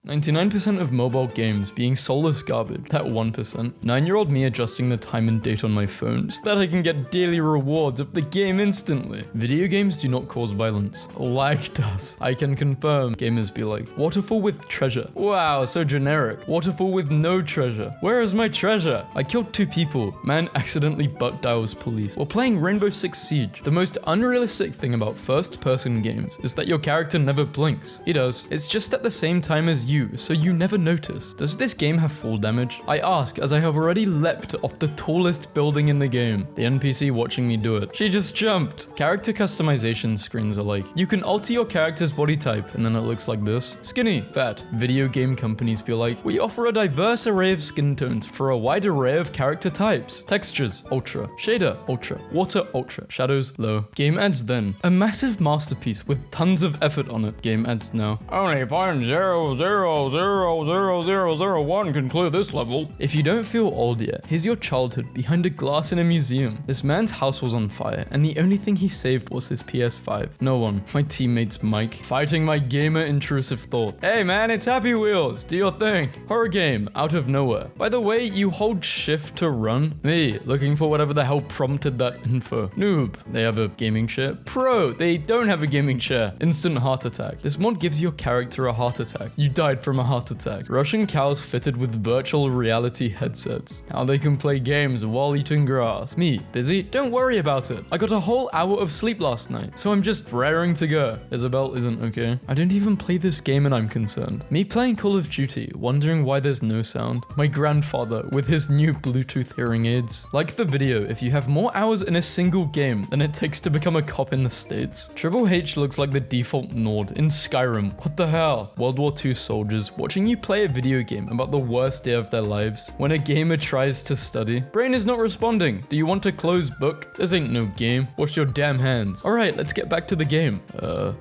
99% of mobile games being soulless garbage. That 1%. 9-year-old me adjusting the time and date on my phone so that I can get daily rewards of the game instantly. Video games do not cause violence. Lag does. I can confirm. Gamers be like, waterfall with treasure. Wow, so generic. Waterfall with no treasure. Where is my treasure? I killed 2 people. Man accidentally butt dials police while playing Rainbow Six Siege. The most unrealistic thing about first-person games is that your character never blinks. He does. It's just at the same time as you, so you never notice. Does this game have fall damage? I ask as I have already leapt off the tallest building in the game. The NPC watching me do it. She just jumped. Character customization screens are like, you can alter your character's body type, and then it looks like this. Skinny, fat. Video game companies be like, we offer a diverse array of skin tones for a wide array of character types. Textures, ultra. Shader, ultra. Water, ultra. Shadows, low. Game adds then. A massive masterpiece with tons of effort on it. Game adds now. Only 0.00000001 can clear this level. If you don't feel old yet, here's your childhood behind a glass in a museum. This man's house was on fire, and the only thing he saved was his PS5. No one. My teammate's mic. Fighting my gamer intrusive thought. Hey man, it's Happy Wheels. Do your thing. Horror game. Out of nowhere. By the way, you hold shift to run. Me. Looking for whatever the hell prompted that info. Noob. They have a gaming chair. Pro. They don't have a gaming chair. Instant heart attack. This mod gives your character a heart attack. You died from a heart attack. Russian cows fitted with virtual reality headsets. How they can play games while eating grass. Me. Busy? Don't worry about it. I got a whole hour of sleep last night, so I'm just raring to go. Isabel isn't okay. I don't even play this game and I'm concerned. Me playing Call of Duty, wondering why there's no sound. My grandfather with his new Bluetooth hearing aids. Like the video if you have more hours in a single game than it takes to become a cop in the States. Triple H looks like the default Nord in Skyrim. What the hell? World War II soldiers watching you play a video game about the worst day of their lives. When a gamer tries to study. Brain is not responding. Do you want a closed book? This ain't no game. Wash your damn hands. Alright, let's get back to the game.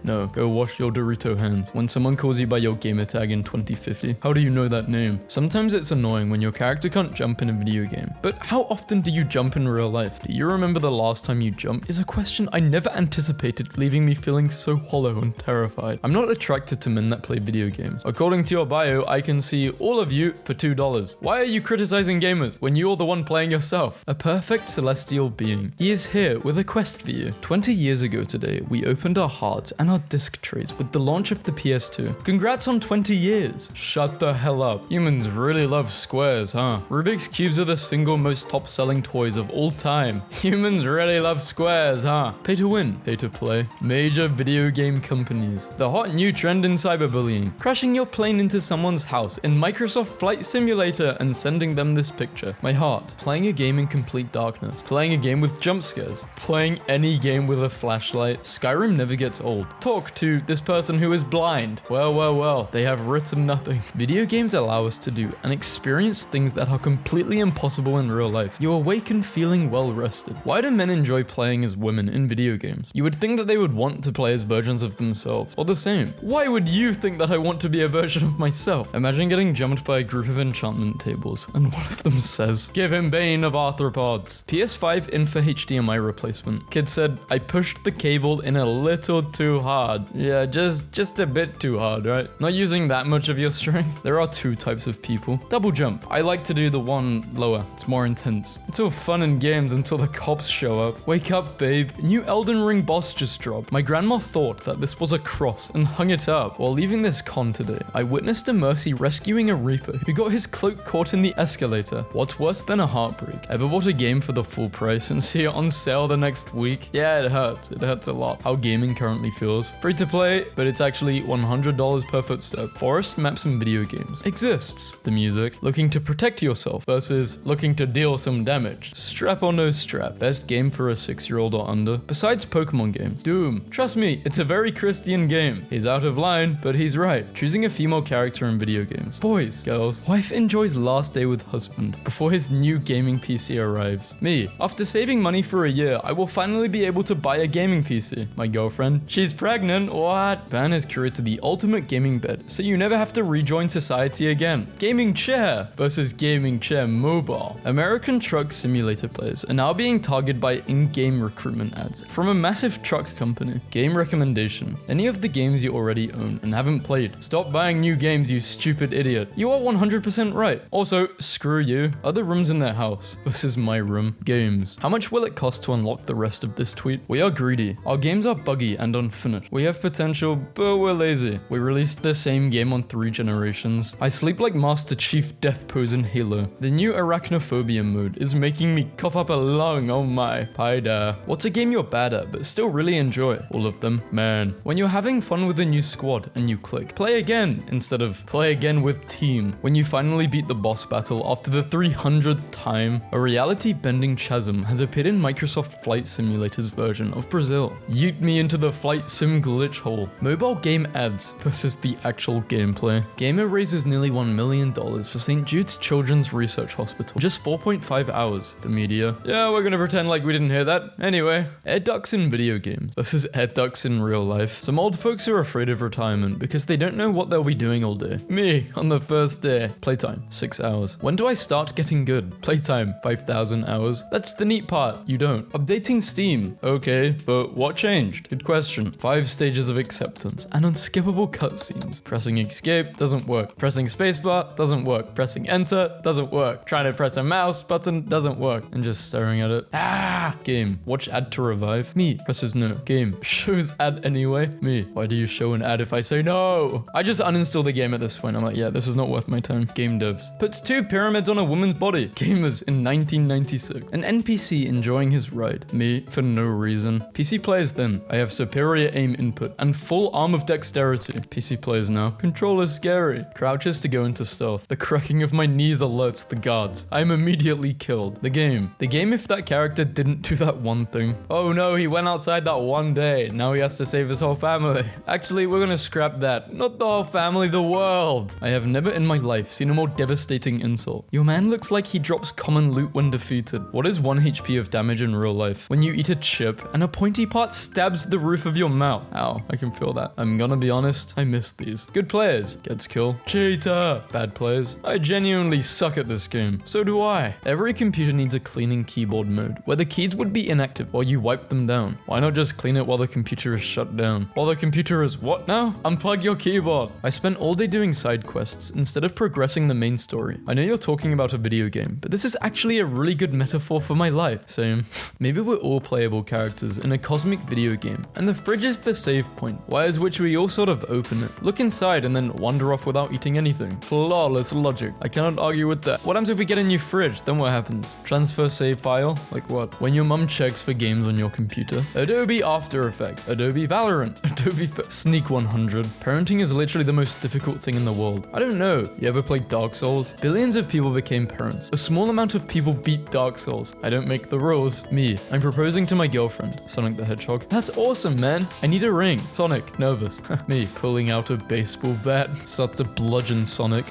No. Go wash your Dorito hands. When someone calls you by your gamer tag in 2050, how do you know that name? Sometimes it's annoying when your character can't jump in a video game. But how often do you jump in real life? Do you remember the last time you jumped? Is a question I never anticipated, leaving me feeling so hollow and terrified. I'm not attracted to men that play video games. According to your bio, I can see all of you for $2. Why are you criticizing gamers when you're the one playing yourself? A perfect celestial being. He is here with a quest for you. 20 years ago today, we opened our hearts and our disc trays with the launch of the PS2. Congrats on 20 years. Shut the hell up. Humans really love squares, huh? Rubik's Cubes are the single most top-selling toys of all time. Humans really love squares, huh? Pay to win, pay to play. Major video game companies. The hot new trend in cyberbullying. Crashing your plane into someone's house in Microsoft Flight Simulator and sending them this picture. My heart. Playing a game in complete darkness. Playing a game with jump scares. Playing any game with a flashlight. Skyrim never gets old. Talk to this person who is blind. Well, they have written nothing. Video games allow us to do and experience things that are completely impossible in real life. You awaken feeling well rested. Why do men enjoy playing as women in video games? You would think that they would want to play as versions of themselves, or the same. Why would you think that I want to be a version of myself? Imagine getting jumped by a group of enchantment tables, and one of them says, "Give him Bane of Arthropods." PS5 in for HDMI replacement. Kid said, "I pushed the cable in a little too hard." Yeah, just a bit too hard, right? Not using that much of your strength. There are 2 types of people. Double jump. I like to do the one lower. It's more intense. It's all fun and games until the cops show up. Wake up, babe. New Elden Ring boss just dropped. My grandma thought that this was a cross and hung it up. While leaving this con today, I witnessed a Mercy rescuing a Reaper who got his cloak caught in the escalator. What's worse than a heartbreak? Ever bought a game for the full price and see it on sale the next week? Yeah, it hurts. It hurts a lot. How gaming currently feels. Free to play, but it's actually $100 per footstep. Forest maps and video games. Exists. The music. Looking to protect yourself versus looking to deal some damage. Strap or no strap. Best game for a 6-year-old or under. Besides Pokemon games. Doom. Trust me, it's a very Christian game. He's out of line, but he's right. Choosing a female character in video games. Boys. Girls. Wife enjoys last day with husband before his new gaming PC arrives. Me. After saving money for a year, I will finally be able to buy a gaming PC. My girlfriend. She's pregnant. What? Van has curated the ultimate gaming bed, so you never have to rejoin society again. Gaming chair versus gaming chair mobile. American truck simulator players are now being targeted by in-game recruitment ads from a massive truck company. Game recommendation. Any of the games you already own and haven't played, stop buying buying new games, you stupid idiot. You are 100% right. Also, screw you. Other rooms in their house. This is my room. Games. How much will it cost to unlock the rest of this tweet? We are greedy. Our games are buggy and unfinished. We have potential, but we're lazy. We released the same game on 3 generations. I sleep like Master Chief Death Pose in Halo. The new Arachnophobia mode is making me cough up a lung, oh my. Paida. What's a game you're bad at but still really enjoy? All of them. Man. When you're having fun with a new squad and you click play again instead of play again with team. When you finally beat the boss battle after the 300th time, a reality-bending chasm has appeared in Microsoft Flight Simulator's version of Brazil. Yeet me into the flight sim glitch hole. Mobile game ads versus the actual gameplay. Gamer raises nearly $1 million for St. Jude's Children's Research Hospital. Just 4.5 hours. The media. Yeah, we're gonna pretend like we didn't hear that. Anyway, air ducts in video games versus air ducts in real life. Some old folks are afraid of retirement because they don't know what they'll be doing all day. Me, on the first day. Playtime, 6 hours. When do I start getting good? Playtime, 5,000 hours. That's the neat part. You don't. Updating Steam. Okay, but what changed? Good question. 5 stages of acceptance and unskippable cutscenes. Pressing escape doesn't work. Pressing spacebar doesn't work. Pressing enter doesn't work. Trying to press a mouse button doesn't work. And just staring at it. Ah! Game. Watch ad to revive. Me. Presses no. Game. Shows ad anyway. Me. Why do you show an ad if I say no? I just uninstall the game at this point. I'm like, yeah, this is not worth my time. Game devs. Puts 2 pyramids on a woman's body. Gamers in 1996. An NPC enjoying his ride. Me. For no reason. PC players then. I have superior aim input and full arm of dexterity. PC players now. Controller scary. Crouches to go into stealth. The cracking of my knees alerts the guards. I am immediately killed. The game. The game if that character didn't do that one thing. Oh no, he went outside that one day. Now he has to save his whole family. Actually, we're gonna scrap that. Not the whole family, the world. I have never in my life seen a more devastating insult. Your man looks like he drops common loot when defeated. What is 1 HP of damage in real life? When you eat a chip and a pointy part stabs the roof of your mouth. Ow, I can feel that. I'm gonna be honest, I miss these. Good players. Gets kill. Cheater. Bad players. I genuinely suck at this game. So do I. Every computer needs a cleaning keyboard mode, where the keys would be inactive while you wipe them down. Why not just clean it while the computer is shut down? While the computer is what now? Unplug your keyboard. I spent all day doing side quests instead of progressing the main story. I know you're talking about a video game, but this is actually a really good metaphor for my life. So maybe we're all playable characters in a cosmic video game, and the fridge is the save point, whereas which we all sort of open it, look inside, and then wander off without eating anything. Flawless logic. I cannot argue with that. What happens if we get a new fridge? Then what happens? Transfer save file? Like what? When your mum checks for games on your computer. Adobe After Effects. Adobe Valorant. Adobe Sneak 100. Parenting is literally the most difficult thing in the world. I don't know. You ever played Dark Souls? Billions of people became parents. A small amount of people beat Dark Souls. I don't make the rules. Me. I'm proposing to my girlfriend. Sonic the Hedgehog. That's awesome, man. I need a ring. Sonic. Nervous. Me. Pulling out a baseball bat. Starts to bludgeon Sonic.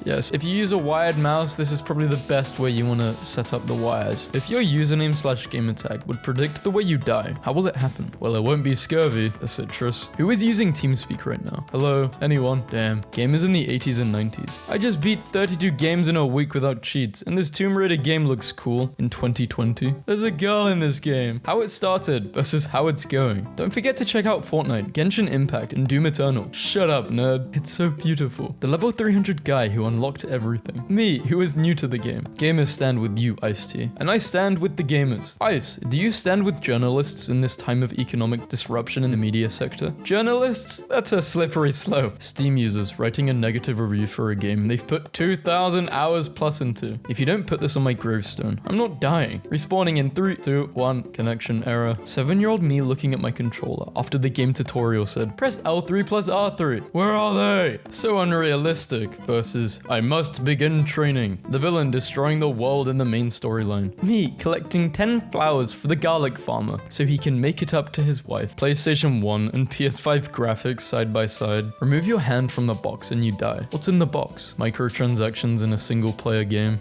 Yes. If you use a wired mouse, this is probably the best way you want to set up the wires. If your username/gamertag would predict the way you die, how will it happen? Well, it won't be scurvy. A citrus. Who is using TeamSpeak right now? Hello? Anyone? Damn. Gamers in the 80s and 90s. I just beat 32 games in a week without cheats, and this Tomb Raider game looks cool in 2020. There's a girl in this game. How it started versus how it's going. Don't forget to check out Fortnite, Genshin Impact, and Doom Eternal. Shut up, nerd. It's so beautiful. The level 300 guy who unlocked everything. Me, who is new to the game. Gamers stand with you, Ice-T. And I stand with the gamers. Ice, do you stand with journalists in this time of economic disruption in the media sector? Journalists? That's a slippery slope. Steam users writing a negative review for a game they've put 2,000 hours plus into. If you don't put this on my gravestone, I'm not dying. Respawning in 3, 2, 1, connection error. 7-year-old me looking at my controller after the game tutorial said, press L3 plus R3. Where are they? So unrealistic. Versus, I must begin training. The villain destroying the world in the main storyline. Me collecting 10 flowers for the garlic farmer so he can make it up to his wife. PlayStation 1 and PS5 graphics side by side. Remove your hand from the box and you die. What's in the box? Microtransactions in a single player game.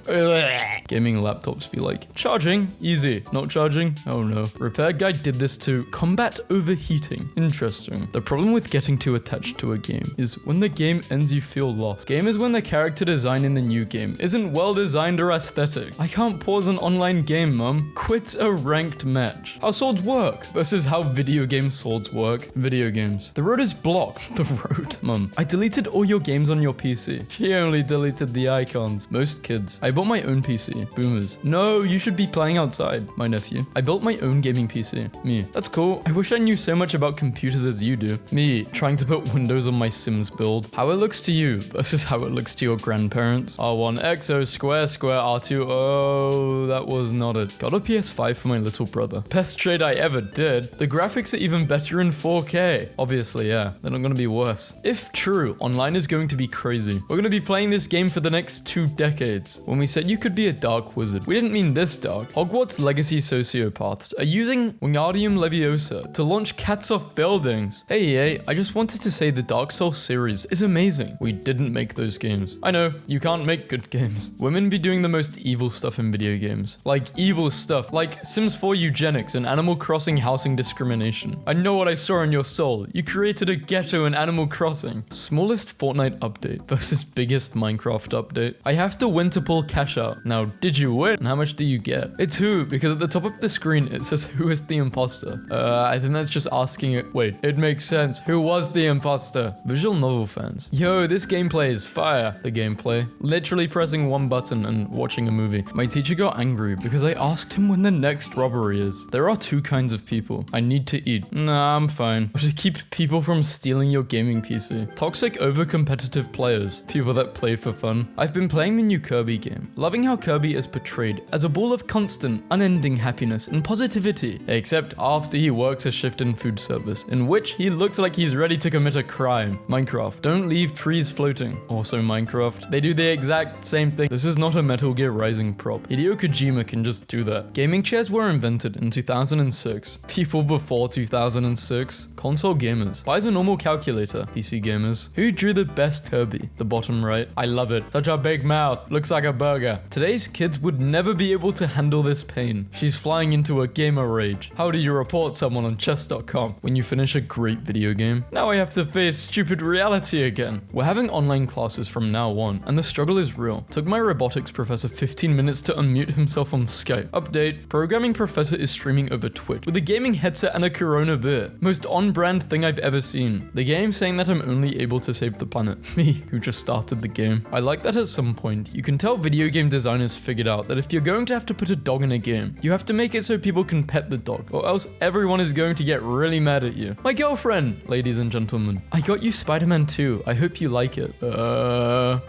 Gaming laptops be like, charging? Easy. Not charging? Oh no. Repair guy did this to combat overheating. Interesting. The problem with getting too attached to a game is when the game ends you feel lost. Game is when the character design in the new game isn't well designed or aesthetic. I can't pause an online game, mum. Quit a ranked match. How swords work versus how video game swords work. Video games. The road is blocked. The road. Mum, I deleted all your games on your PC. She only deleted the icons. Most kids. I bought my own PC. Boomers. No, you should be playing outside. My nephew. I built my own gaming PC. Me. That's cool. I wish I knew so much about computers as you do. Me, trying to put Windows on my Sims build. How it looks to you versus how it looks to your grandparents. R1, XO, square, R2. Oh, that was not it. Got a PS5 for my little brother. Best trade I ever did. The graphics are even better in 4K. Obviously, yeah. They're not gonna be worse. If true, online is going to be crazy. We're gonna be playing this game for the next 2 decades. When we said you could be a dark wizard, we didn't mean this dark. Hogwarts Legacy sociopaths are using Wingardium Leviosa to launch cats off buildings. Hey EA, I just wanted to say the Dark Souls series is amazing. We didn't make those games. I know, you can't make good games. Women be doing the most evil stuff in video games. Like evil stuff, like Sims 4 eugenics and Animal Crossing housing discrimination. I know what I saw in your soul. You created a ghetto in Animal Crossing. Smallest Fortnite update versus biggest Minecraft update. I have to win to pull cash out. Now, did you win? And how much do you get? It's who, because at the top of the screen it says who is the imposter. I think that's just asking it. Wait, it makes sense. Who was the imposter? Visual novel fans. Yo, this gameplay is fire. The gameplay. Literally pressing one button and watching a movie. My teacher got angry because I asked him when the next robbery is. There are 2 kinds of people. I need to eat. Nah, I'm fine. To keep people from stealing your gaming PC. Toxic over-competitive players. People that play for fun. I've been playing the new Kirby game. Loving how Kirby is portrayed as a ball of constant, unending happiness and positivity. Except after he works a shift in food service, in which he looks like he's ready to commit a crime. Minecraft. Don't leave trees floating. Also Minecraft. They do the exact same thing. This is not a Metal Gear Rising prop. Hideo Kojima can just do that. Gaming chairs were invented in 2006. People before 2006. Console gamers. Buys a normal calculator. PC gamers. Who drew the best Kirby? The bottom right. I love it. Such a big mouth. Looks like a burger. Today's kids would never be able to handle this pain. She's flying into a gamer rage. How do you report someone on chess.com when you finish a great video game? Now I have to face stupid reality again. We're having online classes from now on, and the struggle is real. Took my robotics professor 15 minutes to unmute himself on Skype. Update. Programming professor is streaming over Twitch with a gaming headset and a Corona beer. Most on-brand thing I've ever seen. The game saying that I'm only able to save the planet. Me, who just started the game. I like that at some point, you can tell video game designers figured out that if you're going to have to put a dog in a game, you have to make it so people can pet the dog, or else everyone is going to get really mad at you. My girlfriend, ladies and gentlemen. I got you Spider-Man 2. I hope you like it.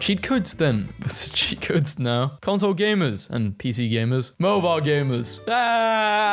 Cheat codes then. Cheat codes now. Console gamers and PC gamers. Mobile gamers.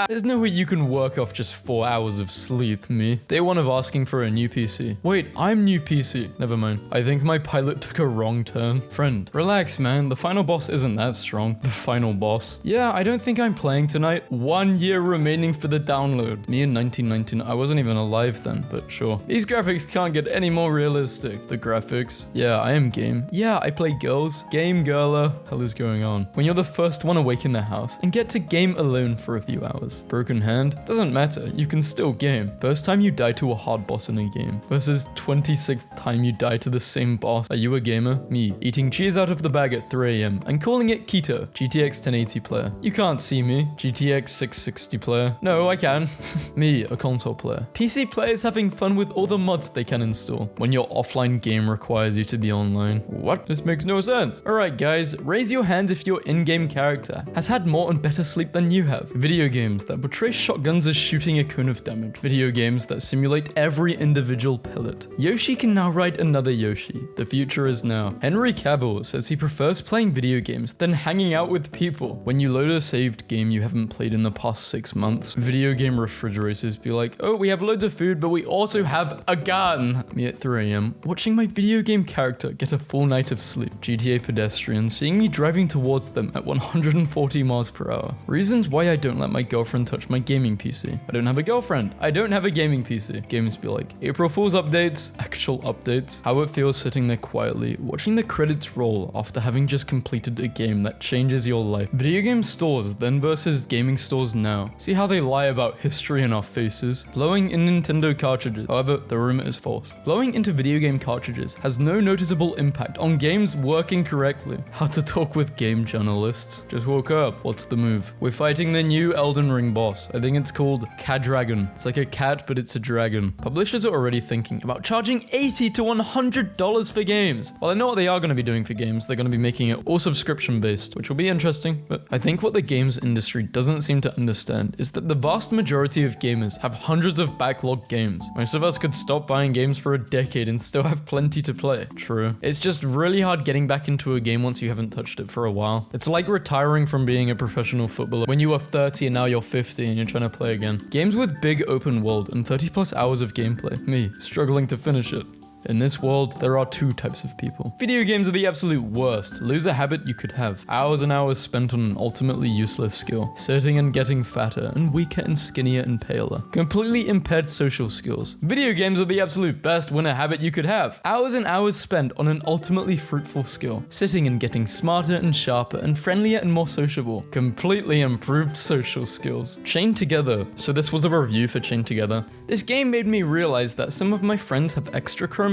There's no way you can work off just 4 hours of sleep, me. Day 1 of asking for a new PC. Wait, I'm new PC. Never mind. I think my pilot took a wrong turn. Friend, relax, man. The final boss isn't that strong. The final boss. Yeah, I don't think I'm playing tonight. 1 year remaining for the download. Me in 1919. I wasn't even alive then, but sure. These graphics can't get any more realistic. The graphics. Yeah, I am game. Yeah, I play girls. Game girler. Hell is going on. When you're the first one awake in the house and get to game alone for a few hours. Broken hand? Doesn't matter. You can still game. First time you die to a hard boss in a game versus 26th time you die to the same boss. Are you a gamer? Me. Eating cheese out of the bag at 3 AM and calling it keto. GTX 1080 player. You can't see me. GTX 660 player. No, I can. Me, a console player. PC players having fun with all the mods they can install when your offline game requires you to be online. What? This makes no sense. Alright guys, raise your hand if your in-game character has had more and better sleep than you have. Video games that portray shotguns as shooting a cone of damage. Video games that simulate every individual pellet. Yoshi can now ride another Yoshi. The future is now. Henry Cavill says he prefers playing video games than hanging out with people. When you load a saved game you haven't played in the past 6 months, video game refrigerators be like, oh, we have loads of food, but we also have a gun. Me at 3 AM, watching my video game character get a full night of sleep. GTA pedestrians seeing me driving towards them at 140 miles per hour. Reasons why I don't let my girlfriend touch my gaming PC. I don't have a girlfriend. I don't have a gaming PC. Games be like, April Fool's updates, actual updates. How it feels sitting there quietly, watching the credits roll after having just completed a game that changes your life. Video game stores then versus gaming stores now. See how they lie about history in our faces? Blowing in Nintendo cartridges. However, the rumor is false. Blowing into video game cartridges has no noticeable impact on games working correctly. How to talk with game journalists. Just woke up. What's the move? We're fighting the new Elden Ring boss. I think it's called Cadragon. It's like a cat, but it's a dragon. Publishers are already thinking about charging $80 to $100 for games. Well, I know what they are going to be doing for games. They're going to be making it all subscription based, which will be interesting. But I think what the games industry doesn't seem to understand is that the vast majority of gamers have hundreds of backlog games. Most of us could stop buying games for a decade and still have plenty to play. True. It's just really hard getting back into a game once you haven't touched it for a while. It's like retiring from being a professional footballer when you were 30 and now you're 50 and you're trying to play again. Games with big open world and 30 plus hours of gameplay. Me, struggling to finish it. In this world, there are two types of people. Video games are the absolute worst. Lose a habit you could have. Hours and hours spent on an ultimately useless skill. Sitting and getting fatter and weaker and skinnier and paler. Completely impaired social skills. Video games are the absolute best win a habit you could have. Hours and hours spent on an ultimately fruitful skill. Sitting and getting smarter and sharper and friendlier and more sociable. Completely improved social skills. Chained Together. So this was a review for Chained Together. This game made me realize that some of my friends have extra chromosomes.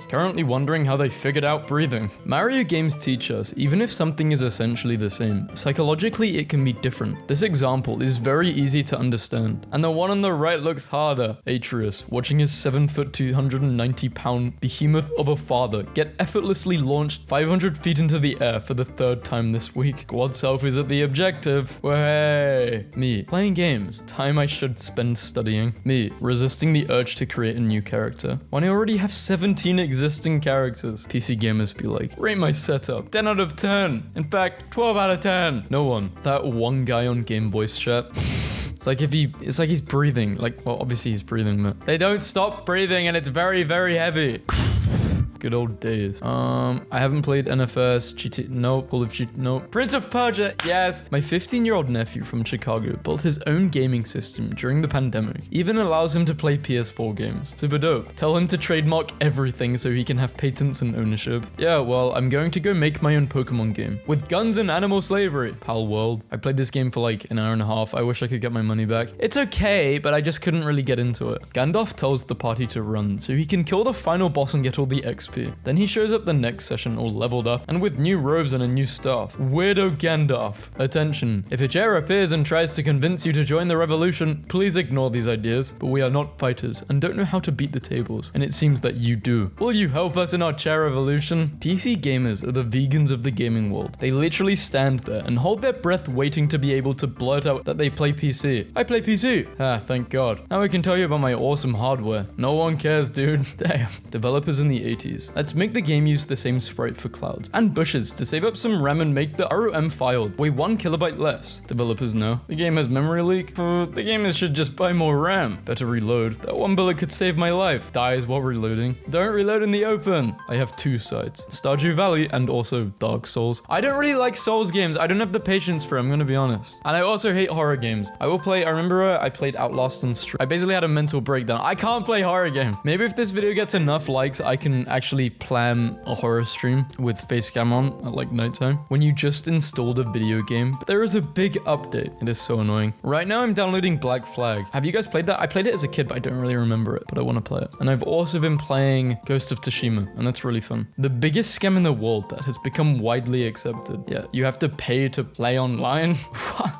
Currently wondering how they figured out breathing. Mario games teach us, even if something is essentially the same, psychologically it can be different. This example is very easy to understand. And the one on the right looks harder. Atreus, watching his 7 foot 290 pound behemoth of a father get effortlessly launched 500 feet into the air for the third time this week. Quad selfies at the objective. Way. Me, playing games. Time I should spend studying. Me, resisting the urge to create a new character. When I already have 17 existing characters. PC gamers be like, rate my setup 10 out of 10. In fact, 12 out of 10. No one. That one guy on Game Voice chat. It's like he's breathing. Like, well, obviously he's breathing, but they don't stop breathing and it's very, very heavy. Good old days. I haven't played NFS, GT, nope, Call of Duty, nope. Prince of Persia, yes. My 15-year-old nephew from Chicago built his own gaming system during the pandemic. Even allows him to play PS4 games. Super dope. Tell him to trademark everything so he can have patents and ownership. Yeah, well, I'm going to go make my own Pokemon game. With guns and animal slavery. Pal World. I played this game for like an hour and a half. I wish I could get my money back. It's okay, but I just couldn't really get into it. Gandalf tells the party to run so he can kill the final boss and get all the XP. Then he shows up the next session all leveled up and with new robes and a new staff. Weirdo Gandalf. Attention, if a chair appears and tries to convince you to join the revolution, please ignore these ideas, but we are not fighters and don't know how to beat the tables, and it seems that you do. Will you help us in our chair revolution? PC gamers are the vegans of the gaming world. They literally stand there and hold their breath waiting to be able to blurt out that they play PC. I play PC. Ah, thank God. Now I can tell you about my awesome hardware. No one cares, dude. Damn. Developers in the 80s. Let's make the game use the same sprite for clouds and bushes to save up some RAM and make the ROM file weigh 1 kilobyte less. Developers know. The game has memory leak. The gamers should just buy more RAM. Better reload. That one bullet could save my life. Dies while reloading. Don't reload in the open. I have two sides. Stardew Valley and also Dark Souls. I don't really like Souls games. I don't have the patience for it, I'm gonna be honest. And I also hate horror games. I remember I played Outlast on stream. I basically had a mental breakdown. I can't play horror games. Maybe if this video gets enough likes, I can actually plan a horror stream with Facecam on at like nighttime when you just installed a video game. But there is a big update. It is so annoying. Right now I'm downloading Black Flag. Have you guys played that? I played it as a kid, but I don't really remember it, but I want to play it. And I've also been playing Ghost of Tsushima, and that's really fun. The biggest scam in the world that has become widely accepted. Yeah, you have to pay to play online.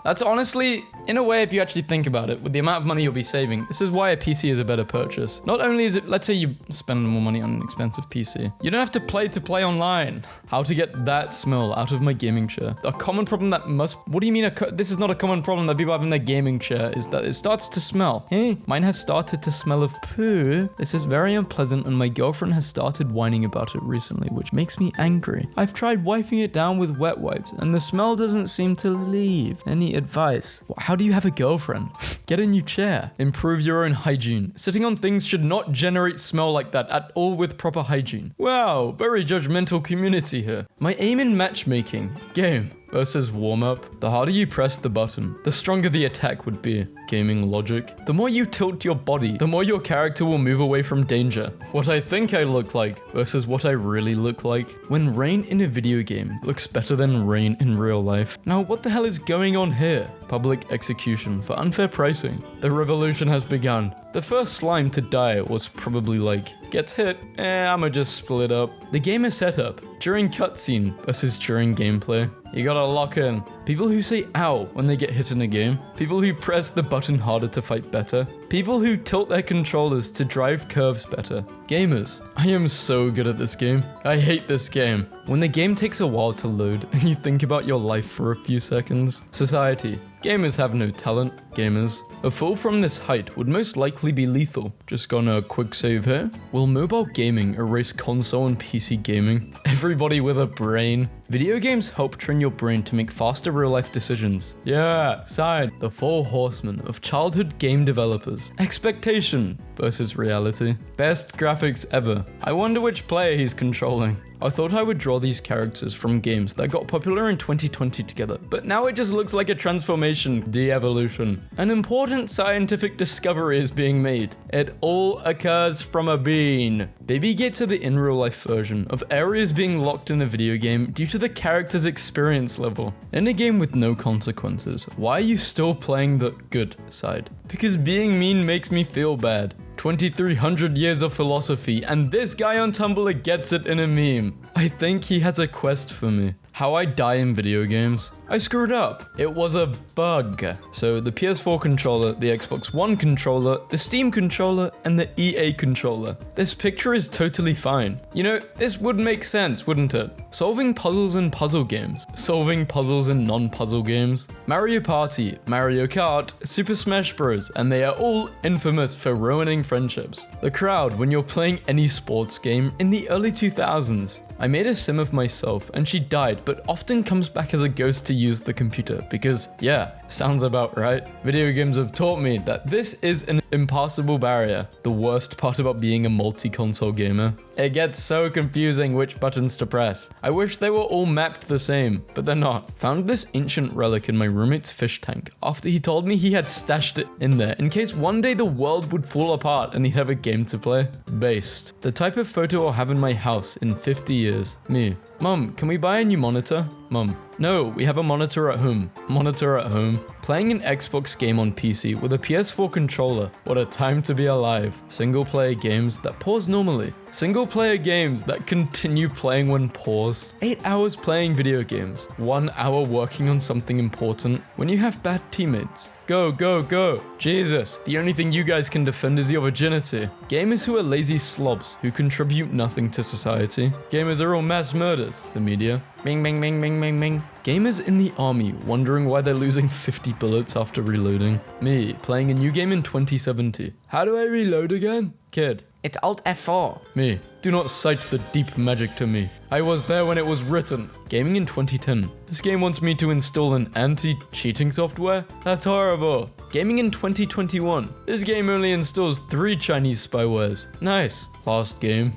That's honestly, in a way, if you actually think about it, with the amount of money you'll be saving, this is why a PC is a better purchase. Not only is it, let's say you spend more money on an expensive PC, you don't have to play online. How to get that smell out of my gaming chair. A common problem that what do you mean this is not a common problem that people have in their gaming chair is that it starts to smell. Hey, mine has started to smell of poo. This is very unpleasant and my girlfriend has started whining about it recently, which makes me angry. I've tried wiping it down with wet wipes and the smell doesn't seem to leave. Any advice? How do you have a girlfriend? Get a new chair. Improve your own hygiene. Sitting on things should not generate smell like that at all with proper hygiene. Wow, very judgmental community here. My aim in matchmaking. Game versus warm-up. The harder you press the button, the stronger the attack would be. Gaming logic. The more you tilt your body, the more your character will move away from danger. What I think I look like versus what I really look like. When rain in a video game looks better than rain in real life. Now what the hell is going on here? Public execution for unfair pricing. The revolution has begun. The first slime to die was probably like gets hit, I'ma just split up. The game is set up during cutscene versus during gameplay. You gotta lock in. People who say ow when they get hit in a game. People who press the button harder to fight better. People who tilt their controllers to drive curves better. Gamers, I am so good at this game. I hate this game. When the game takes a while to load and you think about your life for a few seconds. Society. Gamers have no talent. Gamers. A fall from this height would most likely be lethal. Just gonna quick save here. Will mobile gaming erase console and PC gaming? Everybody with a brain. Video games help train your brain to make faster real-life decisions. Yeah, side. The four horsemen of childhood game developers. Expectation versus reality. Best graphics ever. I wonder which player he's controlling. I thought I would draw these characters from games that got popular in 2020 together, but now it just looks like a transformation, de-evolution. An important scientific discovery is being made. It all occurs from a bean. Baby Gates are the in-real-life version of areas being locked in a video game due to the character's experience level. In a game with no consequences, why are you still playing the good side? Because being mean makes me feel bad. 2300 years of philosophy, and this guy on Tumblr gets it in a meme. I think he has a quest for me. How I die in video games. I screwed up. It was a bug. So the PS4 controller, the Xbox One controller, the Steam controller, and the EA controller. This picture is totally fine. You know, this would make sense, wouldn't it? Solving puzzles in puzzle games. Solving puzzles in non-puzzle games. Mario Party, Mario Kart, Super Smash Bros. And they are all infamous for ruining friendships. The crowd when you're playing any sports game in the early 2000s. I made a sim of myself and she died, but often comes back as a ghost to use the computer because, yeah, sounds about right. Video games have taught me that this is an impassable barrier. The worst part about being a multi-console gamer. It gets so confusing which buttons to press. I wish they were all mapped the same, but they're not. Found this ancient relic in my roommate's fish tank after he told me he had stashed it in there in case one day the world would fall apart and he'd have a game to play. Based. The type of photo I'll have in my house in 50 years. Me. Mum, can we buy a new monitor? Mum. No, we have a monitor at home. Monitor at home. Playing an Xbox game on PC with a PS4 controller. What a time to be alive. Single player games that pause normally. Single player games that continue playing when paused. 8 hours playing video games. 1 hour working on something important. When you have bad teammates. Go, go, go. Jesus, the only thing you guys can defend is your virginity. Gamers who are lazy slobs who contribute nothing to society. Gamers are all mass murders. The media. Bing, bing, bing, bing, bing, bing. Gamers in the army wondering why they're losing 50 bullets after reloading. Me, playing a new game in 2070. How do I reload again? Kid. It's Alt F4. Me. Do not cite the deep magic to me. I was there when it was written. Gaming in 2010. This game wants me to install an anti-cheating software? That's horrible. Gaming in 2021. This game only installs 3 Chinese spywares. Nice. Last game.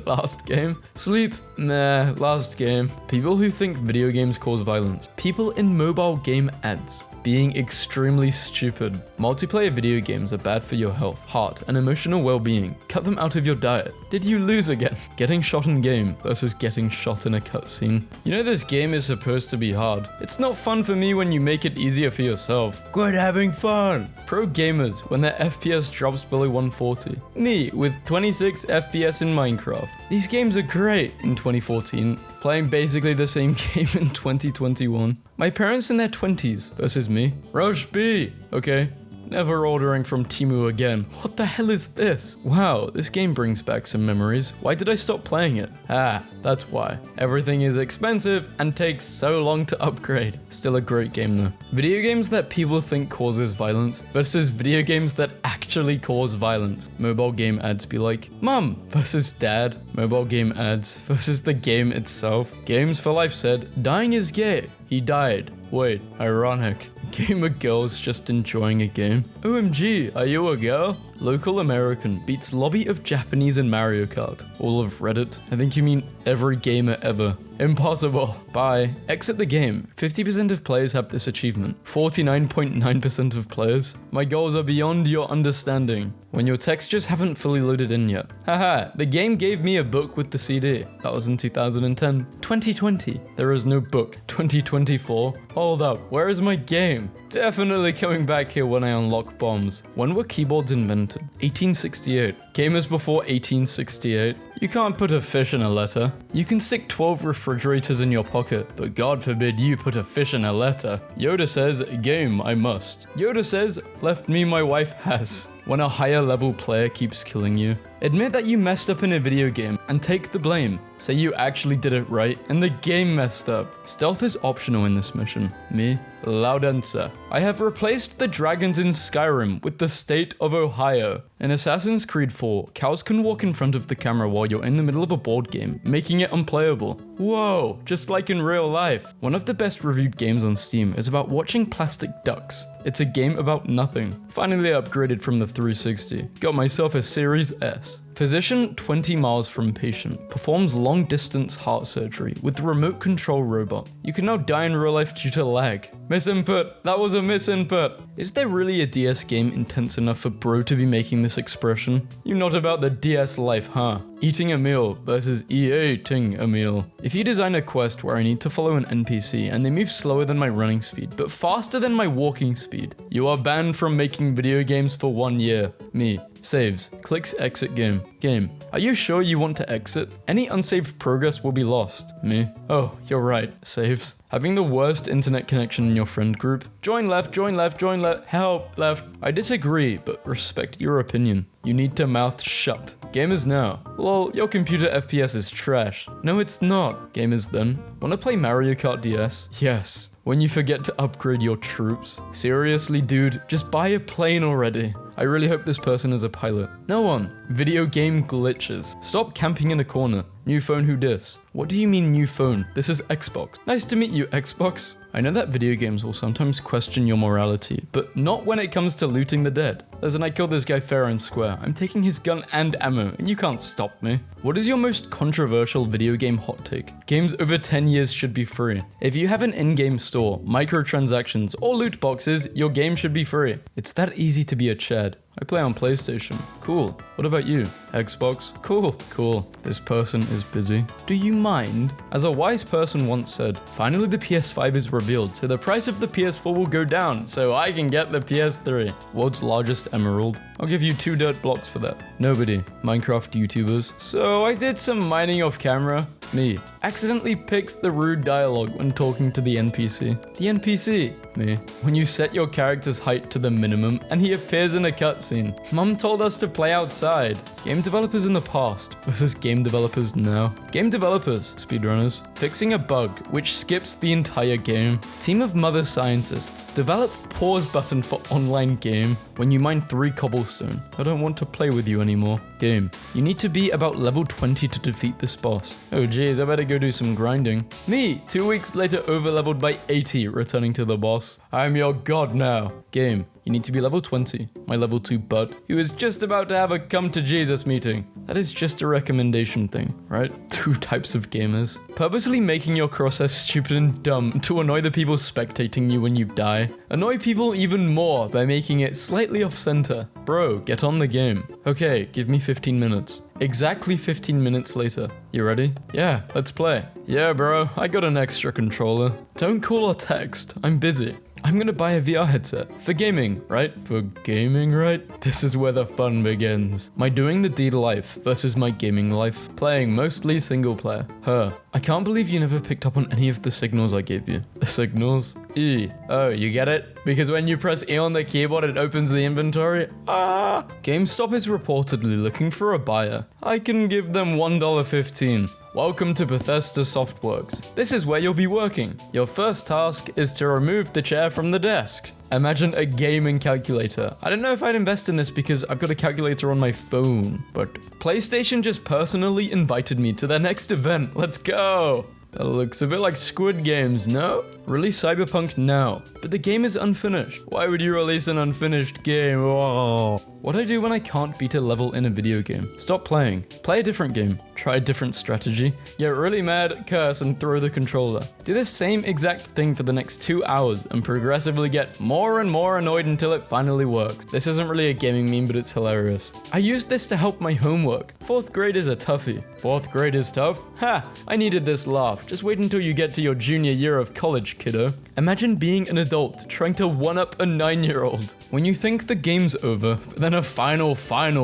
Last game. Sleep. Nah, last game. People who think video games cause violence. People in mobile game ads. Being extremely stupid. Multiplayer video games are bad for your health, heart, and emotional well-being. Cut them out of your diet. Did you lose again? Getting shot in game versus getting shot in a cutscene. You know this game is supposed to be hard. It's not fun for me when you make it easier for yourself. Quit having fun. Pro gamers when their FPS drops below 140. Me with 26 FPS in Minecraft. These games are great in 2014. Playing basically the same game in 2021. My parents in their 20s versus me. Roche B. Okay. Never ordering from Temu again. What the hell is this? Wow, this game brings back some memories. Why did I stop playing it? Ah, that's why. Everything is expensive and takes so long to upgrade. Still a great game though. Video games that people think causes violence versus video games that actually cause violence. Mobile game ads be like, Mum versus Dad. Mobile game ads versus the game itself. Games for Life said, dying is gay. He died. Wait, ironic. Gamer girls just enjoying a game. OMG, are you a girl? Local American beats lobby of Japanese in Mario Kart. All of Reddit. I think you mean every gamer ever. Impossible. Bye. Exit the game. 50% of players have this achievement. 49.9% of players. My goals are beyond your understanding. When your textures haven't fully loaded in yet. Haha, the game gave me a book with the CD. That was in 2010. 2020. There is no book. 2024. Hold up, where is my game? Definitely coming back here when I unlock bombs. When were keyboards invented? 1868. Gamers before 1868. You can't put a fish in a letter. You can stick 12 refrigerators in your pocket, but God forbid you put a fish in a letter. Yoda says, game, I must. Yoda says, left me my wife has. When a higher level player keeps killing you. Admit that you messed up in a video game and take the blame. Say you actually did it right and the game messed up. Stealth is optional in this mission. Me? Loud answer. I have replaced the dragons in Skyrim with the state of Ohio. In Assassin's Creed 4, cows can walk in front of the camera while you're in the middle of a board game, making it unplayable. Whoa, just like in real life. One of the best reviewed games on Steam is about watching plastic ducks. It's a game about nothing. Finally upgraded from the 360. Got myself a Series S. Physician 20 miles from patient performs long-distance heart surgery with remote control robot. You can now die in real life due to lag. Misinput. That was a misinput. Is there really a DS game intense enough for bro to be making this expression? You not about the DS life, huh? Eating a meal versus eating a meal. If you design a quest where I need to follow an NPC and they move slower than my running speed, but faster than my walking speed, you are banned from making video games for 1 year. Me. Saves. Clicks exit game. Game. Are you sure you want to exit? Any unsaved progress will be lost. Me. Oh, you're right. Saves. Having the worst internet connection in your friend group. Join left, join left, join left. Help, left. I disagree, but respect your opinion. You need to mouth shut. Gamers now. Lol, your computer FPS is trash. No, it's not. Gamers then. Wanna play Mario Kart DS? Yes. When you forget to upgrade your troops. Seriously, dude, just buy a plane already. I really hope this person is a pilot. No one. Video game glitches. Stop camping in a corner. New phone, who dis? What do you mean new phone? This is Xbox. Nice to meet you, Xbox. I know that video games will sometimes question your morality, but not when it comes to looting the dead. Listen, I killed this guy fair and square. I'm taking his gun and ammo, and you can't stop me. What is your most controversial video game hot take? Games over 10 years should be free. If you have an in-game store, microtransactions, or loot boxes, your game should be free. It's that easy to be a Chad. I play on PlayStation. Cool. What about you? Xbox? Cool. Cool. This person is busy. Do you mind? As a wise person once said, finally the PS5 is revealed, so the price of the PS4 will go down, so I can get the PS3. World's largest emerald. I'll give you 2 dirt blocks for that. Nobody. Minecraft YouTubers. So I did some mining off camera. Me. Accidentally picks the rude dialogue when talking to the NPC. The NPC. Me. When you set your character's height to the minimum and he appears in a cutscene. Mum told us to play outside. Game developers in the past versus game developers now. Game developers, speedrunners, fixing a bug which skips the entire game. Team of mother scientists develop pause button for online game. When you mine 3 cobblestone, I don't want to play with you anymore. Game. You need to be about level 20 to defeat this boss. Oh geez, I better go do some grinding. Me, 2 weeks later overleveled by 80, returning to the boss. I'm your god now. Game. You need to be level 20. My level 2 bud, who is just about to have a come to Jesus meeting. That is just a recommendation thing, right? 2 types of gamers. Purposely making your crosshair stupid and dumb to annoy the people spectating you when you die. Annoy people even more by making it slightly off center. Bro, get on the game. Okay, give me 15 minutes. Exactly 15 minutes later. You ready? Yeah, let's play. Yeah, bro, I got an extra controller. Don't call or text, I'm busy. I'm gonna buy a VR headset. For gaming, right? For gaming, right? This is where the fun begins. My doing the deed life versus my gaming life. Playing mostly single player. I can't believe you never picked up on any of the signals I gave you. The signals? E. Oh, you get it? Because when you press E on the keyboard, it opens the inventory? Ah! GameStop is reportedly looking for a buyer. I can give them $1.15. Welcome to Bethesda Softworks. This is where you'll be working. Your first task is to remove the chair from the desk. Imagine a gaming calculator. I don't know if I'd invest in this because I've got a calculator on my phone, but PlayStation just personally invited me to their next event. Let's go. That looks a bit like Squid Games, no? Release Cyberpunk now. But the game is unfinished. Why would you release an unfinished game? Oh. What I do when I can't beat a level in a video game? Stop playing. Play a different game. Try a different strategy. Get really mad, curse, and throw the controller. Do the same exact thing for the next 2 hours and progressively get more and more annoyed until it finally works. This isn't really a gaming meme, but it's hilarious. I used this to help my homework. 4th grade is a toughie. 4th grade is tough? Ha! I needed this laugh. Just wait until you get to your junior year of college, kiddo. Imagine being an adult trying to one-up a 9-year-old. When you think the game's over, but then a final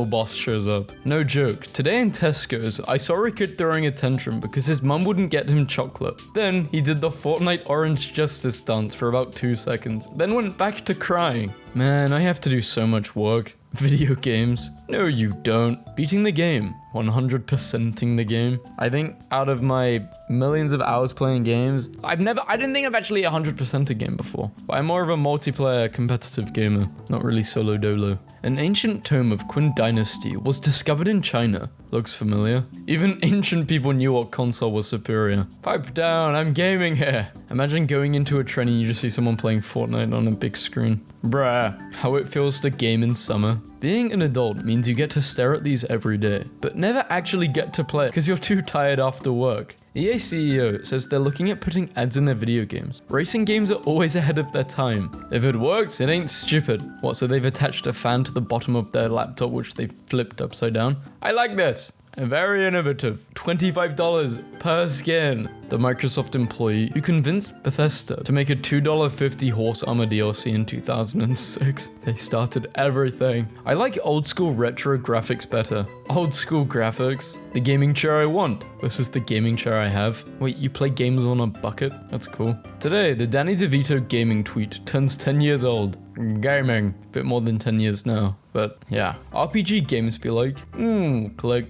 boss shows up. No joke, today in Tesco's, I saw a kid throwing a tantrum because his mum wouldn't get him chocolate. Then he did the Fortnite Orange Justice dance for about 2 seconds, then went back to crying. Man, I have to do so much work. Video games? No, you don't. Beating the game. 100%ing the game. I think out of my millions of hours playing games, I didn't think I've actually 100% a game before. But I'm more of a multiplayer competitive gamer, not really solo dolo. An ancient tome of Qin Dynasty was discovered in China. Looks familiar. Even ancient people knew what console was superior. Pipe down, I'm gaming here. Imagine going into a train and you just see someone playing Fortnite on a big screen. Bruh, how it feels to game in summer. Being an adult means you get to stare at these every day, but never actually get to play because you're too tired after work. EA CEO says they're looking at putting ads in their video games. Racing games are always ahead of their time. If it works, it ain't stupid. What, so they've attached a fan to the bottom of their laptop which they flipped upside down? I like this. Very innovative. $25 per skin. The Microsoft employee who convinced Bethesda to make a $2.50 horse armor DLC in 2006. They started everything. I like old school retro graphics better. Old school graphics. The gaming chair I want versus the gaming chair I have. Wait, you play games on a bucket? That's cool. Today, the Danny DeVito gaming tweet turns 10 years old. Gaming. Bit more than 10 years now. But yeah. RPG games be like,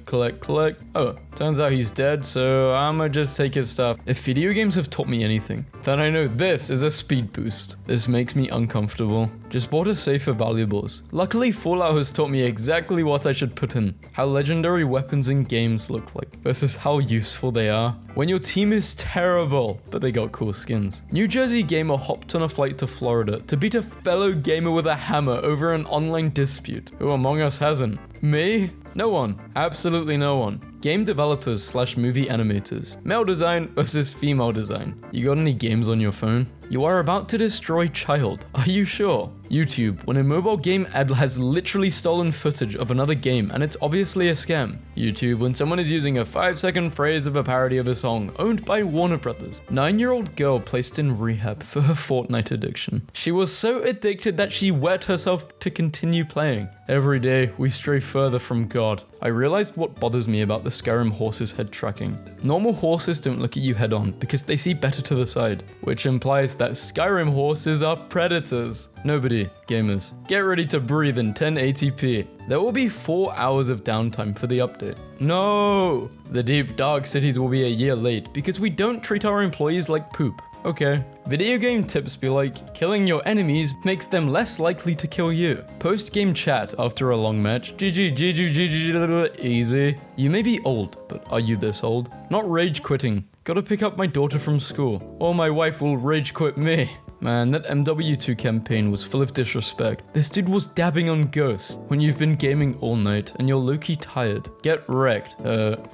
collect. Oh, turns out he's dead, so I'ma just take his stuff. If video games have taught me anything, then I know this is a speed boost. This makes me uncomfortable. Just bought a safe for valuables. Luckily, Fallout has taught me exactly what I should put in. How legendary weapons in games look like versus how useful they are. When your team is terrible, but they got cool skins. New Jersey gamer hopped on a flight to Florida to beat a fellow gamer with a hammer over an online dispute. Who among us hasn't? Me? No one. Absolutely no one. Game developers / movie animators. Male design versus female design. You got any games on your phone? You are about to destroy child. Are you sure? YouTube, when a mobile game ad has literally stolen footage of another game and it's obviously a scam. YouTube, when someone is using a 5-second phrase of a parody of a song owned by Warner Brothers. 9-year-old girl placed in rehab for her Fortnite addiction. She was so addicted that she wet herself to continue playing. Every day, we stray further from God. I realized what bothers me about the Skyrim horse's head tracking. Normal horses don't look at you head on because they see better to the side, which implies that Skyrim horses are predators. Nobody, gamers, get ready to breathe in 1080p. There will be 4 hours of downtime for the update. No! The deep dark cities will be a year late because we don't treat our employees like poop. Okay. Video game tips be like, killing your enemies makes them less likely to kill you. Post-game chat after a long match. GG, easy. You may be old, but are you this old? Not rage quitting. Gotta pick up my daughter from school, or my wife will rage quit me. Man, that MW2 campaign was full of disrespect. This dude was dabbing on Ghost when you've been gaming all night and you're low-key tired. Get wrecked.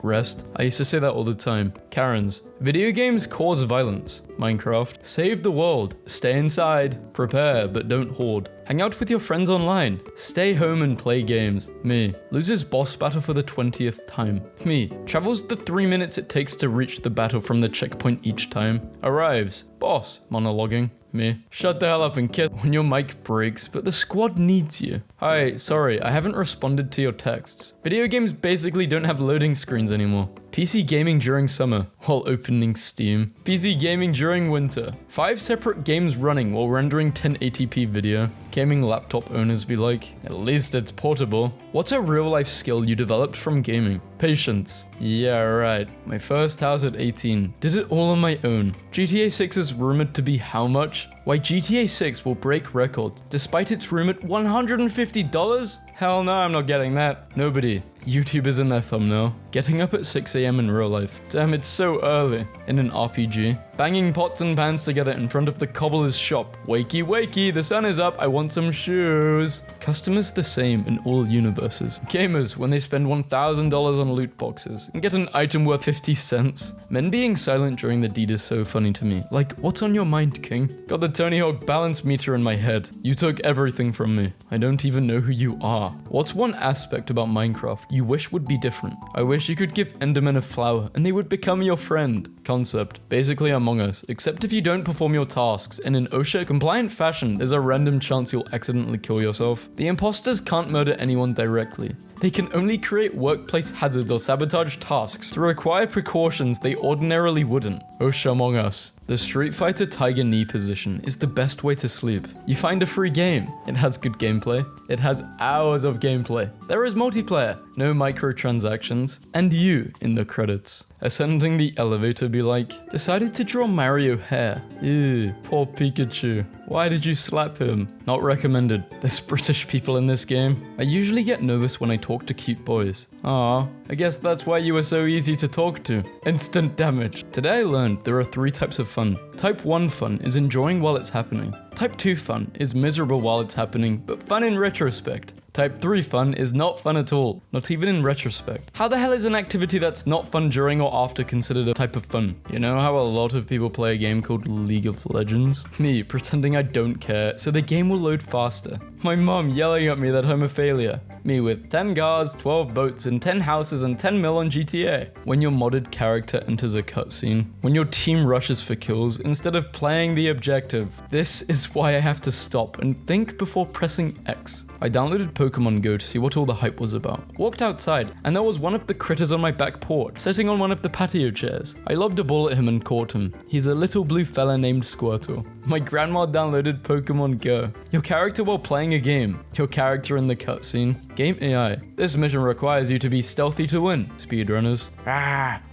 Rest? I used to say that all the time. Karens. Video games cause violence. Minecraft. Save the world. Stay inside. Prepare, but don't hoard. Hang out with your friends online. Stay home and play games. Me. Loses boss battle for the 20th time. Me. Travels the 3 minutes it takes to reach the battle from the checkpoint each time. Arrives. Boss. Monologuing. Me. Shut the hell up and kiss when your mic breaks, but the squad needs you. Hi, sorry, I haven't responded to your texts. Video games basically don't have loading screens anymore. PC gaming during summer, while opening Steam. PC gaming during winter. 5 separate games running while rendering 1080p video. Gaming laptop owners be like, at least it's portable. What's a real life skill you developed from gaming? Patience. Yeah, right. My first house at 18. Did it all on my own. GTA 6 is rumored to be how much? Why GTA 6 will break records despite its rumored $150? Hell no, I'm not getting that. Nobody. YouTube is in their thumbnail. Getting up at 6 AM in real life. Damn, it's so early. In an RPG. Banging pots and pans together in front of the cobbler's shop. Wakey, wakey, the sun is up, I want some shoes. Customers the same in all universes. Gamers, when they spend $1,000 on loot boxes and get an item worth 50 cents. Men being silent during the deed is so funny to me. Like, what's on your mind, King? Got the Tony Hawk balance meter in my head. You took everything from me. I don't even know who you are. What's one aspect about Minecraft you wish would be different? I wish you could give Endermen a flower and they would become your friend. Concept. Basically Among Us, except if you don't perform your tasks in an OSHA-compliant fashion, there's a random chance you'll accidentally kill yourself. The imposters can't murder anyone directly. They can only create workplace hazards or sabotage tasks to require precautions they ordinarily wouldn't. OSHA Among Us. The Street Fighter Tiger knee position is the best way to sleep. You find a free game. It has good gameplay. It has hours of gameplay. There is multiplayer, no microtransactions, and you in the credits. Ascending the elevator be like, decided to draw Mario hair. Ew, poor Pikachu. Why did you slap him? Not recommended. There's British people in this game. I usually get nervous when I talk to cute boys. Aw, I guess that's why you were so easy to talk to. Instant damage. Today I learned there are 3 types of fun. Type 1 fun is enjoying while it's happening. Type 2 fun is miserable while it's happening, but fun in retrospect. Type 3 fun is not fun at all, not even in retrospect. How the hell is an activity that's not fun during or after considered a type of fun? You know how a lot of people play a game called League of Legends? Me pretending I don't care, so the game will load faster. My mom yelling at me that I'm a failure. Me with 10 cars, 12 boats, and 10 houses and 10 mil on GTA. When your modded character enters a cutscene. When your team rushes for kills instead of playing the objective. This is why I have to stop and think before pressing X. I downloaded Pokemon Go to see what all the hype was about. Walked outside, and there was one of the critters on my back porch, sitting on one of the patio chairs. I lobbed a ball at him and caught him. He's a little blue fella named Squirtle. My grandma downloaded Pokemon Go. Your character while playing a game. Your character in the cutscene. Game AI. This mission requires you to be stealthy to win. Speedrunners.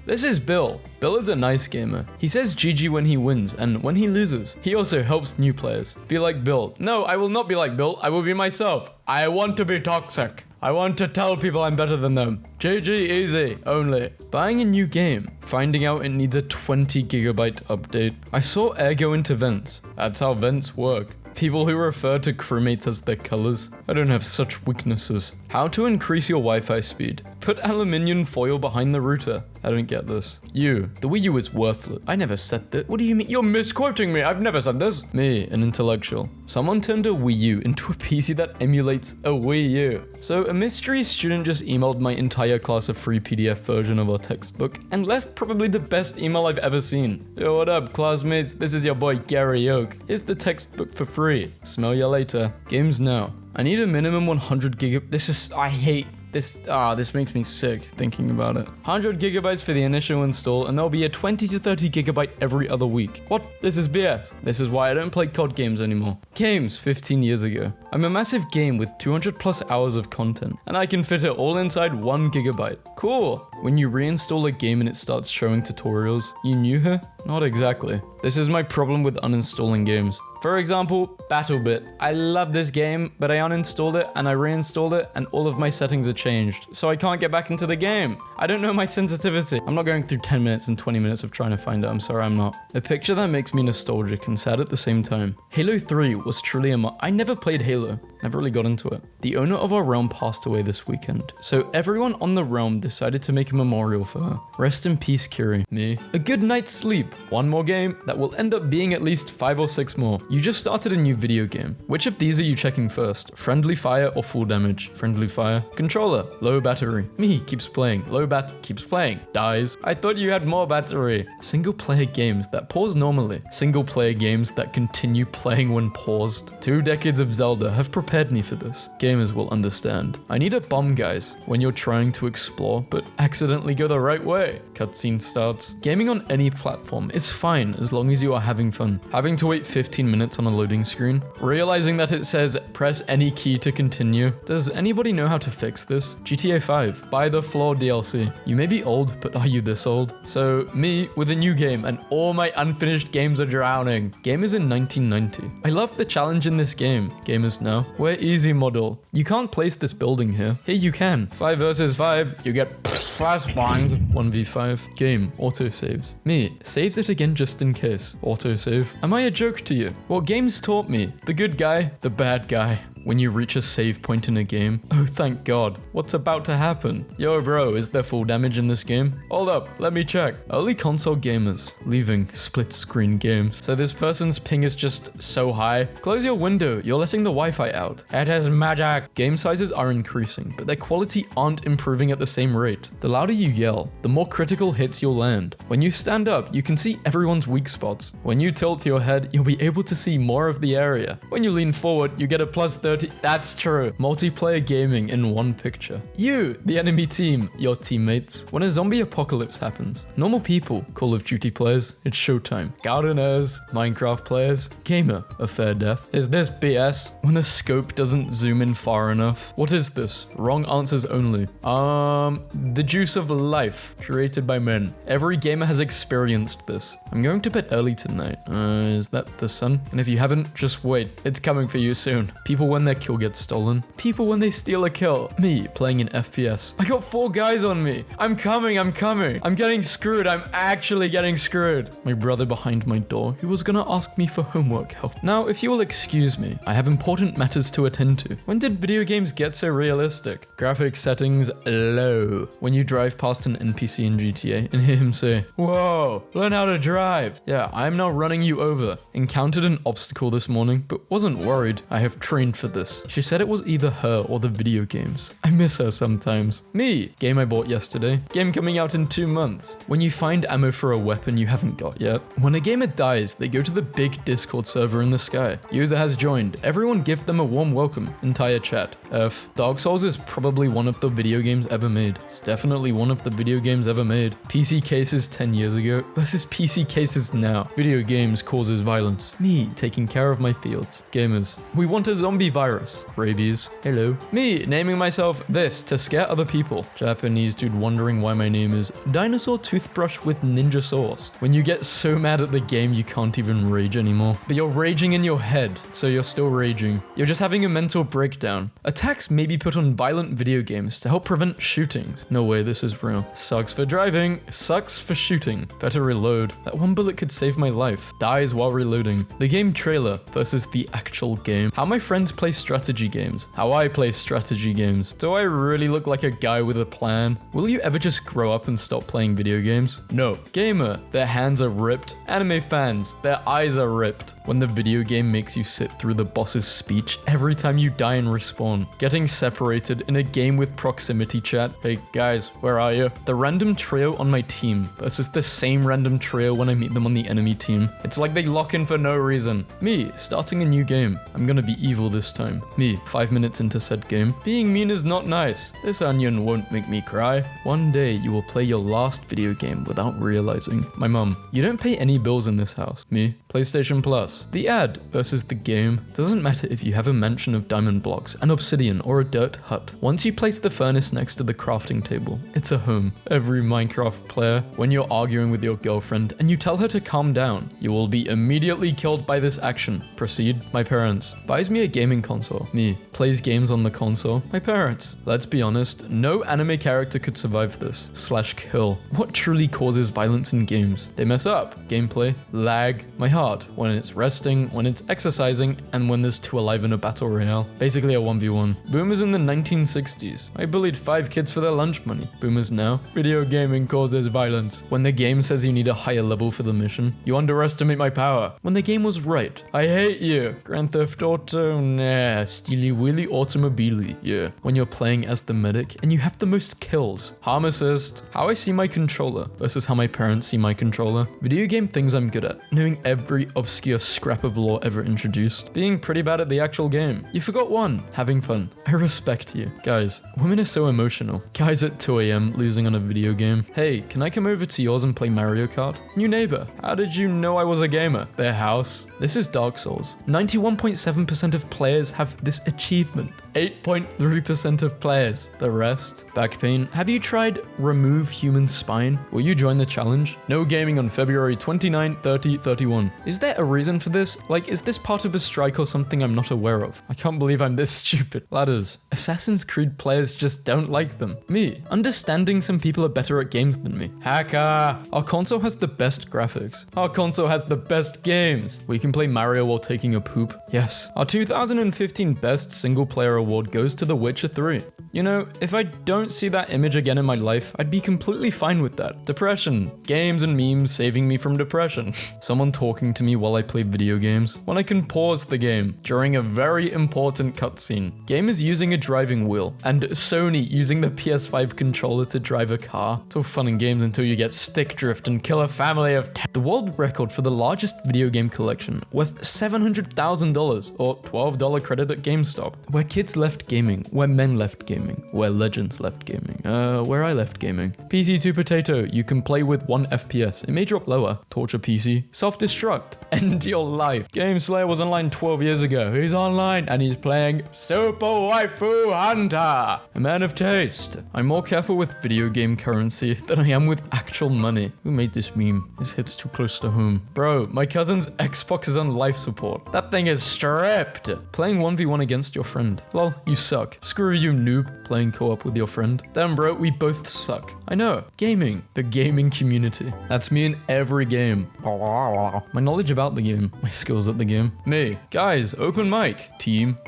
This is Bill. Bill is a nice gamer. He says GG when he wins, and when he loses, he also helps new players. Be like Bill. No, I will not be like Bill. I will be myself. I want to be toxic. I want to tell people I'm better than them. GG easy, only. Buying a new game, finding out it needs a 20 gigabyte update. I saw air go into vents. That's how vents work. People who refer to crewmates as their colors. I don't have such weaknesses. How to increase your Wi-Fi speed. Put aluminium foil behind the router. I don't get this. You. The Wii U is worthless. I never said that. What do you mean? You're misquoting me. I've never said this. Me, an intellectual. Someone turned a Wii U into a PC that emulates a Wii U. So a mystery student just emailed my entire class a free PDF version of our textbook and left probably the best email I've ever seen. Yo, what up, classmates? This is your boy Gary Oak. Here's the textbook for free. Smell ya later. Games now. I need a minimum 100 gigabytes. I hate this. This makes me sick thinking about it. 100 gigabytes for the initial install, and there'll be a 20 to 30 gigabyte every other week. What? This is BS. This is why I don't play COD games anymore. Games 15 years ago. I'm a massive game with 200 plus hours of content, and I can fit it all inside 1 gigabyte. Cool. When you reinstall a game and it starts showing tutorials, you knew her? Not exactly. This is my problem with uninstalling games. For example, BattleBit. I love this game, but I uninstalled it and I reinstalled it and all of my settings are changed, so I can't get back into the game. I don't know my sensitivity. I'm not going through 10 minutes and 20 minutes of trying to find it. I'm sorry, I'm not. A picture that makes me nostalgic and sad at the same time. Halo 3 was truly I never played Halo. Never really got into it. The owner of our realm passed away this weekend, so everyone on the realm decided to make a memorial for her. Rest in peace, Kiri. Me. A good night's sleep. One more game that will end up being at least 5 or 6 more. You just started a new video game. Which of these are you checking first? Friendly fire or full damage? Friendly fire. Controller. Low battery. Me keeps playing. Low keeps playing. Dies. I thought you had more battery. Single player games that pause normally. Single player games that continue playing when paused. 2 decades of Zelda have prepared me for this. Gamers will understand. I need a bomb, guys, when you're trying to explore but accidentally go the right way. Cutscene starts. Gaming on any platform is fine as long as you are having fun. Having to wait 15 minutes on a loading screen, realizing that it says press any key to continue. Does anybody know how to fix this? GTA 5. Buy the Floor DLC. You may be old, but are you this old? So me with a new game and all my unfinished games are drowning. Game is in 1990. I love the challenge in this game. Gamers now. We're easy model. You can't place this building here. Here you can. 5 versus 5. You get flashbanged. 1v5. Game. Autosaves. Me. Saves it again just in case. Autosave. Am I a joke to you? Well, games taught me. The good guy, the bad guy. When you reach a save point in a game, oh thank god, what's about to happen? Yo bro, is there full damage in this game? Hold up, let me check. Early console gamers, leaving split screen games. So this person's ping is just so high. Close your window, you're letting the Wi-Fi out. It is magic. Game sizes are increasing, but their quality aren't improving at the same rate. The louder you yell, the more critical hits you'll land. When you stand up, you can see everyone's weak spots. When you tilt your head, you'll be able to see more of the area. When you lean forward, you get a plus 30. That's true. Multiplayer gaming in one picture. You, the enemy team, your teammates. When a zombie apocalypse happens, normal people, Call of Duty players, it's showtime. Gardeners, Minecraft players, gamer, a fair death. Is this BS? When the scope doesn't zoom in far enough. What is this? Wrong answers only. The juice of life, created by men. Every gamer has experienced this. I'm going to bed early tonight. Is that the sun? And if you haven't, just wait. It's coming for you soon. People when their kill gets stolen. People when they steal a kill. Me, playing in FPS. I got 4 guys on me. I'm coming. I'm getting screwed. I'm actually getting screwed. My brother behind my door, who was gonna ask me for homework help. Now, if you will excuse me, I have important matters to attend to. When did video games get so realistic? Graphics settings low. When you drive past an NPC in GTA and hear him say, "Whoa, learn how to drive." Yeah, I'm now running you over. Encountered an obstacle this morning, but wasn't worried. I have trained for this. She said it was either her or the video games. I miss her sometimes. Me, game I bought yesterday. Game coming out in 2 months. When you find ammo for a weapon you haven't got yet. When a gamer dies, they go to the big Discord server in the sky. User has joined. Everyone give them a warm welcome. Entire chat. F. Dark Souls is probably one of the video games ever made. It's definitely one of the video games ever made. PC cases 10 years ago versus PC cases now. Video games causes violence. Me, taking care of my fields. Gamers. We want a zombie virus. Rabies. Hello. Me, naming myself this to scare other people. Japanese dude wondering why my name is Dinosaur Toothbrush with Ninja Sauce. When you get so mad at the game you can't even rage anymore. But you're raging in your head, so you're still raging. You're just having a mental breakdown. Attacks may be put on violent video games to help prevent shootings. No way this is real. Sucks for driving, sucks for shooting. Better reload. That one bullet could save my life. Dies while reloading. The game trailer versus the actual game. How my friends play strategy games. How I play strategy games. Do I really look like a guy with a plan? Will you ever just grow up and stop playing video games? No. Gamer, their hands are ripped. Anime fans, their eyes are ripped. When the video game makes you sit through the boss's speech every time you die and respawn. Getting separated in a game with proximity chat. Hey guys, where are you? The random trio on my team versus the same random trio when I meet them on the enemy team. It's like they lock in for no reason. Me, starting a new game. I'm gonna be evil this time. Me, 5 minutes into said game. Being mean is not nice. This onion won't make me cry. One day you will play your last video game without realizing. My mum, you don't pay any bills in this house. Me, PlayStation Plus. The ad versus the game. Doesn't matter if you have a mansion of diamond blocks, an obsidian, or a dirt hut. Once you place the furnace next to the crafting table, it's a home. Every Minecraft player, when you're arguing with your girlfriend and you tell her to calm down, you will be immediately killed by this action. Proceed. My parents. Buys me a gaming console. Me. Plays games on the console. My parents. Let's be honest, no anime character could survive this. /kill. What truly causes violence in games? They mess up. Gameplay. Lag. My heart. When it's resting, when it's exercising, and when there's 2 alive in a battle royale. Basically a 1v1. Boomers in the 1960s. I bullied 5 kids for their lunch money. Boomers now. Video gaming causes violence. When the game says you need a higher level for the mission, you underestimate my power. When the game was right. I hate you. Grand Theft Auto, nah. Steely Willy Automobili, yeah. When you're playing as the medic and you have the most kills. Harm assist. How I see my controller versus how my parents see my controller. Video game things I'm good at. Knowing every obscure scrap of lore ever introduced. Being pretty bad at the actual game. You forgot one. Having fun. I respect you. Guys, women are so emotional. Guys at 2 AM losing on a video game. Hey, can I come over to yours and play Mario Kart? New neighbor. How did you know I was a gamer? Their house. This is Dark Souls. 91.7% of players have this achievement. 8.3% of players. The rest. Back pain. Have you tried remove human spine? Will you join the challenge? No gaming on February 29, 30, 31. Is there a reason for this? Like, is this part of a strike or something I'm not aware of? I can't believe I'm this stupid. Ladders. Assassin's Creed players just don't like them. Me. Understanding some people are better at games than me. Hacker. Our console has the best graphics. Our console has the best games. We can play Mario while taking a poop. Yes. Our 2015 best single player award goes to The Witcher 3. You know, if I don't see that image again in my life, I'd be completely fine with that. Depression. Games and memes saving me from depression. Someone talking to me while I play video games. When I can pause the game during a very important cutscene. Gamers using a driving wheel. And Sony using the PS5 controller to drive a car. It's all fun and games until you get stick drift and kill a family of 10. The world record for the largest video game collection, worth $700,000 or $12 credit at GameStop. Where kids left gaming, where men left gaming, where legends left gaming, where I left gaming. PC2 Potato, you can play with 1 FPS. It may drop lower. Torture PC. Self-destruct. End your life. Game Slayer was online 12 years ago. He's online and he's playing Super Waifu Hunter. A man of taste. I'm more careful with video game currency than I am with actual money. Who made this meme? This hits too close to home. Bro, my cousin's Xbox is on life support. That thing is stripped. Playing 1v1 against your friend. Well, you suck. Screw you, noob. Playing co-op with your friend. Damn, bro, we both suck. I know. Gaming. The gaming community. That's me in every game. My knowledge about the game. My skills at the game. Me. Guys, open mic. Team.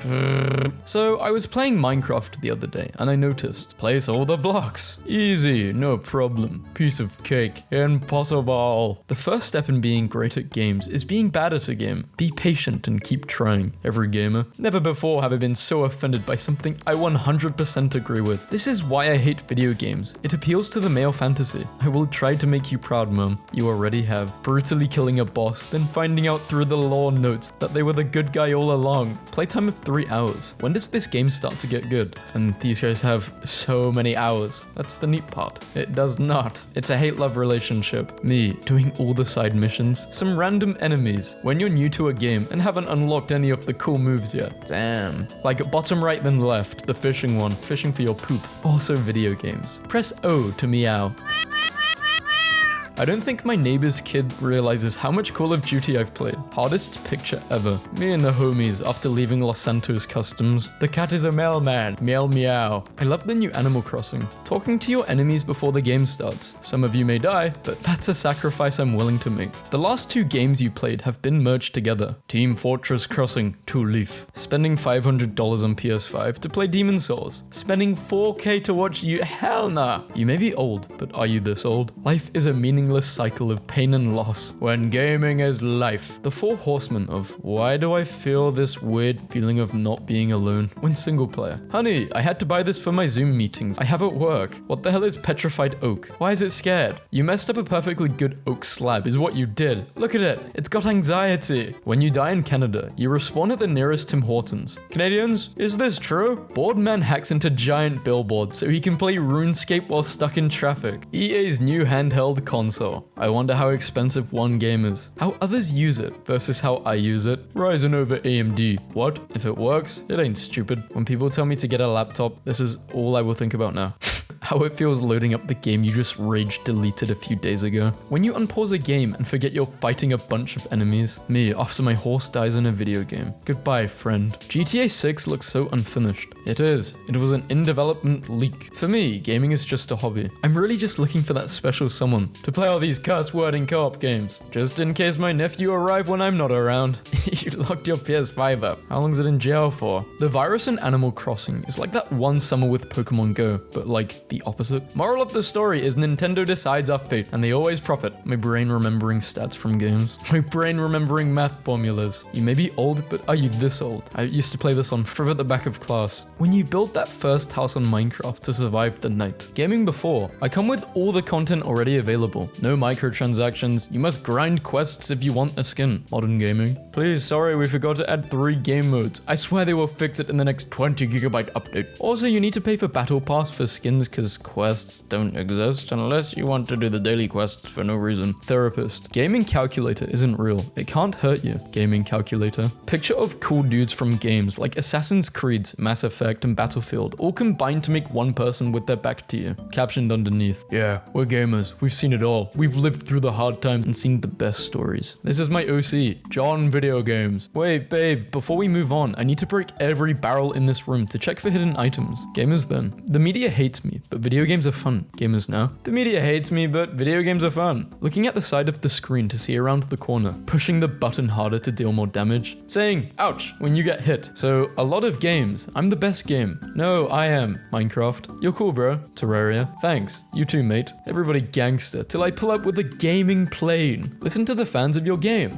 So, I was playing Minecraft the other day, and I noticed. Place all the blocks. Easy. No problem. Piece of cake. Impossible. The first step in being great at games is being bad at a game. Be patient and keep trying. Every gamer. Never before have I been so offended by something I 100% agree with. This is why I hate video games. It appeals to the male fantasy. I will try to make you proud, Mom. You already have. Brutally killing a boss, then finding out through the lore notes that they were the good guy all along. Playtime of 3 hours. When does this game start to get good? And these guys have so many hours. That's the neat part. It does not. It's a hate-love relationship. Me, doing all the side missions. Some random enemies. When you're new to a game and haven't unlocked any of the cool moves yet. Damn. Like bottom right then left, the fishing one. Fishing for your poop. Also video games. Press O to meow. I don't think my neighbor's kid realizes how much Call of Duty I've played. Hardest picture ever. Me and the homies after leaving Los Santos Customs. The cat is a mailman. Meow meow. I love the new Animal Crossing. Talking to your enemies before the game starts. Some of you may die, but that's a sacrifice I'm willing to make. The last 2 games you played have been merged together. Team Fortress Crossing, 2 Leaf. Spending $500 on PS5 to play Demon Souls. Spending 4K to watch you. Hell nah. You may be old, but are you this old? Life is a meaningless cycle of pain and loss when gaming is life. The 4 horsemen of why do I feel this weird feeling of not being alone when single player. Honey, I had to buy this for my Zoom meetings. I have at work. What the hell is petrified oak? Why is it scared? You messed up a perfectly good oak slab is what you did. Look at it. It's got anxiety. When you die in Canada, you respawn at the nearest Tim Hortons. Canadians, is this true? Bored man hacks into giant billboards so he can play RuneScape while stuck in traffic. EA's new handheld console. I wonder how expensive one game is. How others use it versus how I use it. Ryzen over AMD. What? If it works, it ain't stupid. When people tell me to get a laptop, this is all I will think about now. How it feels loading up the game you just rage deleted a few days ago. When you unpause a game and forget you're fighting a bunch of enemies. Me, after my horse dies in a video game. Goodbye, friend. GTA 6 looks so unfinished. It is. It was an in-development leak. For me, gaming is just a hobby. I'm really just looking for that special someone to play all these curse-wording co-op games. Just in case my nephew arrive when I'm not around. You locked your PS5 up. How long's it in jail for? The virus in Animal Crossing is like that one summer with Pokemon Go, but like the opposite. Moral of the story is Nintendo decides our fate, and they always profit. My brain remembering stats from games. My brain remembering math formulas. You may be old, but are you this old? I used to play this on Friv at the back of class. When you build that first house on Minecraft to survive the night. Gaming before, I come with all the content already available. No microtransactions. You must grind quests if you want a skin. Modern gaming. Please, sorry, we forgot to add 3 game modes. I swear they will fix it in the next 20 GB update. Also, you need to pay for Battle Pass for skins because because quests don't exist unless you want to do the daily quests for no reason. Therapist. Gaming calculator isn't real. It can't hurt you. Gaming calculator. Picture of cool dudes from games like Assassin's Creed, Mass Effect, and Battlefield, all combined to make one person with their back to you. Captioned underneath. Yeah, we're gamers. We've seen it all. We've lived through the hard times and seen the best stories. This is my OC, John Video Games. Wait, babe, before we move on, I need to break every barrel in this room to check for hidden items. Gamers then. The media hates me, but video games are fun. Gamers now. The media hates me, but video games are fun. Looking at the side of the screen to see around the corner, pushing the button harder to deal more damage, saying, ouch, when you get hit. So, a lot of games. I'm the best game. No, I am. Minecraft. You're cool, bro. Terraria. Thanks. You too, mate. Everybody gangster, till I pull up with a gaming plane. Listen to the fans of your game.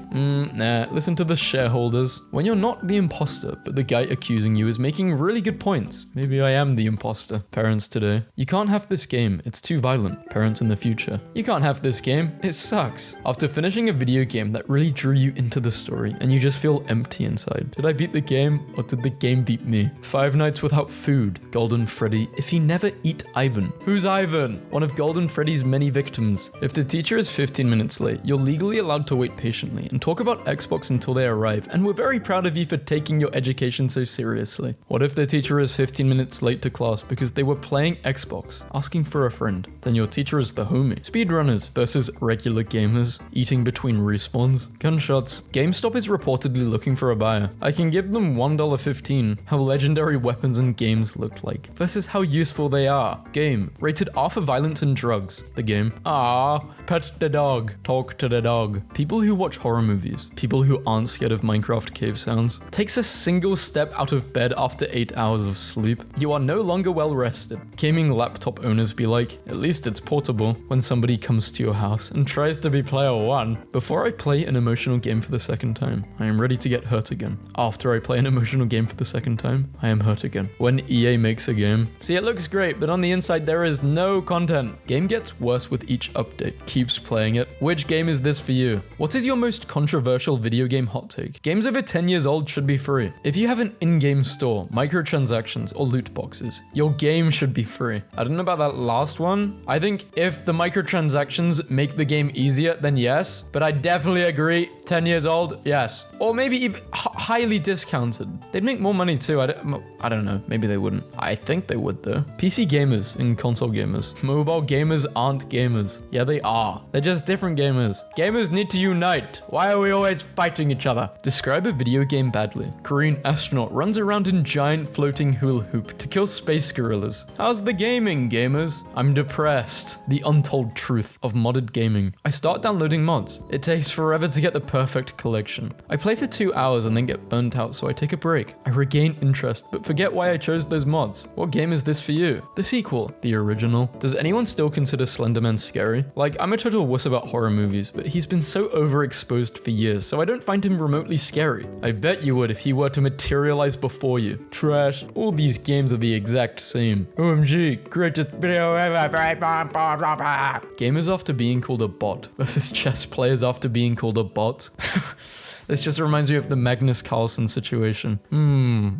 Nah, listen to the shareholders. When you're not the imposter, but the guy accusing you is making really good points. Maybe I am the imposter. Parents today. You can't have this game. It's too violent. Parents in the future. You can't have this game. It sucks. After finishing a video game that really drew you into the story and you just feel empty inside. Did I beat the game or did the game beat me? 5 nights without food. Golden Freddy. If you never eat Ivan. Who's Ivan? One of Golden Freddy's many victims. If the teacher is 15 minutes late, you're legally allowed to wait patiently and talk about Xbox until they arrive, and we're very proud of you for taking your education so seriously. What if the teacher is 15 minutes late to class because they were playing Xbox, asking for a friend? Then your teacher is the homie. Speedrunners versus regular gamers, eating between respawns, gunshots. GameStop is reportedly looking for a buyer. I can give them $1.15. How legendary weapons and games look like versus how useful they are. Game rated R for violence and drugs. The game. Pet the dog. Talk to the dog. People who watch horror movies, people who aren't scared of Minecraft cave sounds, takes a single step out of bed after 8 hours of sleep. You are no longer well rested. Gaming laptop owners be like, at least it's portable, when somebody comes to your house and tries to be player one. Before I play an emotional game for the second time, I am ready to get hurt again. After I play an emotional game for the second time, I am hurt again. When EA makes a game, see, it looks great, but on the inside there is no content. Game gets worse with each update. Keeps playing it. Which game is this for you? What is your most controversial video game hot take? Games over 10 years old should be free. If you have an in-game store, microtransactions, or loot boxes, your game should be free. I don't know about that last one. I think if the microtransactions make the game easier, then yes. But I definitely agree, 10 years old, yes. Or maybe even highly discounted. They'd make more money too. I don't know. Maybe they wouldn't. I think they would though. PC gamers and console gamers. Mobile gamers aren't gamers. Yeah, they are. They're just different gamers. Gamers need to unite. Why are we always fighting each other? Describe a video game badly. Korean astronaut runs around in giant floating hula hoop to kill space gorillas. How's the gaming, gamers? I'm depressed. The untold truth of modded gaming. I start downloading mods. It takes forever to get the perfect collection. I play for 2 hours and then get burnt out, so I take a break. I regain interest, but forget why I chose those mods. What game is this for you? The sequel? The original? Does anyone still consider Slenderman scary? Like, I'm a total wuss about horror movies, but he's been so overexposed for years, so I don't find him remotely scary. I bet you would if he were to materialize before you. Trash. All these games are the exact same. OMG, greatest video ever. Gamers after being called a bot versus chess players after being called a bot. This just reminds me of the Magnus Carlsen situation.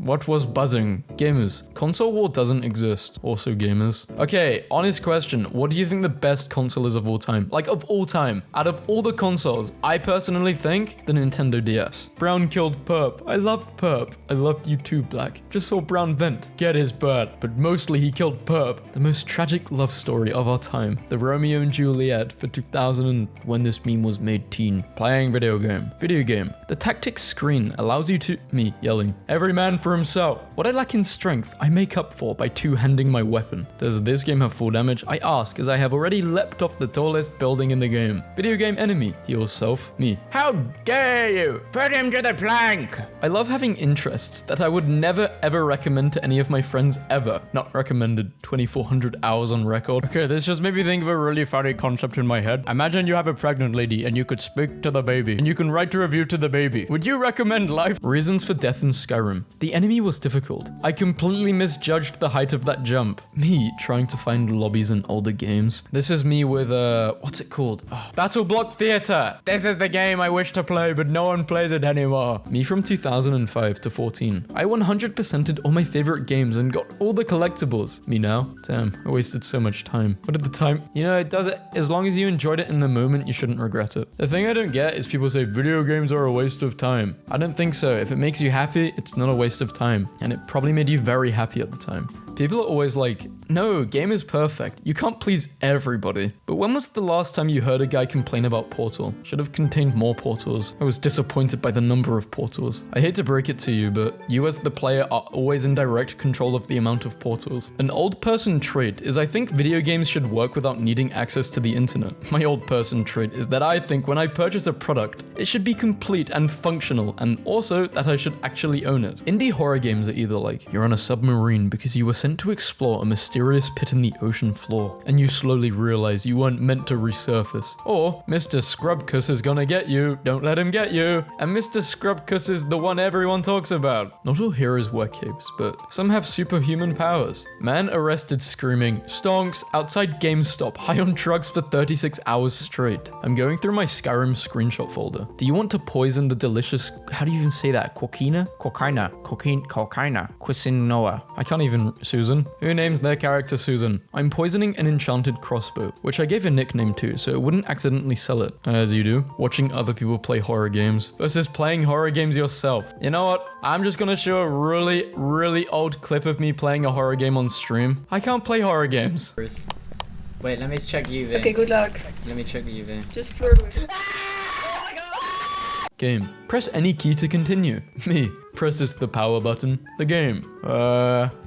What was buzzing? Gamers. Console war doesn't exist. Also gamers. Okay, honest question. What do you think the best console is of all time? Like, of all time. Out of all the consoles, I personally think the Nintendo DS. Brown killed Perp. I loved Perp. I loved you too, Black. Just saw Brown vent. Get his bird. But mostly he killed Perp. The most tragic love story of our time. The Romeo and Juliet for 2000 and when this meme was made teen. Playing video game. Video game. The tactics screen allows you to... Me yelling. Every man for himself. What I lack in strength, I make up for by two-handing my weapon. Does this game have full damage? I ask, as I have already leapt off the tallest building in the game. Video game enemy. Heal self. Me. How dare you? Put him to the plank! I love having interests that I would never ever recommend to any of my friends ever. Not recommended. 2400 hours on record. Okay, this just made me think of a really funny concept in my head. Imagine you have a pregnant lady and you could speak to the baby and you can write a review to the the baby. Would you recommend life? Reasons for death in Skyrim. The enemy was difficult. I completely misjudged the height of that jump. Me trying to find lobbies in older games. This is me with, what's it called? Oh, Battle Block Theater. This is the game I wish to play, but no one plays it anymore. Me from 2005 to 14. I 100%ed all my favorite games and got all the collectibles. Me now? Damn, I wasted so much time. But at the time, you know, it does it. As long as you enjoyed it in the moment, you shouldn't regret it. The thing I don't get is people say video games are a waste of time. I don't think so. If it makes you happy, it's not a waste of time. And it probably made you very happy at the time. People are always like, no, game is perfect. You can't please everybody. But when was the last time you heard a guy complain about Portal? Should have contained more portals. I was disappointed by the number of portals. I hate to break it to you, but you as the player are always in direct control of the amount of portals. An old person trait is I think video games should work without needing access to the internet. My old person trait is that I think when I purchase a product, it should be complete and functional, and also that I should actually own it. Indie horror games are either like, you're on a submarine because you were sent to explore a mysterious pit in the ocean floor, and you slowly realize you weren't meant to resurface. Or, Mr. Scrubcus is gonna get you, don't let him get you. And Mr. Scrubcus is the one everyone talks about. Not all heroes wear capes, but some have superhuman powers. Man arrested screaming, "Stonks!" outside GameStop, high on drugs for 36 hours straight. I'm going through my Skyrim screenshot folder. Do you want to poison the delicious, how do you even say that? Coquina? Coquina. Quisinoa. I can't even, Susan. Who names their character Susan? I'm poisoning an enchanted crossbow, which I gave a nickname to so it wouldn't accidentally sell it. As you do, watching other people play horror games versus playing horror games yourself. You know what? I'm just gonna show a really old clip of me playing a horror game on stream. I can't play horror games. Wait, let me check UV. Okay, good luck. Let me check UV. Just flirt with it. Game. Press any key to continue. Me. Presses the power button. The game.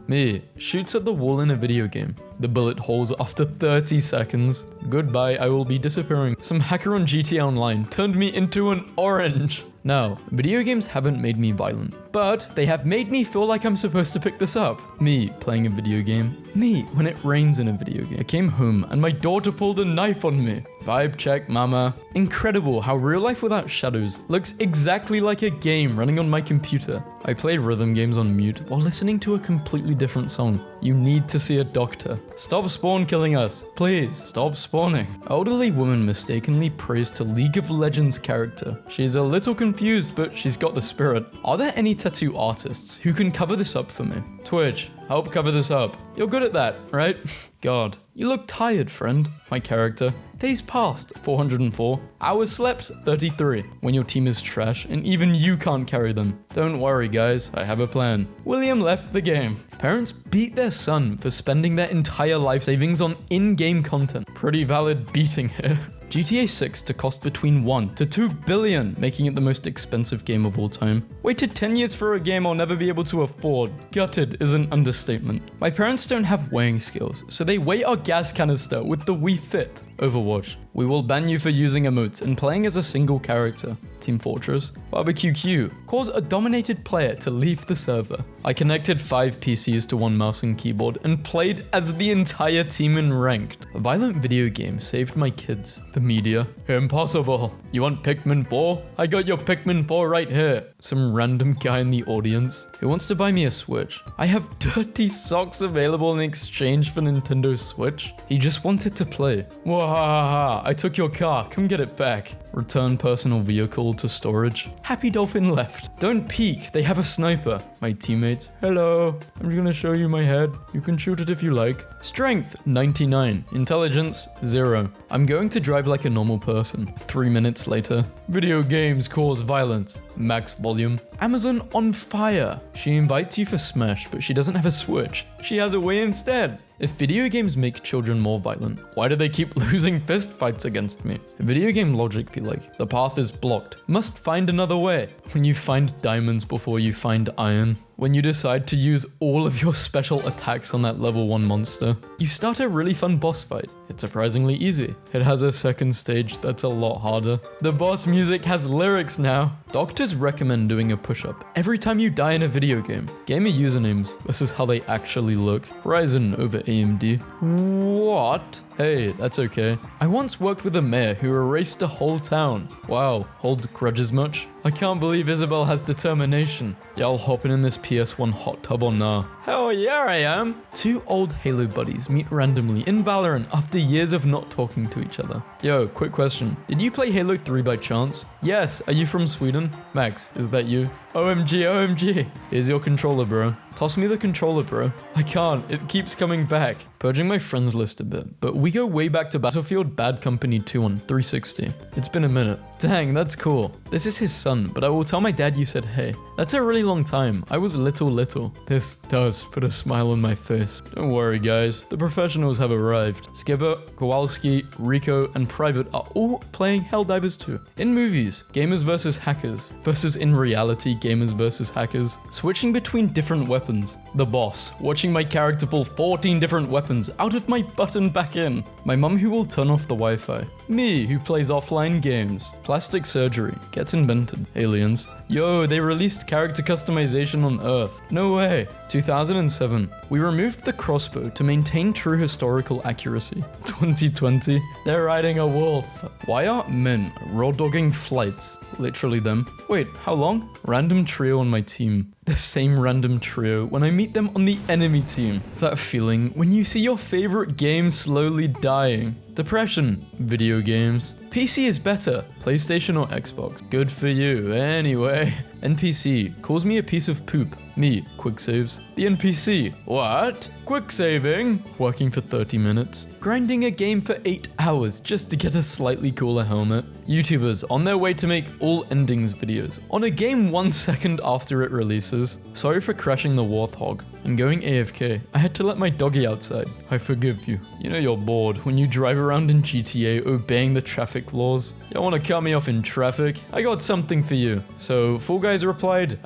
Me. Shoots at the wall in a video game. The bullet holes after 30 seconds. Goodbye, I will be disappearing. Some hacker on GTA Online turned me into an orange. Now, video games haven't made me violent, but they have made me feel like I'm supposed to pick this up. Me playing a video game. Me when it rains in a video game. I came home and my daughter pulled a knife on me. Vibe check, mama. Incredible how Real Life Without Shadows looks exactly like a game running on my computer. I play rhythm games on mute while listening to a completely different song. You need to see a doctor. Stop spawn killing us. Please, stop spawning. Elderly woman mistakenly prays to League of Legends character. She's a little confused, but she's got the spirit. Are there any tattoo artists who can cover this up for me? Twitch, help cover this up. You're good at that, right? God, you look tired, friend. My character. Days passed, 404. Hours slept, 33. When your team is trash and even you can't carry them. Don't worry, guys, I have a plan. William left the game. Parents beat their son for spending their entire life savings on in-game content. Pretty valid beating here. GTA 6 to cost between 1 to 2 billion, making it the most expensive game of all time. Waited 10 years for a game I'll never be able to afford. Gutted is an understatement. My parents don't have weighing skills, so they weigh our gas canister with the Wii Fit. Overwatch. We will ban you for using emotes and playing as a single character. Team Fortress. Barbecue Q. Cause a dominated player to leave the server. I connected 5 PCs to 1 mouse and keyboard and played as the entire team in ranked. A violent video game saved my kids. The media. Impossible. You want Pikmin 4? I got your Pikmin 4 right here. Some random guy in the audience who wants to buy me a Switch. I have dirty socks available in exchange for Nintendo Switch. He just wanted to play. Wahaha, I took your car, come get it back. Return personal vehicle to storage. Happy Dolphin left. Don't peek, they have a sniper. My teammate, hello, I'm gonna show you my head. You can shoot it if you like. Strength, 99. Intelligence, 0. I'm going to drive like a normal person. 3 minutes later. Video games cause violence. Max volume. Amazon on fire. She invites you for Smash, but she doesn't have a Switch. She has a Wii instead. If video games make children more violent, why do they keep losing fist fights against me? Video game logic be like, the path is blocked. Must find another way. When you find diamonds before you find iron. When you decide to use all of your special attacks on that level 1 monster, you start a really fun boss fight. It's surprisingly easy. It has a second stage that's a lot harder. The boss music has lyrics now. Doctors recommend doing a push-up every time you die in a video game. Gamer usernames versus how they actually look. Ryzen over AMD. What? Hey, that's okay. I once worked with a mayor who erased a whole town. Wow, hold grudges much? I can't believe Isabel has determination. Y'all hopping in this PS1 hot tub or nah? Hell yeah, I am! Two old Halo buddies meet randomly in Valorant after years of not talking to each other. Yo, quick question. Did you play Halo 3 by chance? Yes, are you from Sweden? Max, is that you? OMG, OMG. Here's your controller, bro. Toss me the controller, bro. I can't, it keeps coming back. Purging my friends list a bit, but we go way back to Battlefield Bad Company 2 on 360. It's been a minute. Dang, that's cool. This is his son, but I will tell my dad you said hey. That's a really long time. I was little. This does put a smile on my face. Don't worry, guys. The professionals have arrived. Skipper, Kowalski, Rico, and Private are all playing Helldivers 2. In movies, gamers versus hackers, versus in reality, gamers versus hackers. Switching between different weapons. The boss, watching my character pull 14 different weapons out of my butt and back in. My mum who will turn off the Wi-Fi. Me who plays offline games. Plastic surgery gets invented. Aliens. Yo, they released character customization on Earth. No way. 2007. We removed the crossbow to maintain true historical accuracy. 2020. They're riding a wolf. Why are men raw dogging flights? Literally them. Wait, how long? Random trio on my team. The same random trio when I meet them on the enemy team. That feeling when you see your favorite game slowly dying. Depression. Video games. PC is better. PlayStation or Xbox. Good for you. Anyway. NPC calls me a piece of poop. Me, quick saves. The NPC, what? Quick saving? Working for 30 minutes. Grinding a game for 8 hours just to get a slightly cooler helmet. YouTubers on their way to make all endings videos on a game 1 second after it releases. Sorry for crashing the Warthog and going AFK. I had to let my doggy outside. I forgive you. You know you're bored when you drive around in GTA obeying the traffic laws. You want to cut me off in traffic? I got something for you. So Fall Guys replied,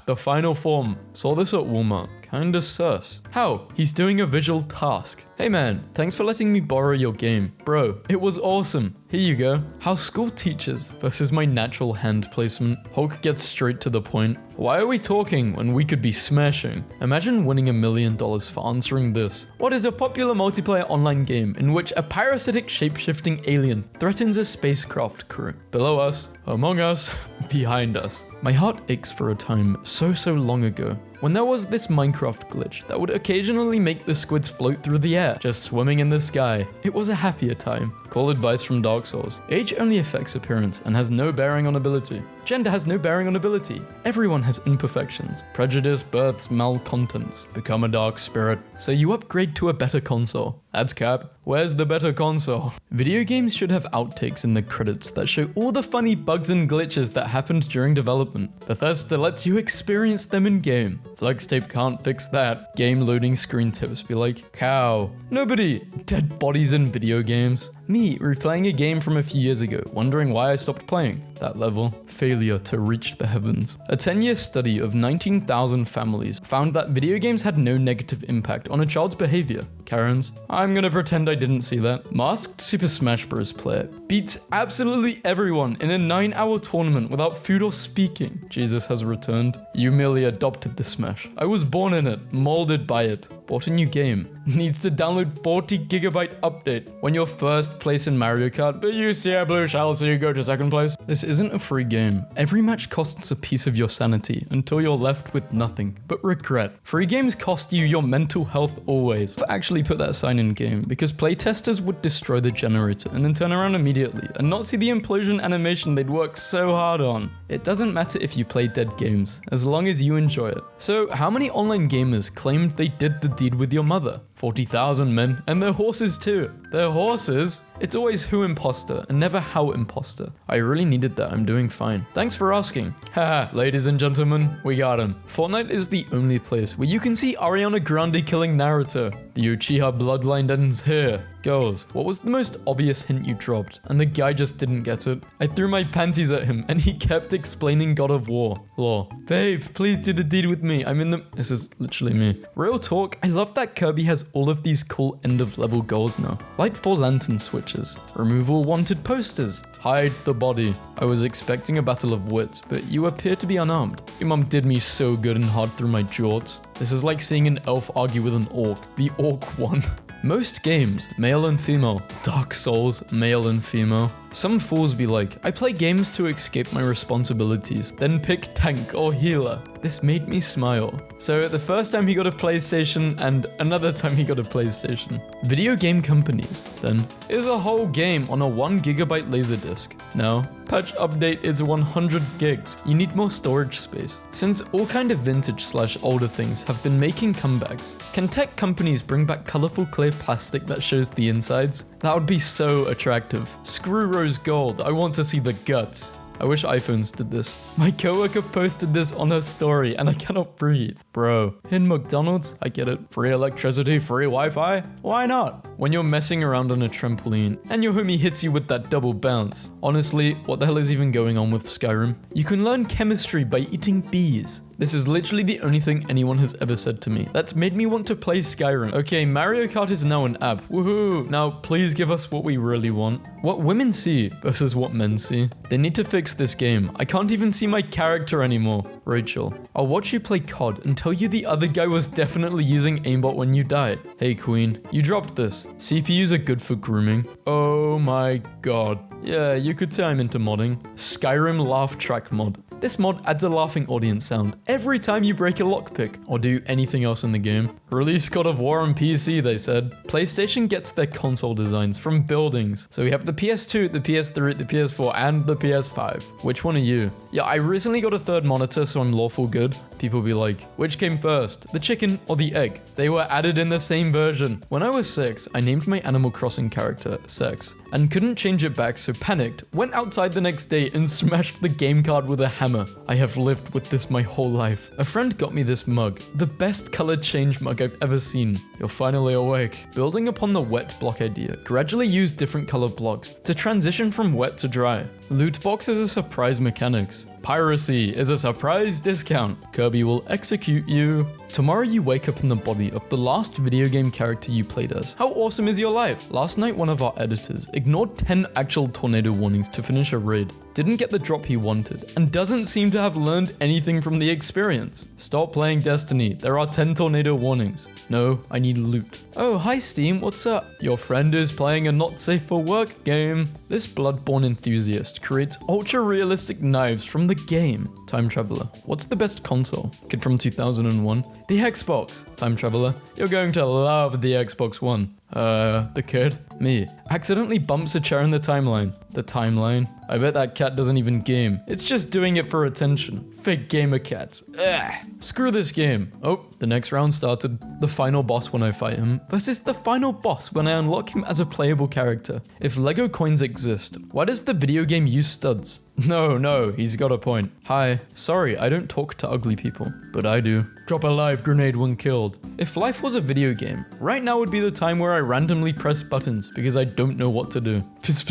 the final form. Saw this at Walmart. Kinda sus. How? He's doing a visual task. Hey man, thanks for letting me borrow your game. Bro, it was awesome. Here you go. How school teaches versus my natural hand placement. Hulk gets straight to the point. Why are we talking when we could be smashing? Imagine winning $1 million for answering this. What is a popular multiplayer online game in which a parasitic shape-shifting alien threatens a spacecraft crew? Below us, among us, behind us. My heart aches for a time so long ago when there was this Minecraft glitch that would occasionally make the squids float through the air, just swimming in the sky. It was a happier time. Call advice from Dark Souls. Age only affects appearance and has no bearing on ability. Gender has no bearing on ability. Everyone has imperfections. Prejudice births malcontents. Become a dark spirit. So you upgrade to a better console. That's cap. Where's the better console? Video games should have outtakes in the credits that show all the funny bugs and glitches that happened during development. Bethesda lets you experience them in game. Flex tape can't fix that. Game loading screen tips be like, cow. Nobody. Dead bodies in video games. Me replaying a game from a few years ago, wondering why I stopped playing. That level. Failure to reach the heavens. A 10-year study of 19,000 families found that video games had no negative impact on a child's behavior. Karens. I'm gonna pretend I didn't see that. Masked Super Smash Bros. Player beats absolutely everyone in a 9-hour tournament without food or speaking. Jesus has returned. You merely adopted the Smash. I was born in it, molded by it. Bought a new game. Needs to download 40 gigabyte update. When you're first place in Mario Kart, but you see a blue shell so you go to second place. This isn't a free game. Every match costs a piece of your sanity until you're left with nothing but regret. Free games cost you your mental health always. To actually put that sign in game because playtesters would destroy the generator and then turn around immediately and not see the implosion animation they'd worked so hard on. It doesn't matter if you play dead games, as long as you enjoy it. So how many online gamers claimed they did the deed with your mother? 40,000 men, and their horses too. Their horses? It's always who imposter, and never how imposter. I really needed that, I'm doing fine. Thanks for asking. Haha, ladies and gentlemen, we got him. Fortnite is the only place where you can see Ariana Grande killing Naruto. The Uchiha bloodline ends here. Girls, what was the most obvious hint you dropped? And the guy just didn't get it. I threw my panties at him, and he kept explaining God of War. Lore. Babe, please do the deed with me. I'm in the... This is literally me. Real talk, I love that Kirby has all of these cool end of level goals now. Light 4 lantern switches. Remove all wanted posters. Hide the body. I was expecting a battle of wits, but you appear to be unarmed. Your mum did me so good and hard through my jorts. This is like seeing an elf argue with an orc. The orc won. Most games, male and female. Dark Souls, male and female. Some fools be like, I play games to escape my responsibilities, then pick tank or healer. This made me smile. So the first time he got a PlayStation and another time he got a PlayStation. Video game companies, then, is a whole game on a 1 GB laserdisc. No, patch update is 100 gigs. You need more storage space. Since all kind of vintage/older things have been making comebacks, can tech companies bring back colorful clear plastic that shows the insides? That would be so attractive. Screw rose gold, I want to see the guts. I wish iPhones did this. My coworker posted this on her story and I cannot breathe. Bro, in McDonald's, I get it. Free electricity, free Wi-Fi? Why not? When you're messing around on a trampoline and your homie hits you with that double bounce. Honestly, what the hell is even going on with Skyrim? You can learn chemistry by eating bees. This is literally the only thing anyone has ever said to me. That's made me want to play Skyrim. Okay, Mario Kart is now an app. Woohoo! Now, please give us what we really want. What women see versus what men see. They need to fix this game. I can't even see my character anymore. Rachel, I'll watch you play COD and tell you the other guy was definitely using aimbot when you died. Hey Queen, you dropped this. CPUs are good for grooming. Oh my god. Yeah, you could say I'm into modding. Skyrim laugh track mod. This mod adds a laughing audience sound every time you break a lockpick or do anything else in the game. Release God of War on PC, they said. PlayStation gets their console designs from buildings. So we have the PS2, the PS3, the PS4, and the PS5. Which one are you? Yeah, I recently got a third monitor, so I'm lawful good. People be like, which came first, the chicken or the egg? They were added in the same version. When I was 6, I named my Animal Crossing character Sex and couldn't change it back, so panicked, went outside the next day and smashed the game card with a hammer. I have lived with this my whole life. A friend got me this mug, the best colored change mug I've ever seen. You're finally awake. Building upon the wet block idea, gradually use different color blocks to transition from wet to dry. Loot box is a surprise mechanics. Piracy is a surprise discount. Kirby will execute you. Tomorrow you wake up in the body of the last video game character you played as. How awesome is your life? Last night one of our editors ignored 10 actual tornado warnings to finish a raid, didn't get the drop he wanted, and doesn't seem to have learned anything from the experience. Stop playing Destiny, there are 10 tornado warnings. No, I need loot. Oh, hi Steam, what's up? Your friend is playing a not safe for work game. This Bloodborne enthusiast creates ultra realistic knives from the game. Time Traveler, what's the best console? Kid from 2001. The Xbox. Time Traveler, you're going to love the Xbox One. The kid? Me. Accidentally bumps a chair in the timeline. The timeline? I bet that cat doesn't even game. It's just doing it for attention. Fake gamer cats. Ugh. Screw this game. Oh, the next round started. The final boss when I fight him versus the final boss when I unlock him as a playable character. If Lego coins exist, why does the video game use studs? No, he's got a point. Hi, sorry, I don't talk to ugly people, but I do. Drop a live grenade when killed. If life was a video game, right now would be the time where I randomly press buttons because I don't know what to do. Piss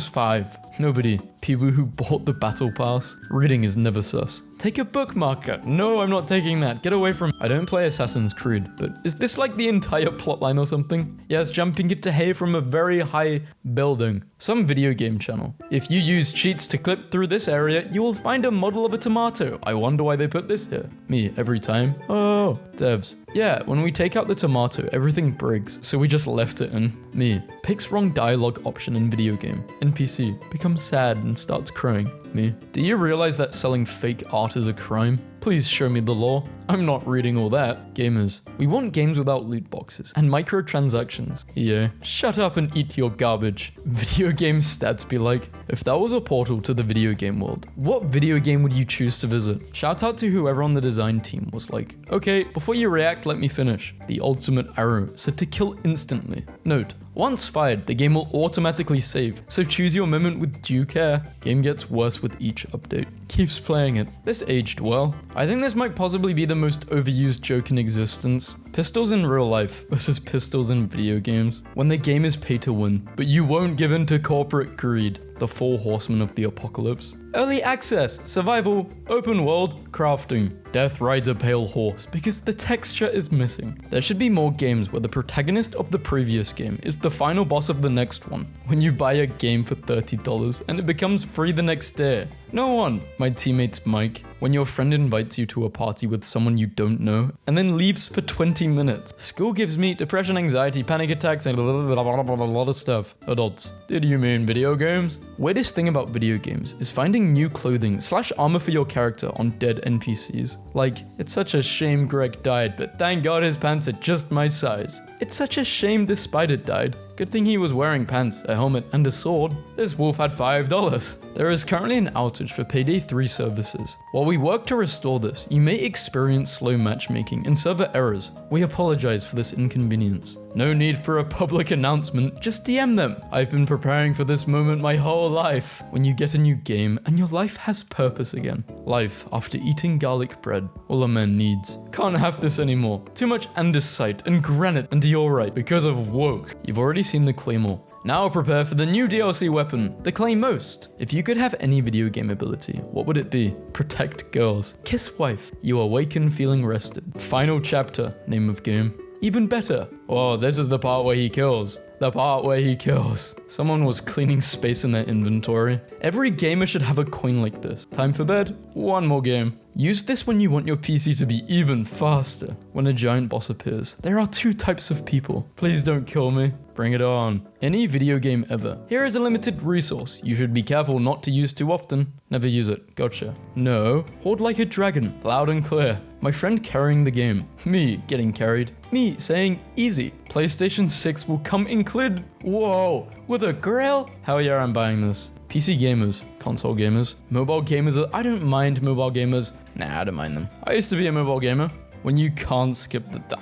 5. Nobody. People who bought the battle pass. Reading is never sus. Take a bookmarker. No, I'm not taking that. Get away from. I don't play Assassin's Creed, but is this like the entire plotline or something? Yes, jumping into hay from a very high building. Some video game channel. If you use cheats to clip through this area, you will find a model of a tomato. I wonder why they put this here. Me, every time. Oh, devs. Yeah, when we take out the tomato, everything breaks, so we just left it in. Me, picks wrong dialogue option in video game. NPC, becomes sad and starts crying. Me, do you realize that selling fake art is a crime? Please show me the law. I'm not reading all that. Gamers, we want games without loot boxes and microtransactions. Yeah, shut up and eat your garbage. Video game stats be like, if that was a portal to the video game world, what video game would you choose to visit? Shout out to whoever on the design team was like, okay, before you react, let me finish. The ultimate arrow said to kill instantly. Note, once fired, the game will automatically save, so choose your moment with due care. Game gets worse with each update. Keeps playing it. This aged well. I think this might possibly be the most overused joke in existence. Pistols in real life versus pistols in video games. When the game is pay to win, but you won't give in to corporate greed. The 4 horsemen of the apocalypse. Early access, survival, open world, crafting. Death rides a pale horse because the texture is missing. There should be more games where the protagonist of the previous game is the final boss of the next one. When you buy a game for $30 and it becomes free the next day. No one. My teammate's mic. When your friend invites you to a party with someone you don't know and then leaves for 20 minutes. School gives me depression, anxiety, panic attacks, and a lot of stuff. Adults. Did you mean video games? Weirdest thing about video games is finding new clothing / armor for your character on dead NPCs. Like, it's such a shame Greg died, but thank God his pants are just my size. It's such a shame this spider died. Good thing he was wearing pants, a helmet, and a sword. This wolf had $5. There is currently an outage for Payday 3 services. While we work to restore this, you may experience slow matchmaking and server errors. We apologize for this inconvenience. No need for a public announcement, just DM them. I've been preparing for this moment my whole life. When you get a new game and your life has purpose again. Life after eating garlic bread. All a man needs. Can't have this anymore. Too much andesite and granite and diorite because of woke. You've already seen the Claymore. Now prepare for the new DLC weapon, the Claymost. If you could have any video game ability, what would it be? Protect girls. Kiss wife. You awaken feeling rested. Final chapter, name of game. Even better. Oh, this is the part where he kills. The part where he kills. Someone was cleaning space in their inventory. Every gamer should have a coin like this. Time for bed? One more game. Use this when you want your PC to be even faster. When a giant boss appears, there are 2 types of people. Please don't kill me. Bring it on. Any video game ever. Here is a limited resource. You should be careful not to use too often. Never use it. Gotcha. No. Hoard like a dragon. Loud and clear. My friend carrying the game. Me getting carried. Me saying easy. PlayStation 6 will come included. Whoa. With a grail? Hell yeah, I'm buying this. PC gamers, console gamers, mobile gamers. I don't mind mobile gamers. Nah, I don't mind them. I used to be a mobile gamer. When you can't skip the...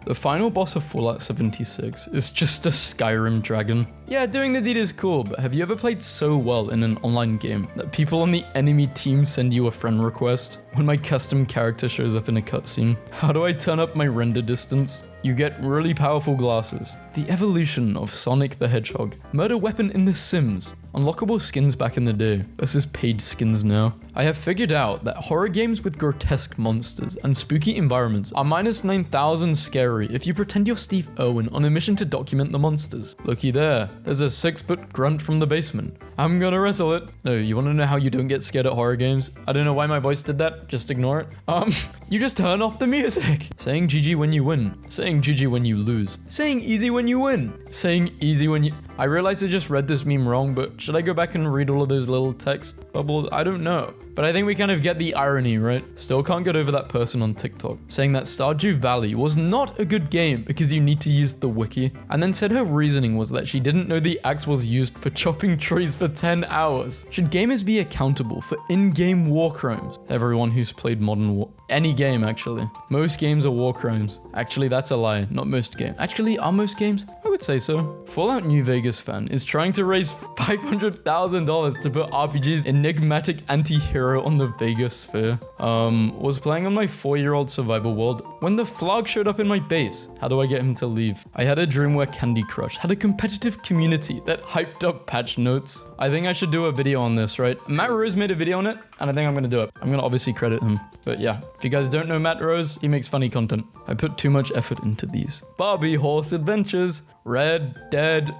The final boss of Fallout 76 is just a Skyrim dragon. Yeah, doing the deed is cool, but have you ever played so well in an online game that people on the enemy team send you a friend request when my custom character shows up in a cutscene? How do I turn up my render distance? You get really powerful glasses. The evolution of Sonic the Hedgehog. Murder weapon in The Sims. Unlockable skins back in the day versus paid skins now. I have figured out that horror games with grotesque monsters and spooky environments are -9,000 scary if you pretend you're Steve Irwin on a mission to document the monsters. Looky there. There's a 6-foot grunt from the basement. I'm gonna wrestle it. No, you wanna know how you don't get scared at horror games? I don't know why my voice did that. Just ignore it. You just turn off the music. Saying GG when you win. Saying GG when you lose. Saying easy when you win. Saying easy when you... I realized I just read this meme wrong, but should I go back and read all of those little text bubbles? I don't know. But I think we kind of get the irony, right? Still can't get over that person on TikTok saying that Stardew Valley was not a good game because you need to use the wiki, and then said her reasoning was that she didn't know the axe was used for chopping trees for 10 hours. Should gamers be accountable for in-game war crimes? Everyone who's played Modern War... Any game, actually. Most games are war crimes. Actually, that's a lie. Not most games. Actually, are most games? I would say so. Fallout New Vegas fan is trying to raise $500,000 to put RPG's enigmatic anti-hero on the Vegas sphere. Was playing on my 4-year-old survival world when the Flarg showed up in my base. How do I get him to leave? I had a dream where Candy Crush had a competitive community that hyped up patch notes. I think I should do a video on this, right? Matt Rose made a video on it, and I think I'm gonna do it. I'm gonna obviously credit him. But yeah, if you guys don't know Matt Rose, he makes funny content. I put too much effort into these. Barbie Horse Adventures. Red Dead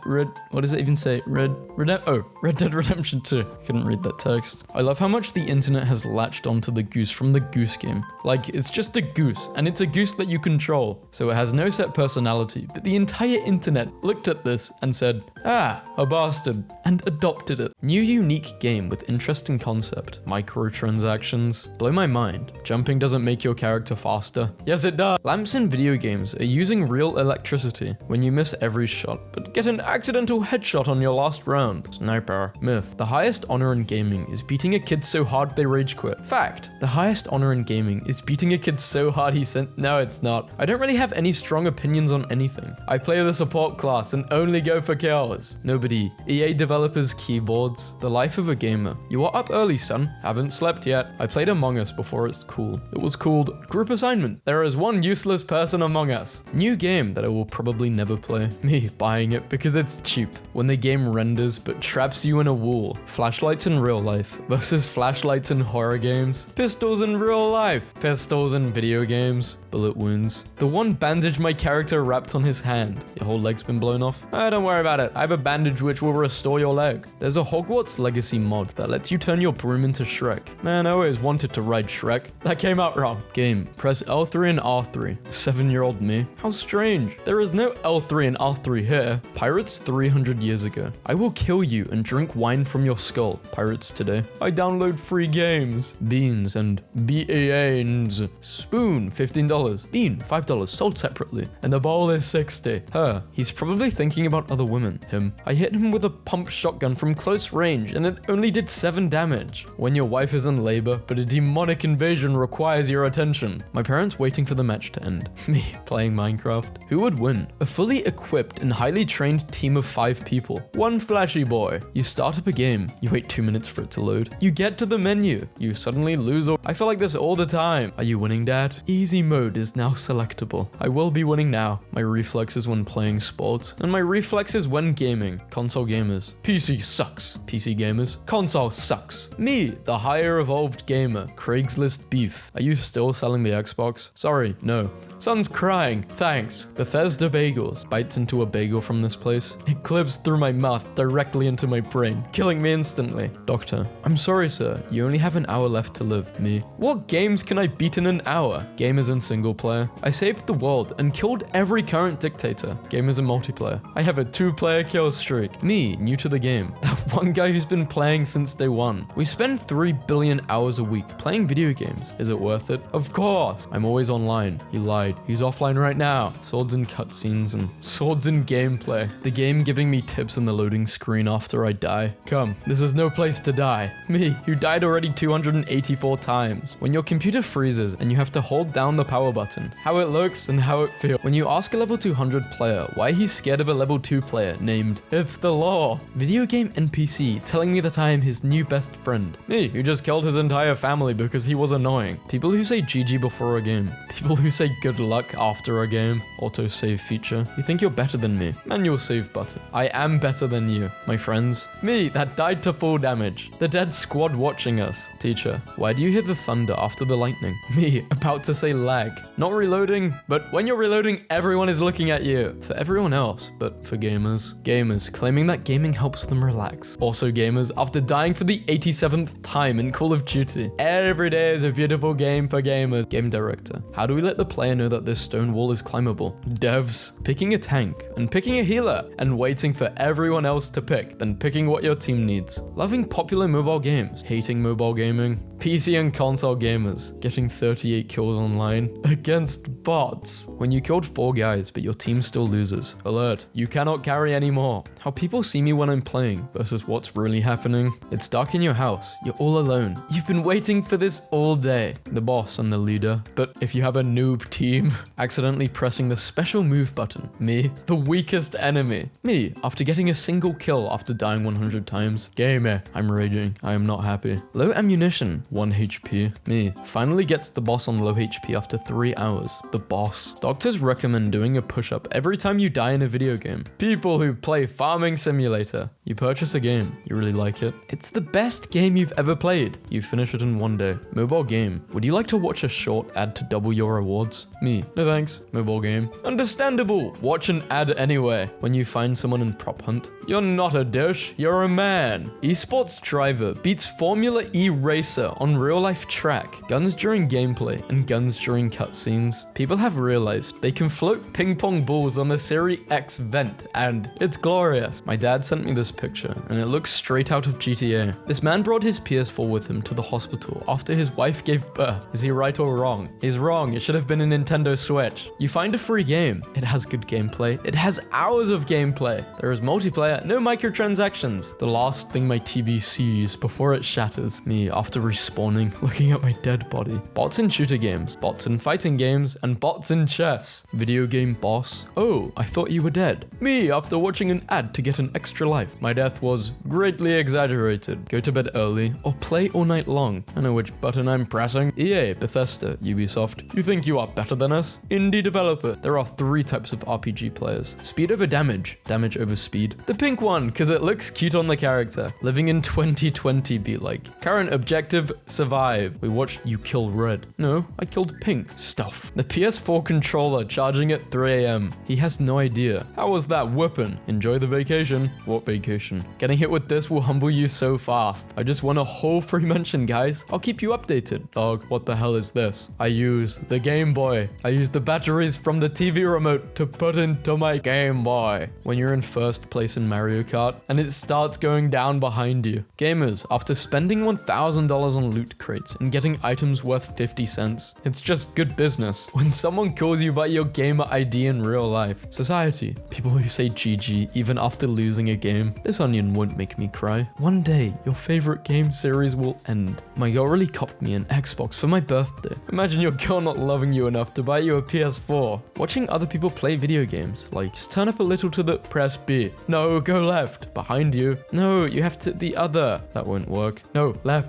what does it even say? Red Dead Redemption 2. Couldn't read that text. I love how much the internet has latched onto the goose from the Goose Game. Like, it's just a goose, and it's a goose that you control, so it has no set personality, but the entire internet looked at this and said, ah, a bastard, and adopted it. New unique game with interesting concept. Microtransactions. Blow my mind. Jumping doesn't make your character faster. Yes, it does. Lamps in video games are using real electricity. When you miss every shot, but get an accidental headshot on your last round. Sniper. Myth. The highest honor in gaming is beating a kid so hard they rage quit. Fact. The highest honor in gaming is beating a kid so hard he sent... No, it's not. I don't really have any strong opinions on anything. I play the support class and only go for kills. Nobody. EA developers keyboards. The life of a gamer. You are up early, son. Haven't slept yet. I played Among Us before it's cool. It was called Group Assignment. There is one useless person among us. New game that I will probably never play. Me buying it because it's cheap. When the game renders but traps you in a wall. Flashlights in real life versus flashlights in horror games. Pistols in real life. Pistols in video games. Bullet wounds. The one bandage my character wrapped on his hand. Your whole leg's been blown off? Don't worry about it. I have a bandage which will restore your leg. There's a Hogwarts Legacy mod that lets you turn your broom into Shrek. Man, I always wanted to ride Shrek. That came out wrong. Game. Press L3 and R3. 7-year-old me. How strange. There is no L3 and R3 here. Pirates 300 years ago. I will kill you and drink wine from your skull. Pirates today. I download free games. Beans and beans. Spoon, $15. Bean, $5, sold separately. And the bowl is 60. Her. He's probably thinking about other women. Him. I hit him with a pump shotgun from close range and it only did 7 damage. When your wife is in labor, but a demonic invasion requires your attention. My parents waiting for the match to end. Me playing Minecraft. Who would win? A fully equipped and highly trained team of 5 people. One flashy boy. You start up a game. You wait 2 minutes for it to load. You get to the menu. You suddenly lose or I feel like this all the time. Are you winning, Dad? Easy mode is now selectable. I will be winning now. My reflexes when playing sports and my reflexes when gaming. Console gamers. PC sucks. PC gamers. Console sucks. Me, the higher evolved gamer. Craigslist beef. Are you still selling the Xbox? Sorry, no. Son's crying. Thanks. Bethesda Bagels. Bites into a bagel from this place. It clips through my mouth directly into my brain, killing me instantly. Doctor. I'm sorry, sir. You only have an hour left to live. Me. What games can I beat in an hour? Gamers in single player. I saved the world and killed every current dictator. Gamers in multiplayer. I have a 2-player kill streak. Me, new to the game. That one guy who's been playing since day one. We spend 3 billion hours a week playing video games. Is it worth it? Of course. I'm always online. He lied. He's offline right now. Swords in cutscenes and swords in gameplay. The game giving me tips in the loading screen after I die. Come, this is no place to die. Me, who died already 284 times. When your computer freezes and you have to hold down the power button. How it looks and how it feels. When you ask a level 200 player why he's scared of a level 2 player named It's the Law. Video game NPC telling me that I am his new best friend. Me, who just killed his entire family because he was annoying. People who say GG before a game. People who say good luck after a game. Auto save feature. You think you're better than me. Manual save button. I am better than you. My friends. Me, that died to full damage. The dead squad watching us. Teacher. Why do you hear the thunder after the lightning? Me, about to say lag. Not reloading, but when you're reloading, everyone is looking at you. For everyone else, but for gamers. Gamers claiming that gaming helps them relax. Also gamers, after dying for the 87th time in Call of Duty. Every day is a beautiful game for gamers. Game director. How do we let the player know that this stone wall is climbable? Devs. Picking a tank and picking a healer and waiting for everyone else to pick, then picking what your team needs. Loving popular mobile games. Hating mobile gaming. PC and console gamers. Getting 38 kills online against bots. When you killed 4 guys but your team still loses. Alert. You cannot carry anymore. How people see me when I'm playing versus what's really happening. It's dark in your house. You're all alone. You've been waiting for this all day. The boss and the leader. But if you have a noob team, accidentally pressing the special move button. Me, the weakest enemy. Me, after getting a single kill after dying 100 times. Gamer. I'm raging. I am not happy. Low ammunition. 1 HP. Me, finally gets the boss on low HP after 3 hours. The boss. Doctors recommend doing a push-up every time you die in a video game. People who play Farming Simulator. You purchase a game. You really like it. It's the best game you've ever played. You finish it in 1 day. Mobile game. Would you like to watch a short ad to double your rewards? Me, no thanks. Mobile game. Understandable. Watch an ad anyway. When you find someone in prop hunt. You're not a dish. You're a man. Esports driver beats Formula E racer on real life track. Guns during gameplay and guns during cutscenes. People have realized they can float ping pong balls on a Series X vent and it's glorious. My dad sent me this picture and it looks straight out of GTA. This man brought his PS4 with him to the hospital after his wife gave birth. Is he right or wrong? He's wrong. It should have been a Nintendo Switch. You find a free game. It has good gameplay. It has hours of gameplay. There is multiplayer, no microtransactions. The last thing my TV sees before it shatters. Me, after spawning, looking at my dead body. Bots in shooter games, bots in fighting games, and bots in chess. Video game boss. Oh, I thought you were dead. Me, after watching an ad to get an extra life. My death was greatly exaggerated. Go to bed early or play all night long. I know which button I'm pressing. EA, Bethesda, Ubisoft. You think you are better than us? Indie developer. There are 3 types of RPG players. Speed over damage. Damage over speed. The pink one, because it looks cute on the character. Living in 2020 be like. Current objective, survive. We watched you kill red. No, I killed pink. Stuff. The PS4 controller charging at 3 AM. He has no idea. How was that whooping? Enjoy the vacation. What vacation? Getting hit with this will humble you so fast. I just want a whole free mention, guys. I'll keep you updated. Dog, what the hell is this? I use the Game Boy. I use the batteries from the TV remote to put into my Game Boy. When you're in first place in Mario Kart and it starts going down behind you. Gamers, after spending $1,000 on loot crates and getting items worth 50 cents, it's just good business. When someone calls you by your gamer ID in real life. Society, people who say GG even after losing a game. This onion won't make me cry. One day, your favorite game series will end. My girl really copped me an Xbox for my birthday. Imagine your girl not loving you enough to buy you a PS4. Watching other people play video games, like just turn up a little to the press B. No, go left. Behind you. No, you have to the other. That won't work. No, left.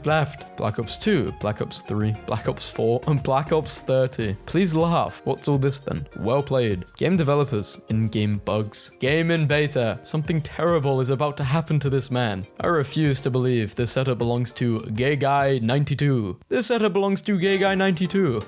Black Ops 2, Black Ops 3, Black Ops 4, and Black Ops 30. Please laugh. What's all this then? Well played. Game developers, in-game bugs. Game in beta. Something terrible is about to happen to this man. I refuse to believe this setup belongs to Gay Guy 92. This setup belongs to Gay Guy 92.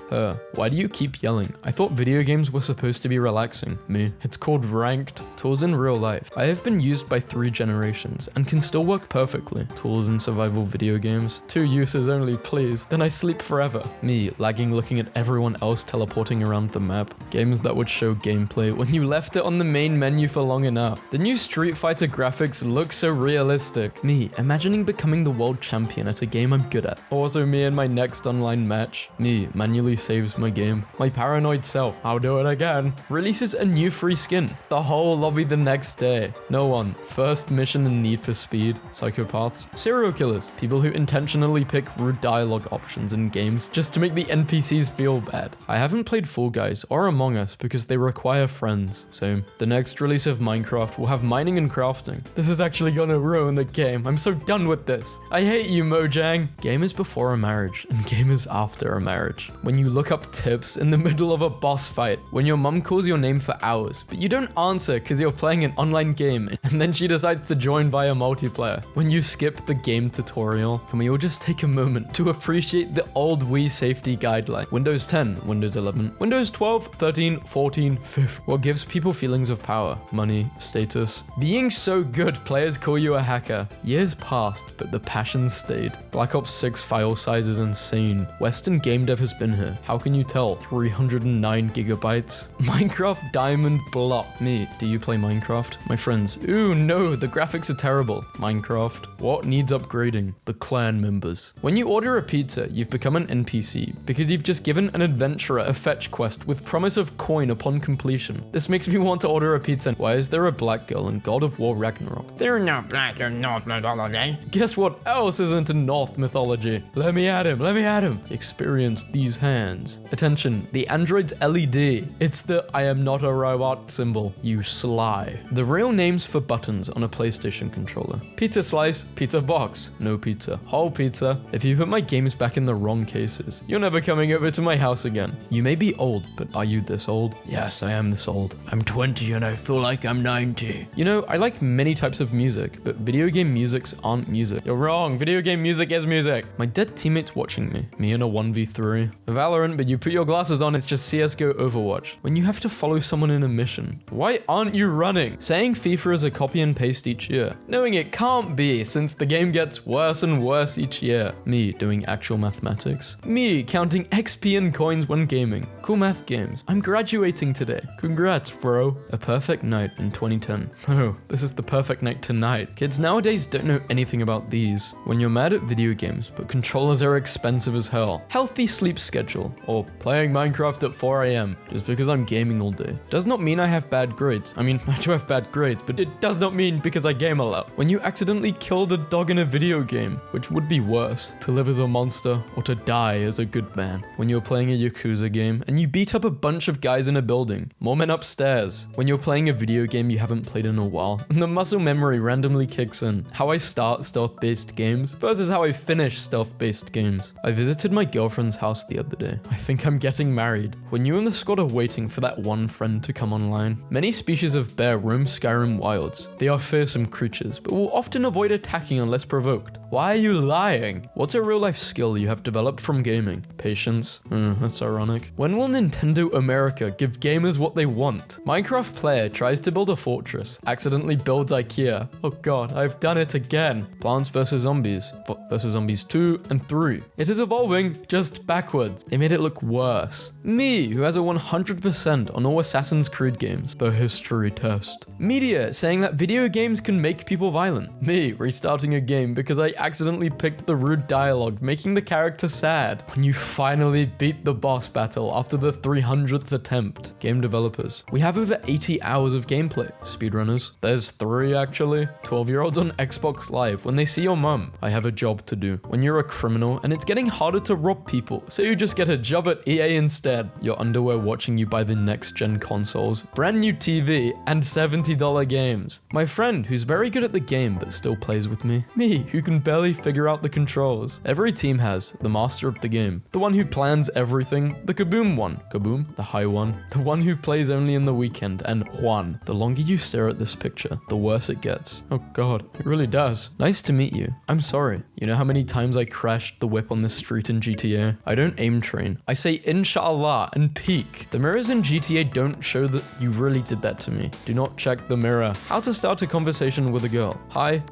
Why do you keep yelling? I thought video games were supposed to be relaxing. Me. It's called ranked. Tools in real life. I have been used by 3 generations and can still work perfectly. Tools in survival video games. 2 uses only, please. Then I sleep forever. Me, lagging looking at everyone else teleporting around the map. Games that would show gameplay when you left it on the main menu for long enough. The new Street Fighter graphics look so realistic. Me, imagining becoming the world champion at a game I'm good at. Also me in my next online match. Me, manually saves my game. My paranoid self, I'll do it again. Releases a new free skin. The whole lobby the next day. No one. First mission in Need for Speed. Psychopaths. Serial killers. People who intentionally pick rude dialogue options in games just to make the NPCs feel bad. I haven't played Fall Guys or Among Us because they require friends. So the next release of Minecraft will have mining and crafting. This is actually gonna ruin the game. I'm so done with this. I hate you, Mojang. Game is before a marriage and game is after a marriage. When you look up tips in the middle of a boss fight. When your mum calls your name for hours, but you don't answer because you're playing an online game and then she decides to join via multiplayer. When you skip the game tutorial, can we all just take a moment to appreciate the old Wii safety guideline? Windows 10, Windows 11, Windows 12, 13, 14, 15. What gives people feelings of power? Money, status. Being so good, players call you a hacker. Years passed, but the passion stayed. Black Ops 6 file size is insane. Western game dev has been here. How can you tell? 309 gigabytes. Minecraft Diamond Block. Me, do you play Minecraft? My friends, ooh no, the graphics are terrible. Minecraft. What needs upgrading? The clan members. When you order a pizza, you've become an NPC because you've just given an adventurer a fetch quest with promise of coin upon completion. This makes me want to order a pizza. Why is there a black girl in God of War Ragnarok? They're not black in North mythology. Guess what else isn't in North mythology? Let me at him. Experience these hands. Attention, the android's LED. It's the I am not a robot symbol. You sly. The real names for buttons on a PlayStation controller. Pizza slice, pizza box, no pizza, whole pizza. If you put my games back in the wrong cases, you're never coming over to my house again. You may be old, but are you this old? Yes, I am this old. I'm 20 and I feel like I'm 90. You know, I like many types of music, but video game musics aren't music. You're wrong, video game music is music. My dead teammate's watching me in a 1v3. Valorant, but you put your glasses on, it's just CSGO Overwatch. When you have to follow someone in a mission, why aren't you running? Saying FIFA is a copy and paste each year. Knowing it can't be, since the game gets worse and worse each year. Me doing actual mathematics. Me counting XP and coins when gaming. Cool math games. I'm graduating today. Congrats, bro. A perfect night in 2010. Oh, this is the perfect night tonight. Kids nowadays don't know anything about these. When you're mad at video games, but controllers are expensive as hell. Healthy sleep schedule. Or playing Minecraft at 4 AM. Just because I'm gaming all day. Does not mean I have bad grades. I mean, I do have bad grades, but it does not mean because I game a lot. When you accidentally killed a dog in a video game, which would be worse. to live as a monster or to die as a good man. When you're playing a Yakuza game and you beat up a bunch of guys in a building, more men upstairs. When you're playing a video game you haven't played in a while, and the muscle memory randomly kicks in. How I start stealth-based games versus how I finish stealth-based games. I visited my girlfriend's house the other day. I think I'm getting married. When you and the squad are waiting for that one friend to come online, many species of bear roam Skyrim wilds. They are fearsome creatures, but will often avoid attacking unless provoked. Why are you lying? What's a real-life skill you have developed from gaming? Patience. That's ironic. When will Nintendo America give gamers what they want? Minecraft player tries to build a fortress, accidentally builds IKEA. Oh god, I've done it again. Plants vs. Zombies. Versus Zombies 2 and 3. It is evolving, just backwards. They made it look worse. Me, who has a 100% on all Assassin's Creed games. The history test. Media saying that video games can make people violent. Me, restarting a game because I accidentally picked the rude dialogue, making the character sad. When you finally beat the boss battle after the 300th attempt. Game developers. We have over 80 hours of gameplay. Speedrunners. There's 3 actually. 12-year-olds on Xbox Live when they see your mum. I have a job to do. When you're a criminal and it's getting harder to rob people, so you just get a job at EA instead. Your underwear watching you buy the next gen consoles, brand new TV, and $70 games. My friend who's very good at the game but still plays with me. Me, who can barely figure out the controls. Every team has the master of the game, the one who plans everything, the Kaboom one, Kaboom, the high one, the one who plays only in the weekend, and Juan. The longer you stare at this picture, the worse it gets. Oh god, it really does. Nice to meet you. I'm sorry. You know how many times I crashed the whip on this street in GTA? I don't aim train. I say inshallah and peek. The mirrors in GTA don't show that you really did that to me. Do not check the mirror. How to start a conversation with a girl. Hi.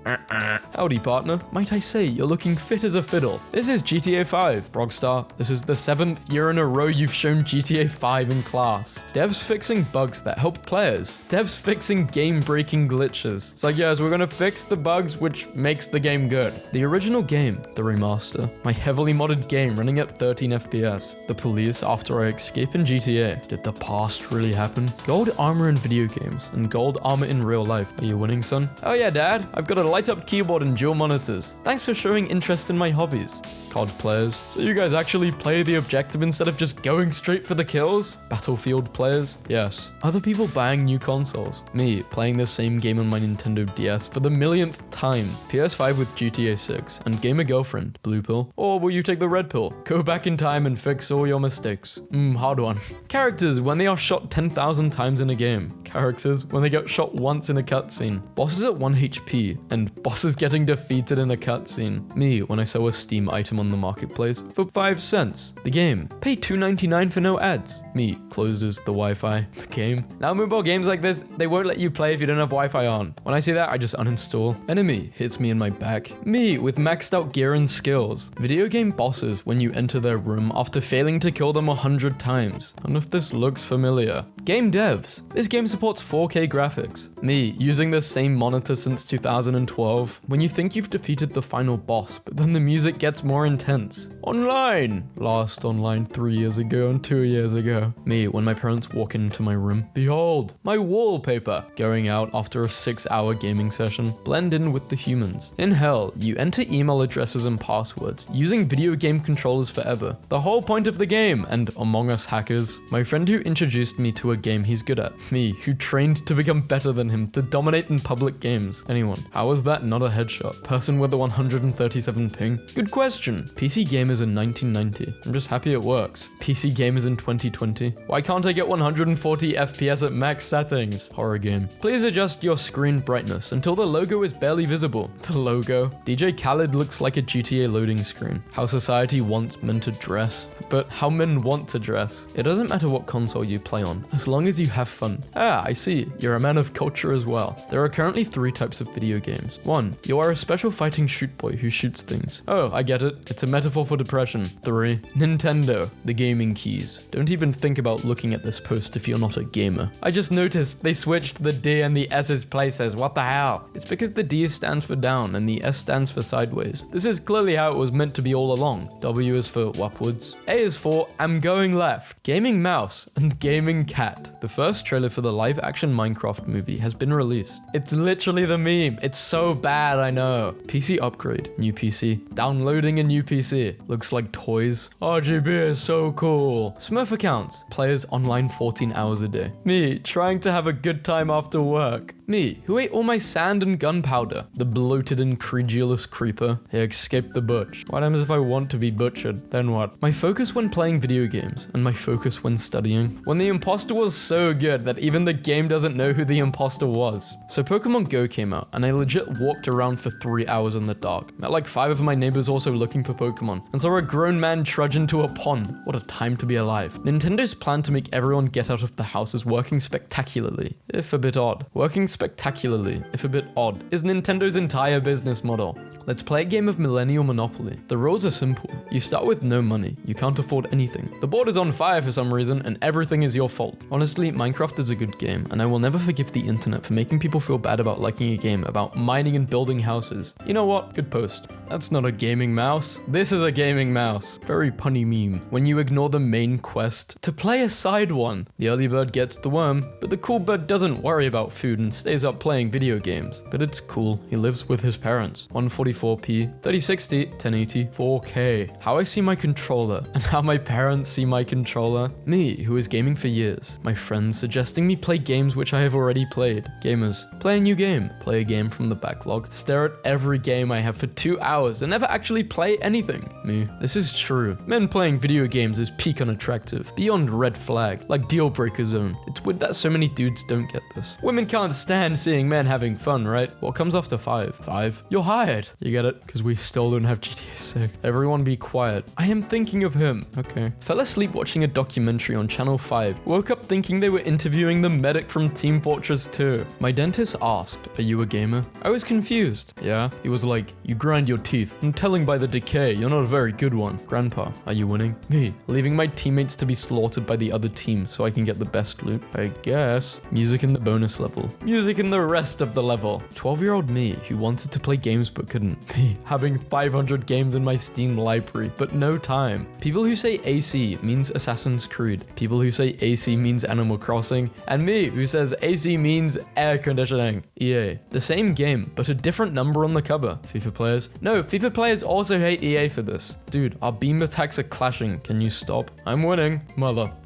Howdy, partner. Might I say, you're looking fit as a fiddle. This is GTA 5. Rockstar, this is the 7th year in a row you've shown GTA 5 in class. Devs fixing bugs that help players. Devs fixing game-breaking glitches. It's like, yes, we're gonna fix the bugs which makes the game good. The original game, the remaster. My heavily modded game running at 13 FPS. The police after I escape in GTA. Did the past really happen? Gold armor in video games and gold armor in real life. Are you winning, son? Oh yeah, dad. I've got a light-up keyboard and dual monitors. Thanks for showing interest in my hobbies. COD players. So you guys actually play the objective instead of just going straight for the kills? Battlefield players. Yes. Other people buying new consoles. Me, playing the same game on my Nintendo DS for the millionth time. PS5 with GTA 6 and gamer girlfriend. Blue pill. Or will you take the red pill? Go back in time and fix all your mistakes. Hard one. Characters when they are shot 10,000 times in a game. Characters when they get shot once in a cutscene. Bosses at 1 HP and bosses getting defeated in a cutscene. Me when I sell a Steam item on the marketplace for 5 cents. The game. Pay $2.99 for no ads. Me closes the Wi-Fi. The game. Now mobile games like this, they won't let you play if you don't have Wi-Fi on. When I see that, I just uninstall. Enemy hits me in my back. Me with maxed out gear and skills. Video game bosses when you enter their room after failing to kill them 100 times. I don't know if this looks familiar. Game devs. This game supports 4K graphics. Me using the same monitor since 2012. When you think you've defeated the final boss, but then the music gets more intense. Online. Last online 3 years ago and 2 years ago. Me when my parents walk into my room. Behold, my wallpaper. Going out after a 6-hour gaming session. Blend in with the humans. In hell, you enter email addresses and passwords, using video game controllers forever. The whole point of the game, and Among Us hackers. My friend who introduced me to a game he's good at. Me, who trained to become better than him, to dominate in public games. Anyone. How is that not a headshot? Person with the 137 ping? Good question. PC gamers in 1990. I'm just happy it works. PC gamers in 2020. Why can't I get 140 FPS at max settings? Horror game. Please adjust your screen brightness until the logo is barely visible. The logo. DJ Khaled looks like a GTA loading screen. How society wants men to dress. But how men want to dress. It doesn't matter what console you play on, as long as you have fun. Ah, I see. You're a man of culture as well. There are currently 3 types of video games. 1. You are a special fighting shoot boy who shoots things. Oh, I get it. It's a metaphor for depression. 3. Nintendo. The gaming keys. Don't even think about looking at this post if you're not a gamer. I just noticed they switched the D and the S's places. What the hell? It's because the D stands for down and the S stands for sideways. This is clearly how it was meant to be all along. W is for upwards. A is for I'm going left. Gaming mouse and gaming cat. that, the first trailer for the live-action Minecraft movie has been released. It's literally the meme. It's so bad, I know. PC upgrade. New PC. Downloading a new PC. Looks like toys. RGB is so cool. Smurf accounts. Players online 14 hours a day. Me, trying to have a good time after work. Me, who ate all my sand and gunpowder. The bloated and credulous creeper. He escaped the butch. What happens if I want to be butchered? Then what? My focus when playing video games, and my focus when studying. When the imposter was so good that even the game doesn't know who the imposter was. So Pokemon Go came out, and I legit walked around for 3 hours in the dark. Met like 5 of my neighbors also looking for Pokemon, and saw a grown man trudge into a pond. What a time to be alive. Nintendo's plan to make everyone get out of the house is working spectacularly, if a bit odd. Working spectacularly, if a bit odd, is Nintendo's entire business model. Let's play a game of Millennial Monopoly. The rules are simple. You start with no money. You can't afford anything. The board is on fire for some reason, and everything is your fault. Honestly, Minecraft is a good game, and I will never forgive the internet for making people feel bad about liking a game about mining and building houses. You know what? Good post. That's not a gaming mouse. This is a gaming mouse. Very punny meme. When you ignore the main quest to play a side one, the early bird gets the worm, but the cool bird doesn't worry about food and stays up playing video games. But it's cool. He lives with his parents. 144p, 3060, 1080, 4K. How I see my controller and how my parents see my controller. Me, who is gaming for years. My friends suggesting me play games which I have already played. Gamers, play a new game. Play a game from the backlog. Stare at every game I have for 2 hours and never actually play anything. Me, this is true. Men playing video games is peak unattractive. Beyond red flag, like deal breaker zone. It's weird that so many dudes don't get this. Women can't stand seeing men having fun, right? What comes after 5? 5? You're hired. You get it? Because we still don't have GTA 6. Everyone be quiet. I am thinking of him. Okay. Fell asleep watching a documentary on Channel 5. Woke up thinking they were interviewing the medic from Team Fortress 2. My dentist asked, "Are you a gamer?" I was confused. Yeah. He was like, "You grind your teeth. I'm telling by the decay, you're not a very good one." Grandpa, are you winning? Me, leaving my teammates to be slaughtered by the other team so I can get the best loot. I guess. Music in the bonus level. Music in the rest of the level. 12-year-old me who wanted to play games but couldn't. Me, having 500 games in my Steam library, but no time. People who say AC means Assassin's Creed. People who say AC means Animal Crossing. And me, who says AC means air conditioning. EA. The same game, but a different number on the cover. FIFA players. No, FIFA players also hate EA for this. Dude, our beam attacks are clashing. Can you stop? I'm winning.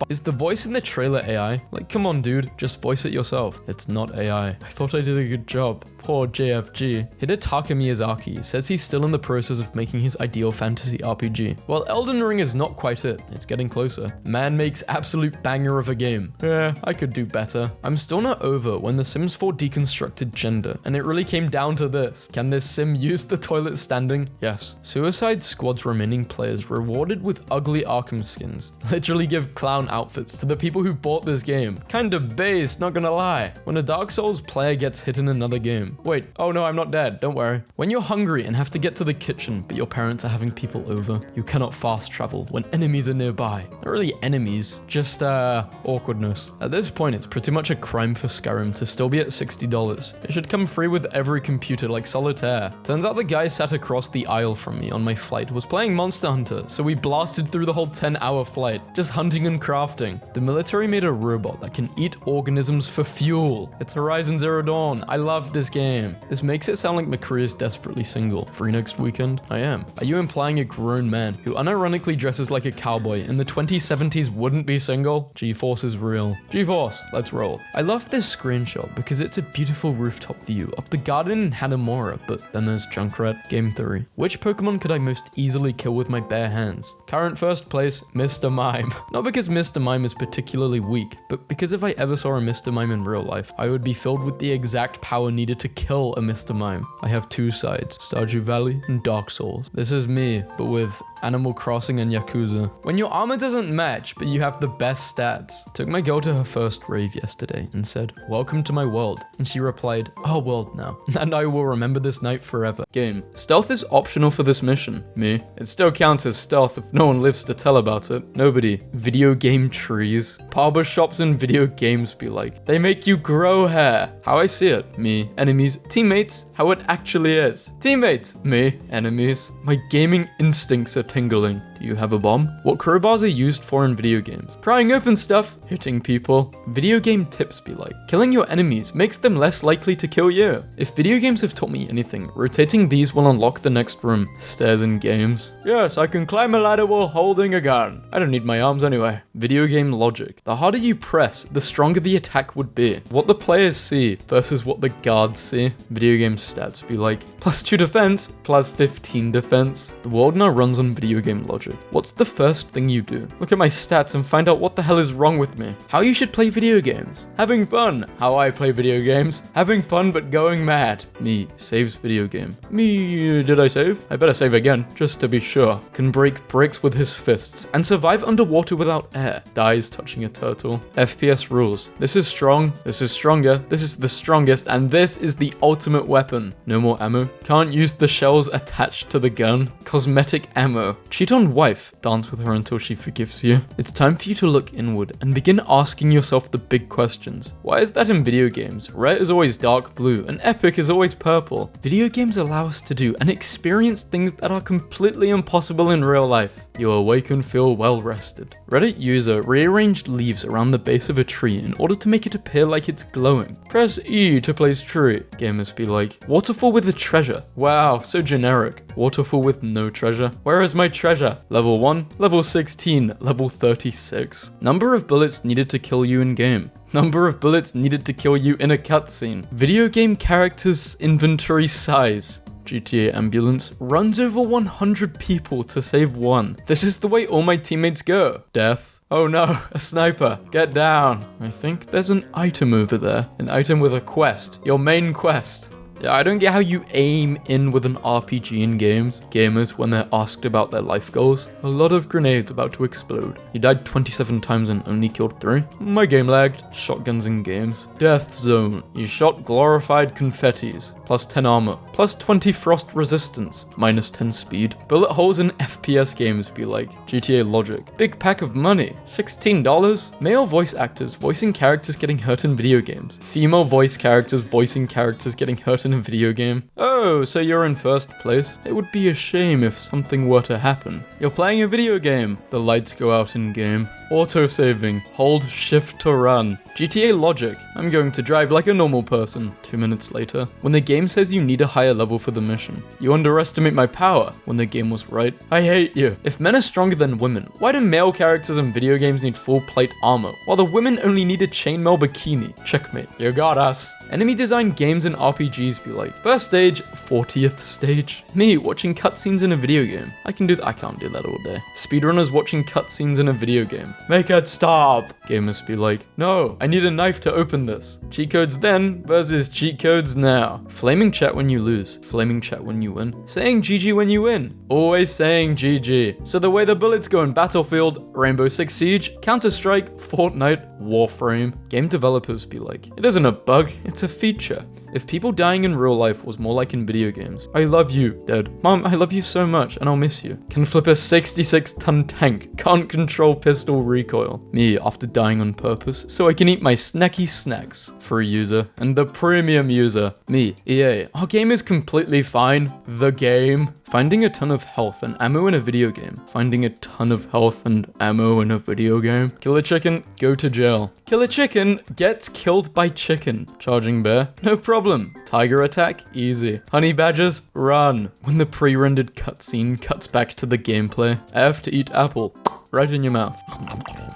Is the voice in the trailer AI? Like, come on, dude. Just voice it yourself. It's not AI. I thought I did a good job. Poor JFG. Hidetaka Miyazaki says he's still in the process of making his ideal fantasy RPG. Well, Elden Ring is not quite it. It's getting closer. Man makes absolute banger of a game. Yeah, I could do better. I'm still not over when The Sims 4 deconstructed gender, and it really came down to this. Can this sim use the toilet standing? Yes. Suicide Squad's remaining players rewarded with ugly Arkham skins. Literally give clown outfits to the people who bought this game. Kinda based, not gonna lie. When a Dark Souls player gets hit in another game. Wait, oh no, I'm not dead, don't worry. When you're hungry and have to get to the kitchen, but your parents are having people over, you cannot fast travel when enemies are nearby. Not really enemies, just awkwardness. At this point, it's pretty much a crime for Skyrim to still be at $60. It should come free with every computer like Solitaire. Turns out the guy sat across the aisle from me on my flight was playing Monster Hunter, so we blasted through the whole 10-hour flight, just hunting and crafting. The military made a robot that can eat organisms for fuel. It's Horizon Zero Dawn. I love this game. This makes it sound like McCree is desperately single. Free next weekend? I am. Are you implying a grown man who unironically dresses like a cowboy in the 2070s wouldn't be single? GeForce is real. GeForce, let's roll. I love this screenshot because it's a beautiful rooftop view of the garden in Hanamura, but then there's Junkrat. Game 3. Which Pokemon could I most easily kill with my bare hands? Current first place, Mr. Mime. Not because Mr. Mime is particularly weak, but because if I ever saw a Mr. Mime in real life, I would be filled with the exact power needed to kill a Mr. Mime. I have two sides, Stardew Valley and Dark Souls. This is me, but with Animal Crossing and Yakuza. When your armor doesn't match, but you have the best stats. Took my girl to her first rave yesterday and said, "Welcome to my world." And she replied, "Our world now. And I will remember this night forever." Game. Stealth is optional for this mission. Me. It still counts as stealth if no one lives to tell about it. Nobody. Video game trees. Barber shops and video games be like. They make you grow hair. How I see it. Me. Enemies. Teammates. How it actually is. Teammates. Me. Enemies. My gaming instincts are tingling. Do you have a bomb? What crowbars are used for in video games? Prying open stuff, hitting people. Video game tips be like, killing your enemies makes them less likely to kill you. If video games have taught me anything, rotating these will unlock the next room. Stairs in games. Yes, I can climb a ladder while holding a gun. I don't need my arms anyway. Video game logic. The harder you press, the stronger the attack would be. What the players see versus what the guards see. Video game stats be like, +2 defense, +15 defense. The world now runs on video game logic. What's the first thing you do? Look at my stats and find out what the hell is wrong with me. How you should play video games. Having fun. How I play video games. Having fun but going mad. Me, saves video game. Me, did I save? I better save again, just to be sure. Can break bricks with his fists and survive underwater without air. Dies touching a turtle. FPS rules. This is strong, this is stronger, this is the strongest, and this is the ultimate weapon. No more ammo. Can't use the shells attached to the gun. Cosmetic ammo. Cheat on wife. Dance with her until she forgives you. It's time for you to look inward and begin asking yourself the big questions. Why is that in video games? Rare is always dark blue and epic is always purple. Video games allow us to do and experience things that are completely impossible in real life. You awake and feel well rested. Reddit user rearranged leaves around the base of a tree in order to make it appear like it's glowing. Press E to place tree. Gamers be like, waterfall with a treasure. Wow, so generic. Waterfall with no treasure. Where is my treasure? Level 1, level 16, level 36. Number of bullets needed to kill you in game. Number of bullets needed to kill you in a cutscene. Video game characters' inventory size. GTA Ambulance runs over 100 people to save one. This is the way all my teammates go. Death. Oh no, a sniper. Get down. I think there's an item over there. An item with a quest. Your main quest. Yeah, I don't get how you aim in with an RPG in games. Gamers, when they're asked about their life goals, a lot of grenades about to explode. You died 27 times and only killed 3? My game lagged. Shotguns in games. Death zone. You shot glorified confettis. +10 armor. +20 frost resistance. -10 speed. Bullet holes in FPS games be like. GTA logic. Big pack of money. $16? Male voice actors voicing characters getting hurt in video games. Female voice characters voicing characters getting hurt in a video game. Oh, so you're in first place? It would be a shame if something were to happen. You're playing a video game. The lights go out in game. Auto-saving. Hold shift to run. GTA logic. I'm going to drive like a normal person. 2 minutes later. When the game says you need a higher level for the mission. You underestimate my power. When the game was right. I hate you. If men are stronger than women, why do male characters in video games need full plate armor, while the women only need a chainmail bikini? Checkmate. You got us. Enemy design games and RPGs be like, first stage, 40th stage. Me, watching cutscenes in a video game. I can't do that all day. Speedrunners watching cutscenes in a video game. Make it stop. Gamers be like, no, I need a knife to open this. Cheat codes then versus cheat codes now. Flaming chat when you lose. Flaming chat when you win. Saying GG when you win. Always saying GG. So the way the bullets go in Battlefield, Rainbow Six Siege, Counter-Strike, Fortnite, Warframe. Game developers be like, it isn't a bug, it's a feature. If people dying in real life was more like in video games. I love you, Dad. Mom, I love you so much and I'll miss you. Can flip a 66-ton tank. Can't control pistol recoil. Me, after dying on purpose, so I can eat my snacky snacks. Free user. And the premium user. Me, EA. Our game is completely fine. The game. Finding a ton of health and ammo in a video game. Finding a ton of health and ammo in a video game. Kill a chicken, go to jail. Kill a chicken, gets killed by chicken. Charging bear, no problem. Tiger attack, easy. Honey badgers, run. When the pre-rendered cutscene cuts back to the gameplay. F to eat apple. Right in your mouth.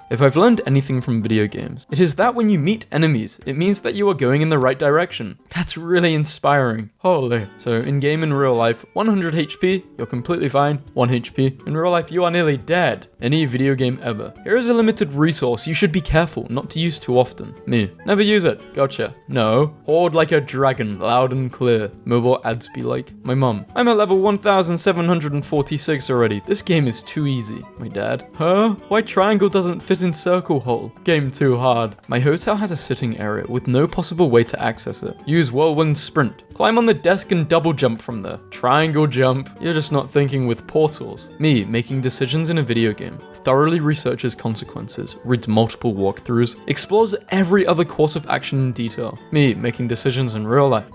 If I've learned anything from video games, it is that when you meet enemies, it means that you are going in the right direction. That's really inspiring. Holy. So in game in real life, 100 HP, you're completely fine. 1 HP. In real life, you are nearly dead. Any video game ever. Here is a limited resource you should be careful not to use too often. Me. Never use it. Gotcha. No. Hoard like a dragon, loud and clear. Mobile ads be like, my mom. I'm at level 1746 already. This game is too easy. My dad. Huh? Why triangle doesn't fit in circle hole? Game too hard. My hotel has a sitting area with no possible way to access it. Use whirlwind sprint. Climb on the desk and double jump from there. Triangle jump. You're just not thinking with portals. Me, making decisions in a video game. thoroughly researches consequences, reads multiple walkthroughs, explores every other course of action in detail. Me, making decisions in real life.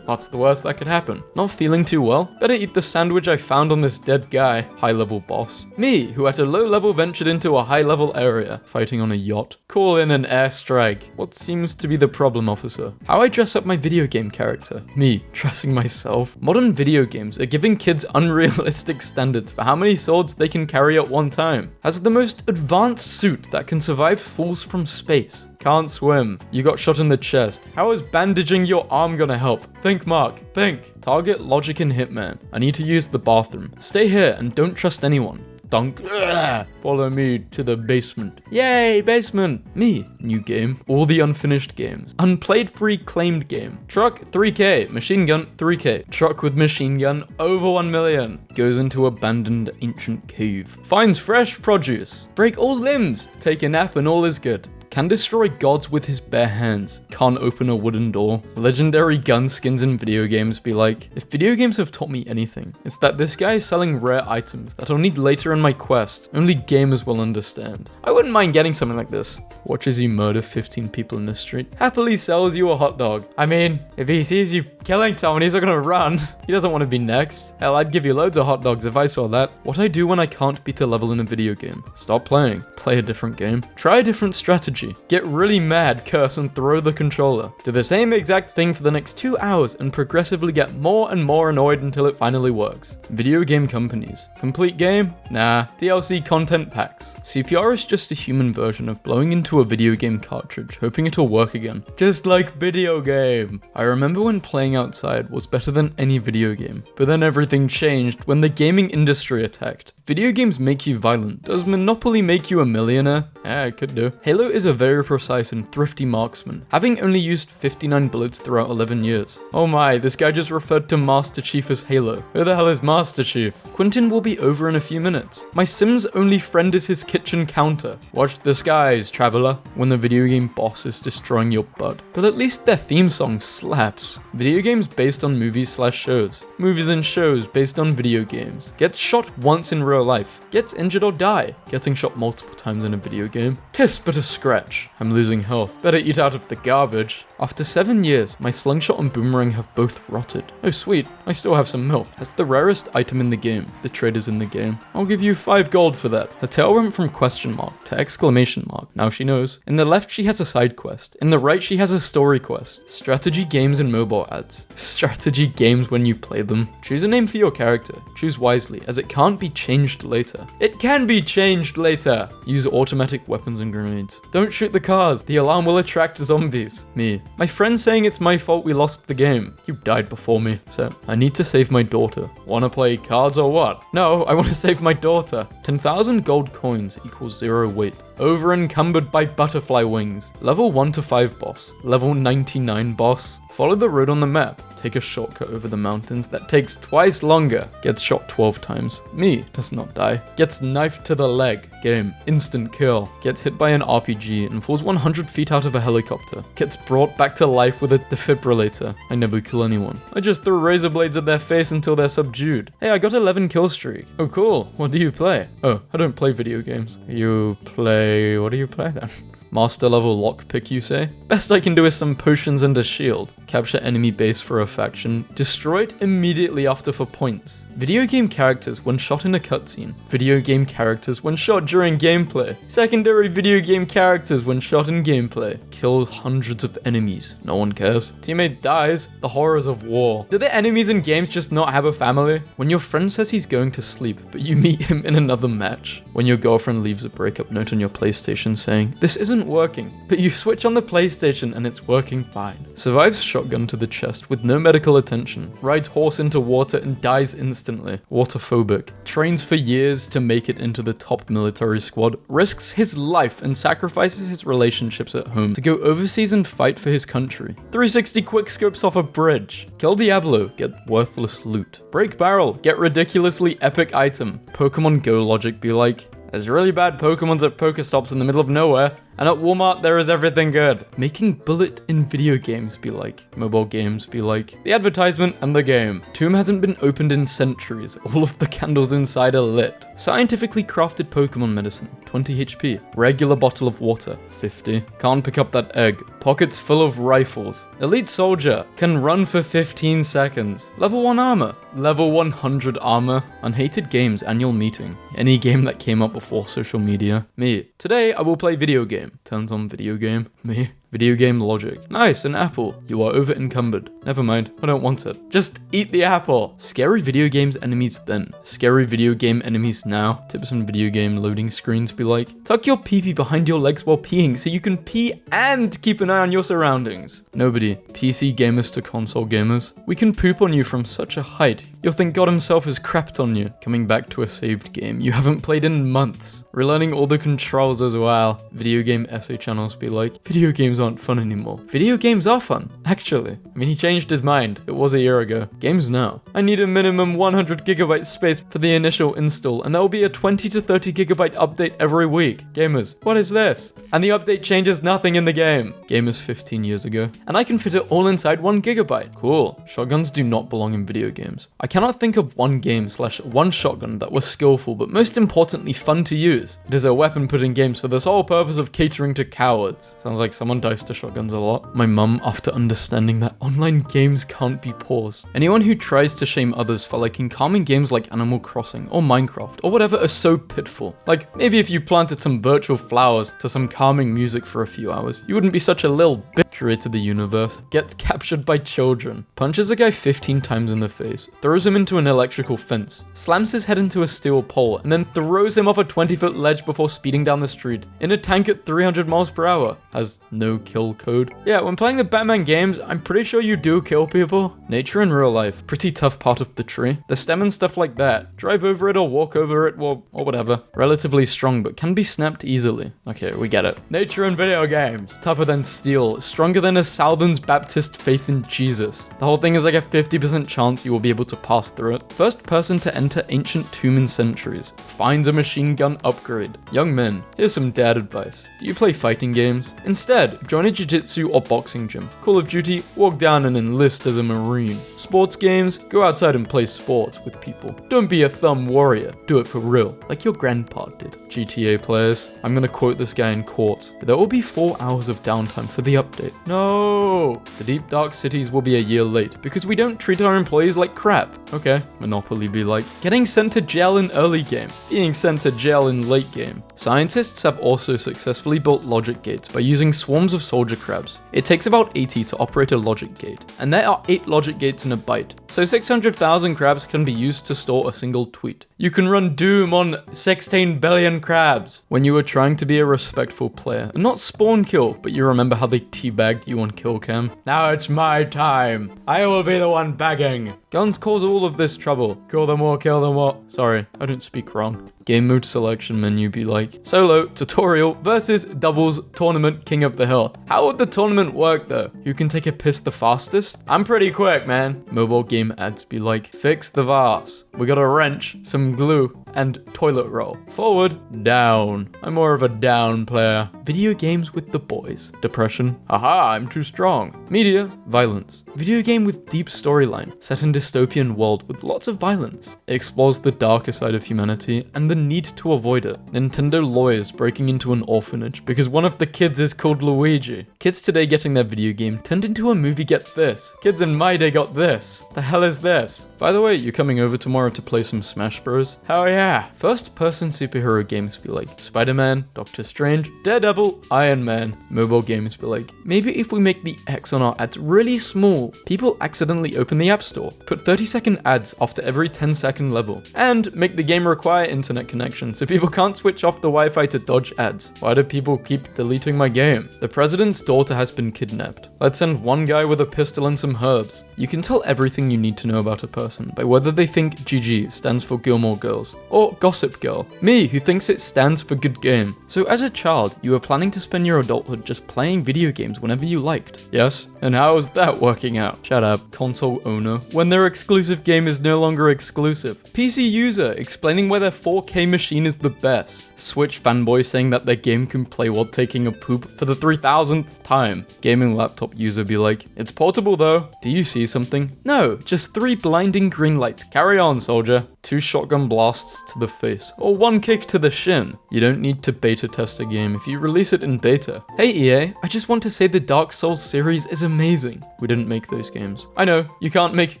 What's the worst that could happen? Not feeling too well? Better eat the sandwich I found on this dead guy. High-level boss. Me, who at a low level ventured into a high-level area, fighting on a yacht. Call in an airstrike. What seems to be the problem, officer? How I dress up my video game character. Me, dressing myself. Modern video games are giving kids unrealistic standards for how many swords they can carry at one time. Has the most advanced suit that can survive falls from space. Can't swim. You got shot in the chest. How is bandaging your arm gonna help? Think, Mark. Think. Target, logic, and Hitman. I need to use the bathroom. Stay here and don't trust anyone. Dunk. Ugh. Follow me to the basement. Yay, basement. Me. New game. All the unfinished games. Unplayed free claimed game. Truck 3K. Machine gun 3K. Truck with machine gun over 1 million. Goes into abandoned ancient cave. Finds fresh produce. Break all limbs. Take a nap and all is good. Can destroy gods with his bare hands. Can't open a wooden door. Legendary gun skins in video games be like, if video games have taught me anything, it's that this guy is selling rare items that I'll need later in my quest. Only gamers will understand. I wouldn't mind getting something like this. Watches you murder 15 people in the street. Happily sells you a hot dog. I mean, if he sees you killing someone, he's not gonna run. He doesn't want to be next. Hell, I'd give you loads of hot dogs if I saw that. What I do when I can't beat a level in a video game. Stop playing. Play a different game. Try a different strategy. Get really mad, curse, and throw the controller. Do the same exact thing for the next 2 hours and progressively get more and more annoyed until it finally works. Video game companies. Complete game? Nah. DLC content packs. CPR is just a human version of blowing into a video game cartridge, hoping it'll work again. Just like video game. I remember when playing outside was better than any video game, but then everything changed when the gaming industry attacked. Video games make you violent. Does Monopoly make you a millionaire? Yeah, it could do. Halo is a very precise and thrifty marksman, having only used 59 bullets throughout 11 years. Oh my, this guy just referred to Master Chief as Halo. Who the hell is Master Chief? Quentin will be over in a few minutes. My Sim's only friend is his kitchen counter. Watch the skies, traveler, when the video game boss is destroying your butt. But at least their theme song slaps. Video games based on movies/shows. Movies and shows based on video games. Gets shot once in real life. Gets injured or die. Getting shot multiple times in a video game. Tis but a scratch. I'm losing health. Better eat out of the garbage. After 7 years, my slingshot and boomerang have both rotted. Oh sweet, I still have some milk. That's the rarest item in the game. The trader's in the game. I'll give you 5 gold for that. Her tail went from question mark to exclamation mark. Now she knows. In the left, she has a side quest. In the right, she has a story quest. Strategy games and mobile ads. Strategy games when you play them. Choose a name for your character. Choose wisely, as it can't be changed later. It can be changed later. Use automatic weapons and grenades. Don't shoot the cars. The alarm will attract zombies. Me. My friend's saying it's my fault we lost the game. You died before me, so I need to save my daughter. Wanna play cards or what? No, I wanna save my daughter. 10,000 gold coins equals 0 weight. Over encumbered by butterfly wings. Level 1 to 5 boss. Level 99 boss. Follow the road on the map. Take a shortcut over the mountains that takes twice longer. Gets shot 12 times. Me does not die. Gets knifed to the leg. Game. Instant kill. Gets hit by an RPG and falls 100 feet out of a helicopter. Gets brought back to life with a defibrillator. I never kill anyone. I just throw razor blades at their face until they're subdued. Hey, I got 11 kill streak. Oh cool. What do you play? Oh, I don't play video games. You play... what do you play then? Master level lockpick, you say? Best I can do is some potions and a shield. Capture enemy base for a faction. Destroy it immediately after for points. Video game characters when shot in a cutscene. Video game characters when shot during gameplay. Secondary video game characters when shot in gameplay. Kill hundreds of enemies. No one cares. Teammate dies. The horrors of war. Do the enemies in games just not have a family? When your friend says he's going to sleep, but you meet him in another match. When your girlfriend leaves a breakup note on your PlayStation saying, "This isn't working," but you switch on the PlayStation and it's working fine. Survives shotgun to the chest with no medical attention. Rides horse into water and dies instantly. Waterphobic. Trains for years to make it into the top military squad. Risks his life and sacrifices his relationships at home to go overseas and fight for his country. 360 quickscopes off a bridge. Kill Diablo. Get worthless loot. Break barrel. Get ridiculously epic item. Pokemon Go logic be like, there's really bad Pokemons at Pokestops in the middle of nowhere. And at Walmart, there is everything good. Making bullet in video games be like. Mobile games be like. The advertisement and the game. Tomb hasn't been opened in centuries. All of the candles inside are lit. Scientifically crafted Pokemon medicine, 20 HP. Regular bottle of water, 50. Can't pick up that egg. Pockets full of rifles. Elite soldier, can run for 15 seconds. Level 1 armor. Level 100 armor. Unhated games annual meeting. Any game that came up before social media. Me. Today I will play video game. Turns on video game. Me. Video game logic. Nice, an apple. You are over encumbered. Never mind, I don't want it. Just eat the apple. Scary video games enemies then. Scary video game enemies now. Tips on video game loading screens be like. Tuck your pee-pee behind your legs while peeing so you can pee and keep an eye on your surroundings. Nobody. PC gamers to console gamers. We can poop on you from such a height. You'll think God himself has crapped on you. Coming back to a saved game you haven't played in months. Relearning all the controls as well. Video game essay channels be like. Video games aren't fun anymore. Video games are fun, actually. I mean, he changed his mind. It was a year ago. Games now. I need a minimum 100 gigabyte space for the initial install, and there will be a 20 to 30 gigabyte update every week. Gamers, what is this? And the update changes nothing in the game. Game is 15 years ago, and I can fit it all inside 1 gigabyte. Cool. Shotguns do not belong in video games. I cannot think of one game / one shotgun that was skillful, but most importantly fun to use. It is a weapon put in games for the sole purpose of catering to cowards. Sounds like someone diced a shotguns a lot. My mum, after understanding that online games can't be paused. Anyone who tries to shame others for liking calming games like Animal Crossing or Minecraft or whatever are so pitiful. Like, maybe if you planted some virtual flowers to some calming music for a few hours, you wouldn't be such a little bitch. Created the universe, gets captured by children, punches a guy 15 times in the face, throws him into an electrical fence, slams his head into a steel pole, and then throws him off a 20-foot ledge before speeding down the street in a tank at 300 miles per hour. Has no kill code. Yeah, when playing the Batman games, I'm pretty sure you do kill people. Nature in real life, pretty tough part of the tree. The stem and stuff like that. Drive over it or walk over it or whatever. Relatively strong, but can be snapped easily. Okay, we get it. Nature in video games. Tougher than steel. Stronger than a Southern's Baptist faith in Jesus. The whole thing is like a 50% chance you will be able to pass through it. First person to enter ancient tomb in centuries. Finds a machine gun upgrade. Young men, here's some dad advice. Do you play fighting games? Instead, join a jiu-jitsu or boxing gym. Call of Duty, walk down and enlist as a Marine. Sports games, go outside and play sports with people. Don't be a thumb warrior, do it for real, like your grandpa did. GTA players, I'm gonna quote this guy in court. There will be 4 hours of downtime for the update. No! The deep dark cities will be a year late because we don't treat our employees like crap. Okay, Monopoly be like, getting sent to jail in early game, being sent to jail in late game. Scientists have also successfully built logic gates by using swarms of soldier crabs. It takes about 80 to operate a logic gate, and there are 8 logic gates in a byte, so 600,000 crabs can be used to store a single tweet. You can run Doom on 16 billion crabs when you were trying to be a respectful player, and not spawn kill, but you remember how they teabagged you on kill cam? Now it's my time. I will be the one bagging. Guns cause all of this trouble. Kill them all, kill them all. Sorry, I don't speak wrong. Game mode selection menu be like, solo, tutorial, versus doubles, tournament, king of the hill. How would the tournament work though? Who can take a piss the fastest? I'm pretty quick, man. Mobile game ads be like, fix the vase. We got a wrench, some glue, and toilet roll. Forward, down. I'm more of a down player. Video games with the boys. Depression. Aha, I'm too strong. Media, violence. Video game with deep storyline, set in dystopian world with lots of violence. It explores the darker side of humanity and the need to avoid it. Nintendo lawyers breaking into an orphanage because one of the kids is called Luigi. Kids today getting their video game turned into a movie. Get this. Kids in my day got this. The hell is this? By the way, you coming over tomorrow to play some Smash Bros? Hell yeah. First person superhero games be like Spider-Man, Doctor Strange, Daredevil, Iron Man. Mobile games be like, maybe if we make the X on our ads really small, people accidentally open the App Store. Put 30-second ads after every 10-second level. And make the game require internet connection so people can't switch off the Wi-Fi to dodge ads. Why do people keep deleting my game? The president's daughter has been kidnapped. Let's send one guy with a pistol and some herbs. You can tell everything you need to know about a person by whether they think GG stands for Gilmore Girls Or Gossip Girl, me who thinks it stands for good game. So as a child, you were planning to spend your adulthood just playing video games whenever you liked. Yes? And how is that working out? Shut up, console owner. When their exclusive game is no longer exclusive. PC user explaining why their 4K machine is the best. Switch fanboy saying that their game can play while taking a poop for the 3000th time. Gaming laptop user be like, it's portable though. Do you see something? No, just 3 blinding green lights. Carry on, soldier. 2 shotgun blasts to the face, or 1 kick to the shin. You don't need to beta test a game if you release it in beta. Hey EA, I just want to say the Dark Souls series is amazing. We didn't make those games. I know, you can't make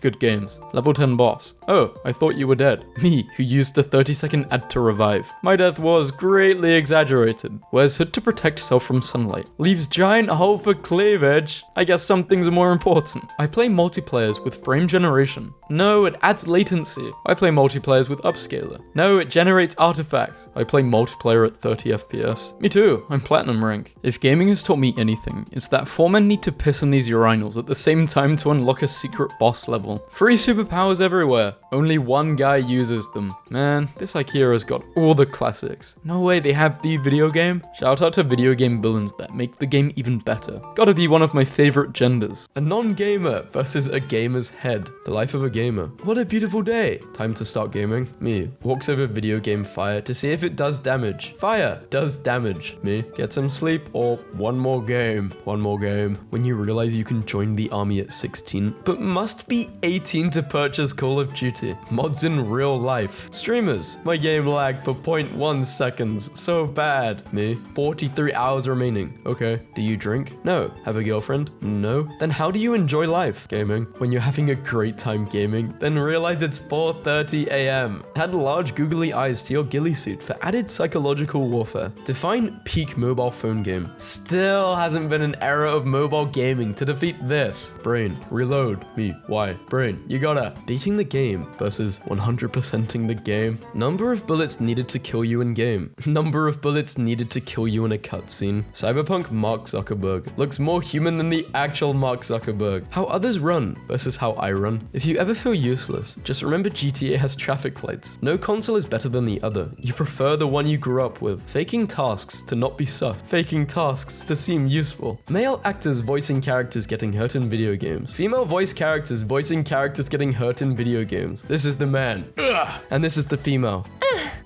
good games. Level 10 boss. Oh, I thought you were dead. Me, who used the 30-second ad to revive. My death was greatly exaggerated. Wears hood to protect self from sunlight. Leaves giant hole for cleavage. I guess some things are more important. I play multiplayers with frame generation. No, it adds latency. I play multiplayers with upscaler. No, it generates artifacts. I play multiplayer at 30 FPS. Me too, I'm platinum rank. If gaming has taught me anything, it's that 4 men need to piss in these urinals at the same time to unlock a secret boss level. Free superpowers everywhere. Only one guy uses them. Man, this IKEA has got all the classics. No way they have the video game? Shout out to video game villains that make the game even better. Gotta be one of my favorite genders. A non-gamer versus a gamer's head. The life of a gamer. What a beautiful day. Time to start gaming. Me, walks over video game fire to see if it does damage. Fire does damage. Me, get some sleep or one more game. One more game. When you realize you can join the army at 16, but must be 18 to purchase Call of Duty. Mods in real life. Streamers, my game lagged for 0.1 seconds. So bad. Me, 43 hours remaining. Okay. Do you drink? No. Have a girlfriend? No. Then how do you enjoy life? Gaming. When you're having a great time gaming, then realize it's 4:30 a.m. Add large googly eyes to your ghillie suit for added psychological warfare. Define peak mobile phone game. Still hasn't been an era of mobile gaming to defeat this. Brain, reload. Me, why? Brain, you gotta. Beating the game versus 100%ing the game. Number of bullets needed to kill you in game. Number of bullets needed to kill you in a cutscene. Cyberpunk Mark Zuckerberg looks more human than the actual Mark Zuckerberg. How others run versus how I run. If you ever feel useless, just remember GTA has traffic lights. No console is better than the other. You prefer the one you grew up with. Faking tasks to not be sus. Faking tasks to seem useful. Male actors voicing characters getting hurt in video games. Female voice characters voicing characters getting hurt in video games. This is the man. Ugh. And this is the female.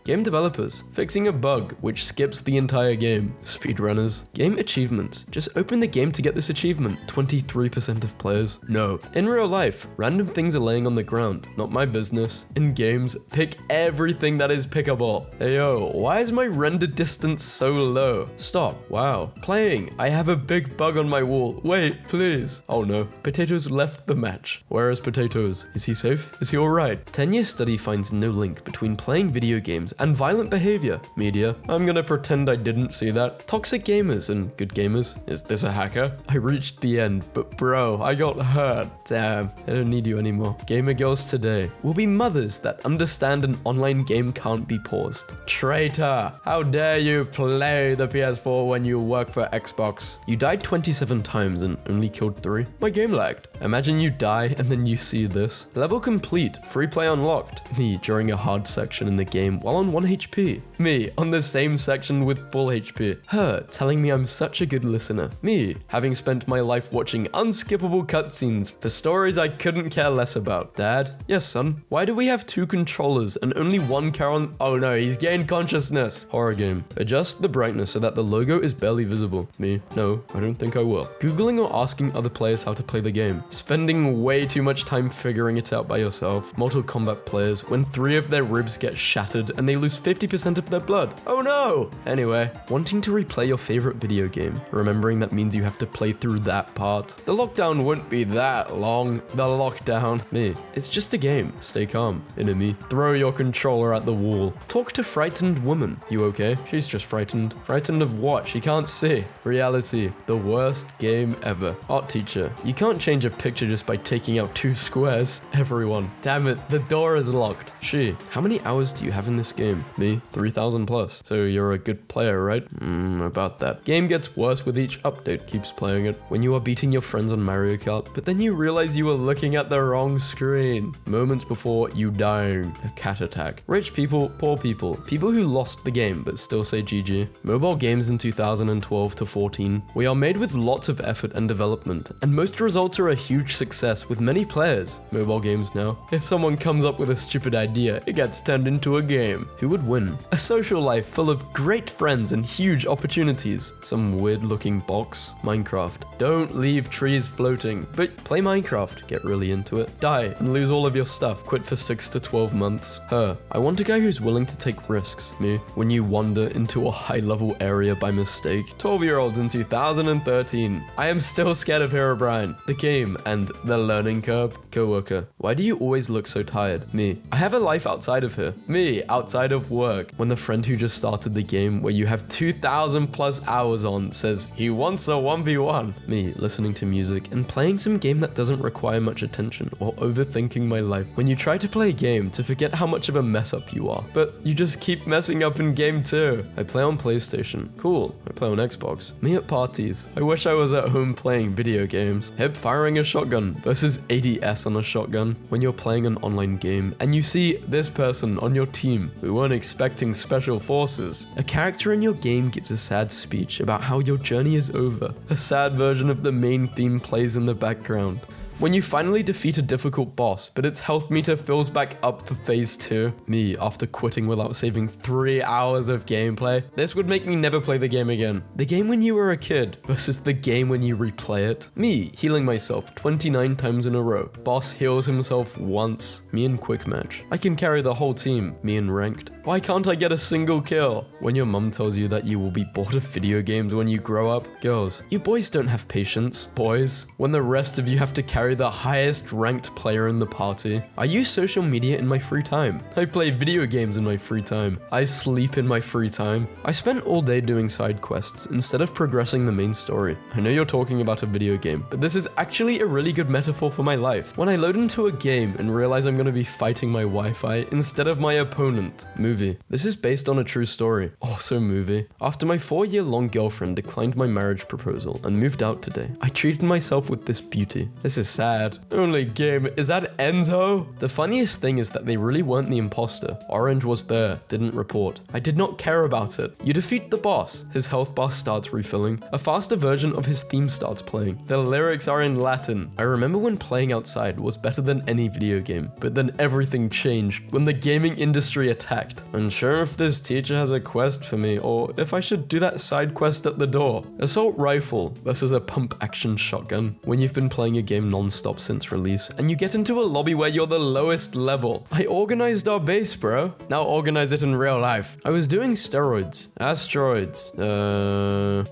Game developers, fixing a bug which skips the entire game. Speedrunners. Game achievements. Just open the game to get this achievement. 23% of players. No. In real life, random things are laying on the ground. Not my business. In games, pick everything that is pickable. Hey yo, why is my render distance so low? Stop. Wow. Playing. I have a big bug on my wall. Wait, please. Oh no. Potatoes left the match. Where is Potatoes? Is he safe? Is he alright? 10-year study finds no link between playing video games and violent behavior. Media. I'm gonna pretend I didn't see that. Toxic gamers and good gamers. Is this a hacker? I reached the end, but bro, I got hurt. Damn, I don't need you anymore. Gamer girls today will be mothers that understand an online game can't be paused. Traitor, how dare you play the PS4 when you work for Xbox? You died 27 times and only killed 3? My game lagged. Imagine you die and then you see this. Level complete, free play unlocked. Me during a hard section in the game while on 1 HP. Me on the same section with full HP. Her telling me I'm such a good listener. Me having spent my life watching unskippable cutscenes for stories I couldn't care less about. Dad? Yes, son. Why do we have 2 controllers and only 1 Karen? Oh no, he's gained consciousness. Horror game. Adjust the brightness so that the logo is barely visible. Me? No, I don't think I will. Googling or asking other players how to play the game. Spending way too much time figuring it out by yourself. Mortal Kombat players when 3 of their ribs get shattered and they lose 50% of their blood. Oh no! Anyway, wanting to replay your favorite video game, remembering that means you have to play through that part. The lockdown won't be that long. The lockdown. Me. It's just a game. Stay calm. Enemy. Throw your controller at the wall. Talk to frightened woman. You okay? She's just frightened. Frightened of what? She can't see. Reality. The worst game ever. Art teacher. You can't change a picture just by taking out 2 squares. Everyone. Damn it. The door is locked. She. How many hours do you have in this game? Me, 3,000 plus. So you're a good player, right? About that. Game gets worse with each update, keeps playing it. When you are beating your friends on Mario Kart, but then you realize you were looking at the wrong screen. Moments before you dying. A cat attack. Rich people, poor people. People who lost the game but still say GG. Mobile games in 2012 to 14. We are made with lots of effort and development, and most results are a huge success with many players. Mobile games now. If someone comes up with a stupid idea, it gets turned into a game. Who would win? A social life full of great friends and huge opportunities. Some weird looking box. Minecraft. Don't leave trees floating, but play Minecraft. Get really into it. Die and lose all of your stuff. Quit for 6 to 12 months. Her. I want a guy who's willing to take risks. Me. When you wander into a high level area by mistake. 12-year-olds in 2013. I am still scared of Herobrine. The game and the learning curve. Coworker. Why do you always look so tired? Me. I have a life outside of here. Me. Outside of work. When the friend who just started the game where you have 2,000 plus hours on says he wants a 1v1. Me. Listening to music and playing some game that doesn't require much attention or overthinking my life. When you try to play a game to forget how much of a mess up you are, but you just keep messing up in game too. I play on PlayStation. Cool. I play on Xbox. Me at parties. I wish I was at home playing video games. Hip firing a shotgun versus ADS on a shotgun. When you're playing an online game and you see this person on your team who weren't expecting special forces. A character in your game gives a sad speech about how your journey is over. A sad version of the main theme plays in the background. When you finally defeat a difficult boss, but its health meter fills back up for phase 2. Me, after quitting without saving 3 hours of gameplay. This would make me never play the game again. The game when you were a kid versus the game when you replay it. Me, healing myself 29 times in a row. Boss heals himself once. Me in quick match. I can carry the whole team. Me in ranked. Why can't I get a single kill? When your mum tells you that you will be bored of video games when you grow up. Girls, you boys don't have patience. Boys, when the rest of you have to carry the highest ranked player in the party. I use social media in my free time. I play video games in my free time. I sleep in my free time. I spent all day doing side quests instead of progressing the main story. I know you're talking about a video game, but this is actually a really good metaphor for my life. When I load into a game and realize I'm gonna be fighting my Wi-Fi instead of my opponent. Movie. This is based on a true story. Also movie. After my 4-year-long girlfriend declined my marriage proposal and moved out today, I treated myself with this beauty. This is sad. Only game. Is that Enzo? The funniest thing is that they really weren't the imposter. Orange was there, didn't report. I did not care about it. You defeat the boss. His health bar starts refilling. A faster version of his theme starts playing. The lyrics are in Latin. I remember when playing outside was better than any video game, but then everything changed when the gaming industry attacked. Unsure if this teacher has a quest for me or if I should do that side quest at the door. Assault rifle versus a pump action shotgun. When you've been playing a game non-stop since release and you get into a lobby where you're the lowest level. I organized our base, bro. Now organize it in real life. I was doing steroids. Asteroids.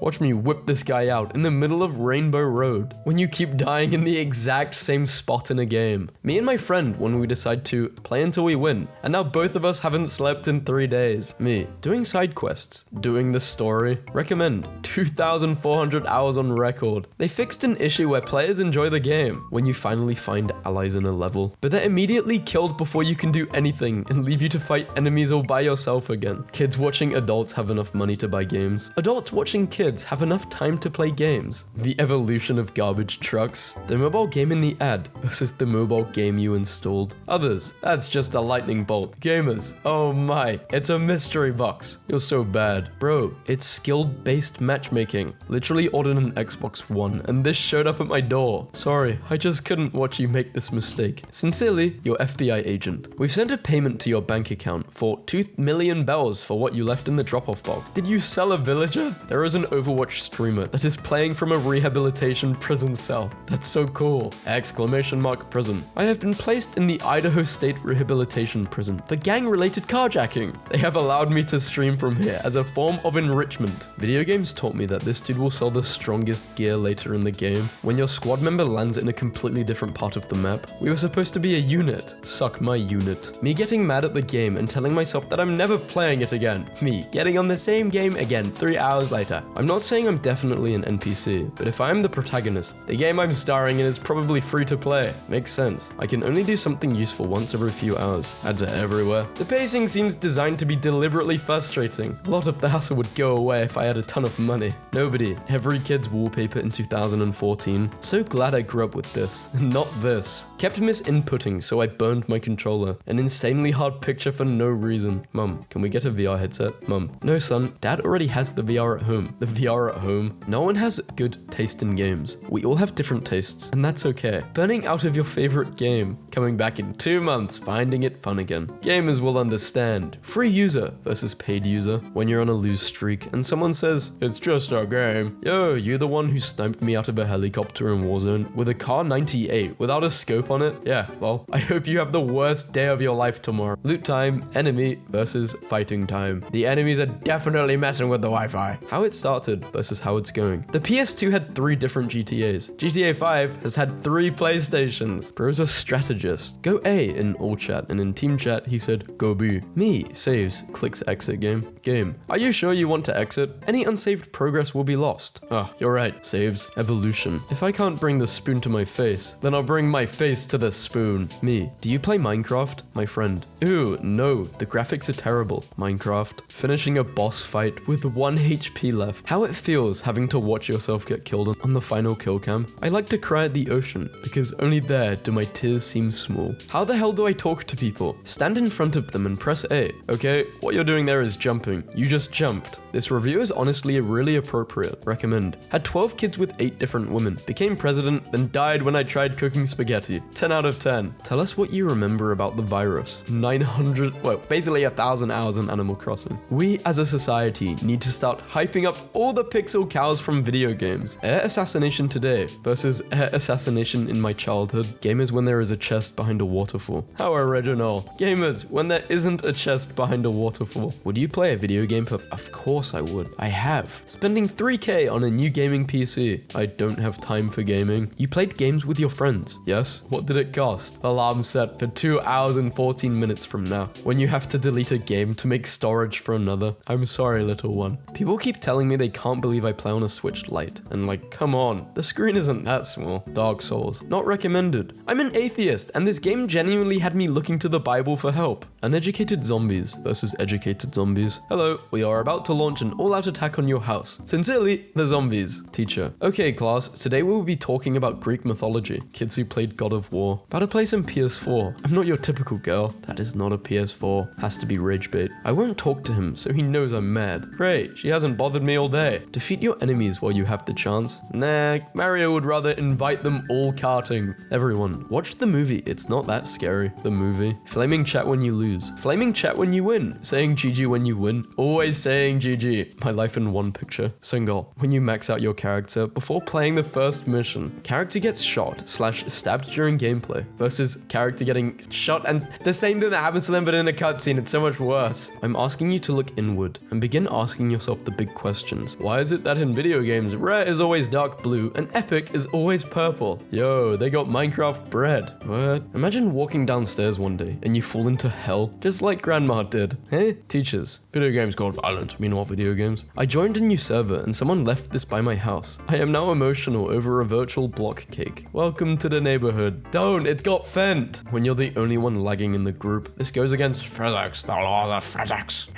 Watch me whip this guy out in the middle of Rainbow Road. When you keep dying in the exact same spot in a game. Me and my friend when we decide to play until we win. And now both of us haven't slept in 3 days. Me. Doing side quests. Doing the story. Recommend. 2,400 hours on record. They fixed an issue where players enjoy the game. When you finally find allies in a level, but they're immediately killed before you can do anything and leave you to fight enemies all by yourself again. Kids watching adults have enough money to buy games. Adults watching kids have enough time to play games. The evolution of garbage trucks. The mobile game in the ad versus the mobile game you installed. Others, that's just a lightning bolt. Gamers, oh my, it's a mystery box. You're so bad. Bro, it's skill-based matchmaking. Literally ordered an Xbox One and this showed up at my door. Sorry, I just couldn't watch you make this mistake. Sincerely, your FBI agent. We've sent a payment to your bank account for 2 million bells for what you left in the drop-off box. Did you sell a villager? There is an Overwatch streamer that is playing from a rehabilitation prison cell. That's so cool. Exclamation mark prison. I have been placed in the Idaho State Rehabilitation Prison for gang-related carjacking. They have allowed me to stream from here as a form of enrichment. Video games taught me that this dude will sell the strongest gear later in the game. When your squad member lands in a completely different part of the map, we were supposed to be a unit. Suck my unit. Me getting mad at the game and telling myself that I'm never playing it again. Me getting on the same game again 3 hours later. I'm not saying I'm definitely an NPC, but if I am the protagonist, the game I'm starring in is probably free to play. Makes sense. I can only do something useful once every few hours. Ads are everywhere. The pacing seems designed to be deliberately frustrating. A lot of the hassle would go away if I had a ton of money. Nobody. Every kid's wallpaper in 2014. So glad I grew up with this, not this. Kept misinputting, so I burned my controller. An insanely hard picture for no reason. Mum, can we get a VR headset? Mum, no son, Dad already has the VR at home. The VR at home? No one has good taste in games. We all have different tastes, and that's okay. Burning out of your favorite game. Coming back in 2 months, finding it fun again. Gamers will understand. Free user versus paid user. When you're on a lose streak and someone says, it's just a game. Yo, you the one who sniped me out of a helicopter in Warzone with a Kar 98 without a scope on it? Yeah, well, I hope you have the worst day of your life tomorrow. Loot time, enemy versus fighting time. The enemies are definitely messing with the Wi-Fi. How it started versus how it's going. The PS2 had 3 different GTAs. GTA 5 has had 3 PlayStations. Bro's a strategist. Go A in all chat, and in team chat he said go B. Me saves, clicks exit game. Are you sure you want to exit? Any unsaved progress will be lost. Ah, you're right. Saves, evolution. If I can't bring the spoon to my face, then I'll bring my face to the spoon. Me, do you play Minecraft? My friend. Ooh, no, the graphics are terrible. Minecraft. Finishing a boss fight with 1 HP left. How it feels having to watch yourself get killed on the final kill cam. I like to cry at the ocean because only there do my tears seem small. How the hell do I talk to people? Stand in front of them and press A. Okay, what you're doing there is jumping. You just jumped. This review is honestly really appropriate. Recommend. Had 12 kids with 8 different women. Became president, then died when I tried cooking spaghetti. 10 out of 10. Tell us what you remember about the virus. 900, well, basically 1,000 hours on Animal Crossing. We as a society need to start hyping up all the pixel cows from video games. Air assassination today versus air assassination in my childhood. Gamers when there is a chest behind a waterfall. How original. Gamers when there isn't a chest behind a waterfall. Would you play a video game for... Of course I would. I have. Spending 3K on a new gaming PC. I don't have time for gaming. You played games with your friends. Yes? What did it cost? Alarm set for 2 hours and 14 minutes from now. When you have to delete a game to make storage for another. I'm sorry, little one. People keep telling me they can't believe I play on a Switch Lite. And like, come on. The screen isn't that small. Dark Souls. Not recommended. I'm an atheist, and this game genuinely had me looking to the Bible for help. Uneducated zombies versus educated zombies. Hello, we are about to launch an all-out attack on your house. Sincerely, the zombies. Teacher. Okay, class, today we will be talking about Greek mythology. Kids who played God of War. About to play some PS4. I'm not your typical girl. That is not a PS4. Has to be rage bait. I won't talk to him, so he knows I'm mad. Great, she hasn't bothered me all day. Defeat your enemies while you have the chance. Nah, Mario would rather invite them all karting. Everyone, watch the movie. It's not that scary. The movie. Flaming chat when you lose. Flaming chat when you win. Saying GG when you win. Always saying GG. My life in one picture. Single. When you max out your character before playing the first mission. Character gets shot / stabbed during gameplay versus character getting shot and the same thing that happens to them but in a cutscene. It's so much worse. I'm asking you to look inward and begin asking yourself the big questions. Why is it that in video games, rare is always dark blue and epic is always purple? Yo, they got Minecraft bread. What? Imagine walking downstairs one day and you fall into hell just like grandma did. Hey? Teachers. Video games called violent, meanwhile video games. I joined a new server and someone left this by my house. I am now emotional over a virtual block cake. Welcome to the neighborhood. Don't, it got fent. When you're the only one lagging in the group, this goes against Physics, the law of physics.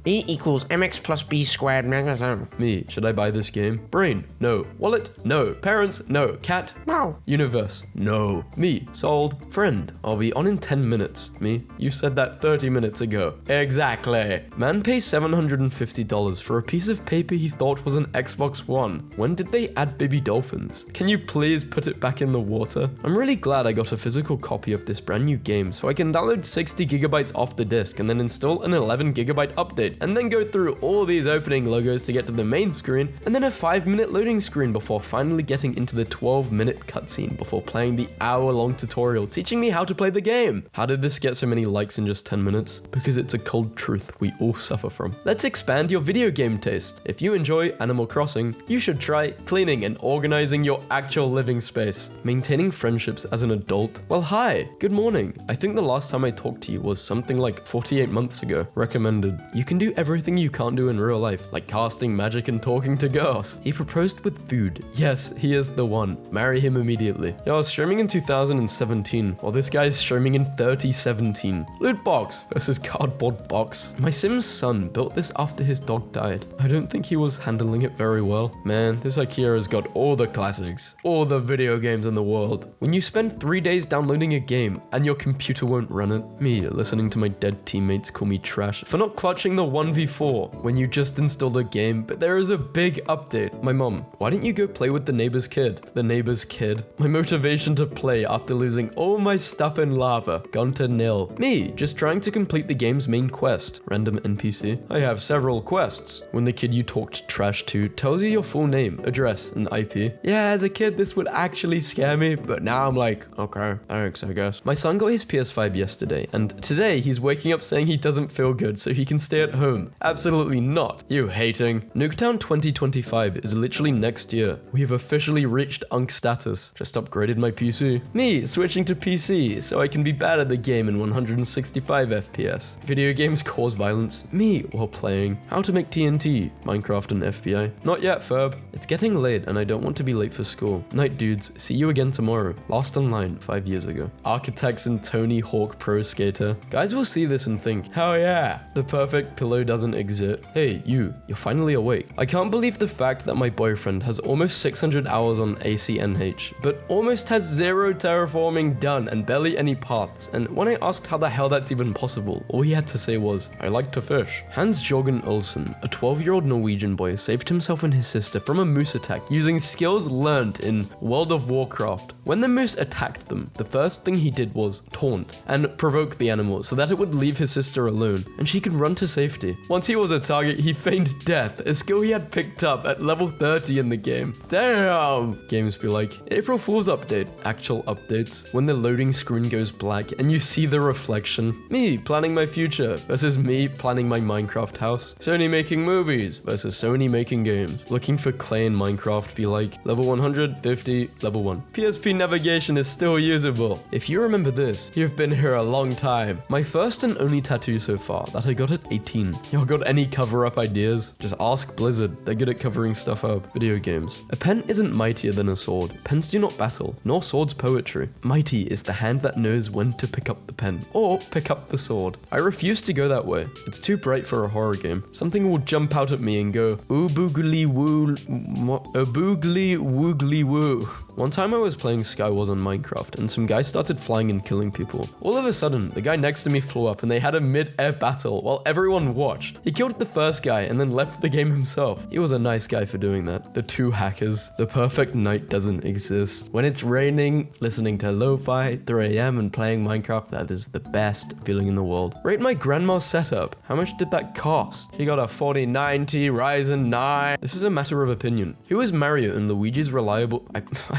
E equals mx plus b squared mechanism. Me, should I buy this game? Brain, no. Wallet, no. Parents, no. Cat, No. Universe, no. Me, sold. Friend, I'll be on in 10 minutes. Me, you said that 30 minutes ago. Exactly. Man pays $750 for a piece of paper he thought was an Xbox One. When did they add baby dolphins? Can you please put it back in the water? I'm really glad I got a physical copy of this brand new game so I can download 60 gigabytes off the disc and then install an 11 gigabyte update and then go through all these opening logos to get to the main screen and then a 5-minute loading screen before finally getting into the 12-minute cutscene before playing the hour-long tutorial teaching me how to play the game. How did this get so many likes and in just 10 minutes because it's a cold truth we all suffer from. Let's expand your video game taste. If you enjoy Animal Crossing, you should try cleaning and organizing your actual living space. Maintaining friendships as an adult. Well, hi, good morning. I think the last time I talked to you was something like 48 months ago. Recommended. You can do everything you can't do in real life, like casting magic and talking to girls. He proposed with food. Yes, he is the one. Marry him immediately. Yo, I was streaming in 2017, while this guy's streaming in 3017. Loot box versus cardboard box. My Sim's son built this after his dog died. I don't think he was handling it very well. Man, this IKEA has got all the classics, all the video games in the world. When you spend 3 days downloading a game and your computer won't run it, me listening to my dead teammates call me trash for not clutching the 1v4 when you just installed a game, but there is a big update. My mom, why didn't you go play with the neighbor's kid? The neighbor's kid. My motivation to play after losing all my stuff in lava, gone to nil. Me, just trying to complete the game's main quest. Random NPC. I have several quests. When the kid you talked trash to tells you your full name, address, and IP. Yeah, as a kid, this would actually scare me, but now I'm like, okay, thanks, I guess. My son got his PS5 yesterday, and today he's waking up saying he doesn't feel good, so he can stay at home. Absolutely not. You hating. Nuketown 2025 is literally next year. We have officially reached Unk status. Just upgraded my PC. Me, switching to PC, so I can be bad at the game in 165 FPS. Video games cause violence. Me, while playing. How to make TNT. Minecraft and FBI. Not yet, Ferb. It's getting late, and I don't want to be late for school. Night, dudes. See you again tomorrow. Last online 5 years ago. Architects and Tony Hawk Pro Skater. Guys will see this and think, hell yeah, the perfect pillow doesn't exist. Hey, you're finally awake. I can't believe the fact that my boyfriend has almost 600 hours on ACNH, but almost has 0 terraforming done and barely any paths. And when I asked how the hell that's even possible, all he had to say was, I like to fish. Hans Jorgen Olsen, a 12-year-old Norwegian boy, saved himself and his sister from a moose attack using skills learned in World of Warcraft. When the moose attacked them, the first thing he did was taunt and provoke the animal so that it would leave his sister alone and she could run to safety. Once he was a target, he feigned death, a skill he had picked up at level 30 in the game. Damn! Games be like, April Fool's update. Actual updates. When the loading screen goes black and you see the reflection. Me planning my future versus me planning my Minecraft house. Sony making movies versus Sony making games. Looking for clay in Minecraft be like, level 150, level 1. PSP navigation is still usable. If you remember this, you've been here a long time. My first and only tattoo so far that I got at 18. Y'all got any cover-up ideas? Just ask Blizzard. They're good at covering stuff up. Video games. A pen isn't mightier than a sword. Pens do not battle, nor swords poetry. Mighty is the hand that knows when to pick up the pen, or pick up the sword. I refuse to go that way. It's too bright for a horror game. Something will jump out at me and go, ooh boogly woo, a boogly woogly woo. One time I was playing Skywars on Minecraft and some guy started flying and killing people. All of a sudden, the guy next to me flew up and they had a mid-air battle while everyone watched. He killed the first guy and then left the game himself. He was a nice guy for doing that. The two hackers. The perfect night doesn't exist. When it's raining, listening to lo-fi, 3 AM and playing Minecraft, that is the best feeling in the world. Rate my grandma's setup. How much did that cost? He got a 4090 Ryzen 9. This is a matter of opinion. Who is Mario and Luigi's reliable...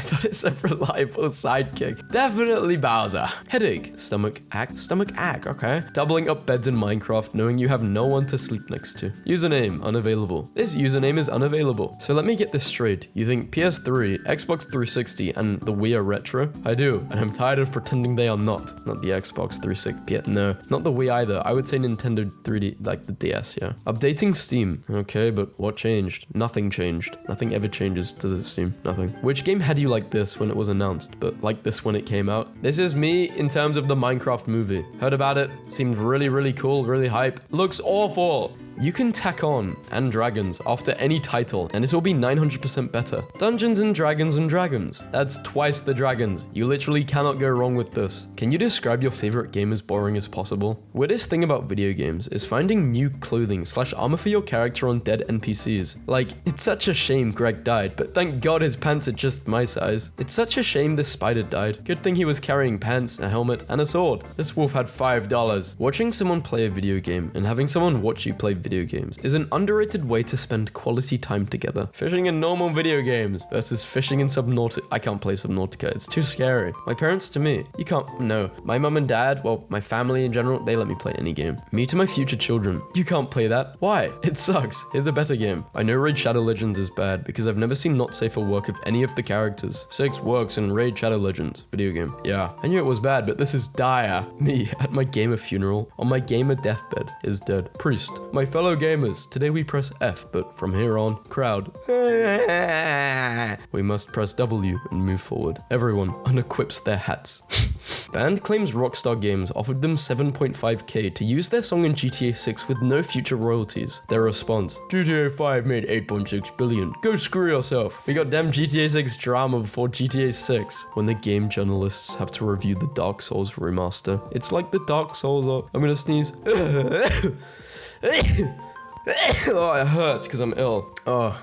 I thought it said reliable sidekick. Definitely Bowser. Headache. Stomach ache, okay. Doubling up beds in Minecraft knowing you have no one to sleep next to. Username, unavailable. This username is unavailable. So let me get this straight. You think PS3, Xbox 360, and the Wii are retro? I do, and I'm tired of pretending they are not. Not the Xbox 360, no. Not the Wii either. I would say Nintendo 3D, like the DS, yeah. Updating Steam. Okay, but what changed? Nothing changed. Nothing ever changes, does it, Steam? Nothing. Which game had you like this when it was announced, but like this when it came out? This is me in terms of the Minecraft movie. Heard about it, seemed really cool, really hype. Looks awful. You can tack on and dragons after any title and it'll be 900% better. Dungeons and Dragons. That's twice the dragons. You literally cannot go wrong with this. Can you describe your favorite game as boring as possible? Weirdest thing about video games is finding new clothing / armor for your character on dead NPCs. Like, it's such a shame Greg died, but thank God his pants are just my size. It's such a shame this spider died. Good thing he was carrying pants, a helmet, and a sword. This wolf had $5. Watching someone play a video game and having someone watch you play video games is an underrated way to spend quality time together. Fishing in normal video games versus fishing in Subnautica. I can't play Subnautica, it's too scary. My parents to me, you can't, no. My mum and dad, well, my family in general, they let me play any game. Me to my future children, you can't play that. Why? It sucks. Here's a better game. I know Raid Shadow Legends is bad because I've never seen not safe for work of any of the characters. 6 works in Raid Shadow Legends, video game. Yeah, I knew it was bad, but this is dire. Me at my gamer funeral, on my gamer deathbed, is dead. Priest, my fellow gamers, today we press F, but from here on, crowd. We must press W and move forward. Everyone unequips their hats. Band claims Rockstar Games offered them $7.5k to use their song in GTA 6 with no future royalties. Their response, GTA 5 made $8.6 billion. Go screw yourself. We got damn GTA 6 drama before GTA 6. When the game journalists have to review the Dark Souls remaster, it's like the Dark Souls are... I'm gonna sneeze. Oh, it hurts because I'm ill. Oh,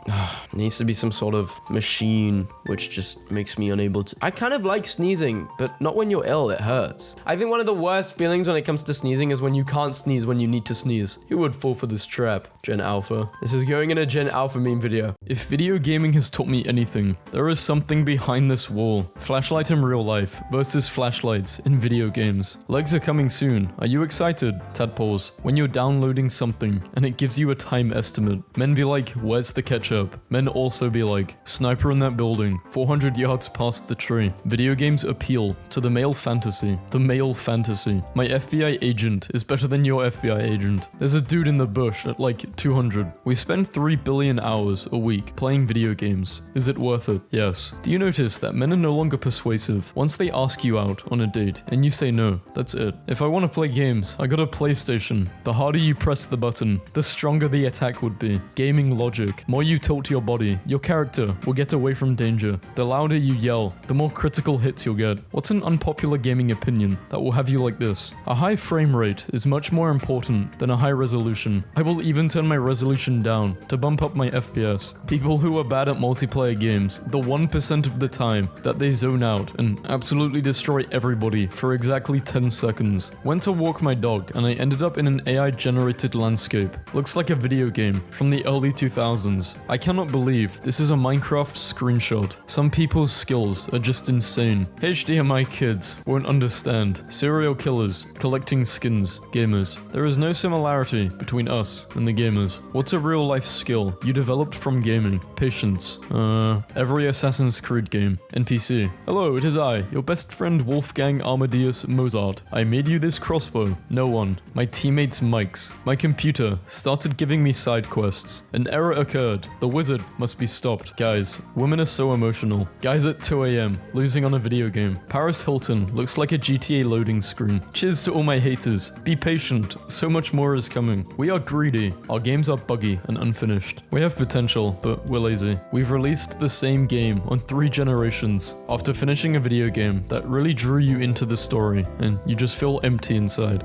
it needs to be some sort of machine which just makes me unable to... I kind of like sneezing, but not when you're ill, it hurts. I think one of the worst feelings when it comes to sneezing is when you can't sneeze when you need to sneeze. Who would fall for this trap? Gen Alpha. This is going in a Gen Alpha meme video. If video gaming has taught me anything, there is something behind this wall. Flashlight in real life versus flashlights in video games. Legs are coming soon. Are you excited? Tadpoles. When you're downloading something and it gives you a time estimate, men be like, where's the ketchup? Men also be like, sniper in that building, 400 yards past the tree. Video games appeal to the male fantasy. The male fantasy. My FBI agent is better than your FBI agent. There's a dude in the bush at like 200. We spend 3 billion hours a week playing video games. Is it worth it? Yes. Do you notice that men are no longer persuasive once they ask you out on a date and you say no? That's it. If I want to play games, I got a PlayStation. The harder you press the button, the stronger the attack would be. Gaming logic. More you tilt your body, your character will get away from danger. The louder you yell, the more critical hits you'll get. What's an unpopular gaming opinion that will have you like this? A high frame rate is much more important than a high resolution. I will even turn my resolution down to bump up my FPS. People who are bad at multiplayer games, the 1% of the time that they zone out and absolutely destroy everybody for exactly 10 seconds. Went to walk my dog and I ended up in an AI generated landscape. Looks like a video game from the early 2000s. I cannot believe this is a Minecraft screenshot. Some people's skills are just insane. HDMI kids won't understand. Serial killers, collecting skins, gamers. There is no similarity between us and the gamers. What's a real life skill you developed from gaming? Patience. Every Assassin's Creed game. NPC. Hello, it is I, your best friend Wolfgang Amadeus Mozart. I made you this crossbow. No one. My teammates' mics. My computer started giving me side quests. An error occurred. The wizard must be stopped. Guys, women are so emotional. Guys at 2 a.m. losing on a video game. Paris Hilton looks like a GTA loading screen. Cheers to all my haters. Be patient. So much more is coming. We are greedy. Our games are buggy and unfinished. We have potential, but we're lazy. We've released the same game on 3 generations. After finishing a video game that really drew you into the story, and you just feel empty inside.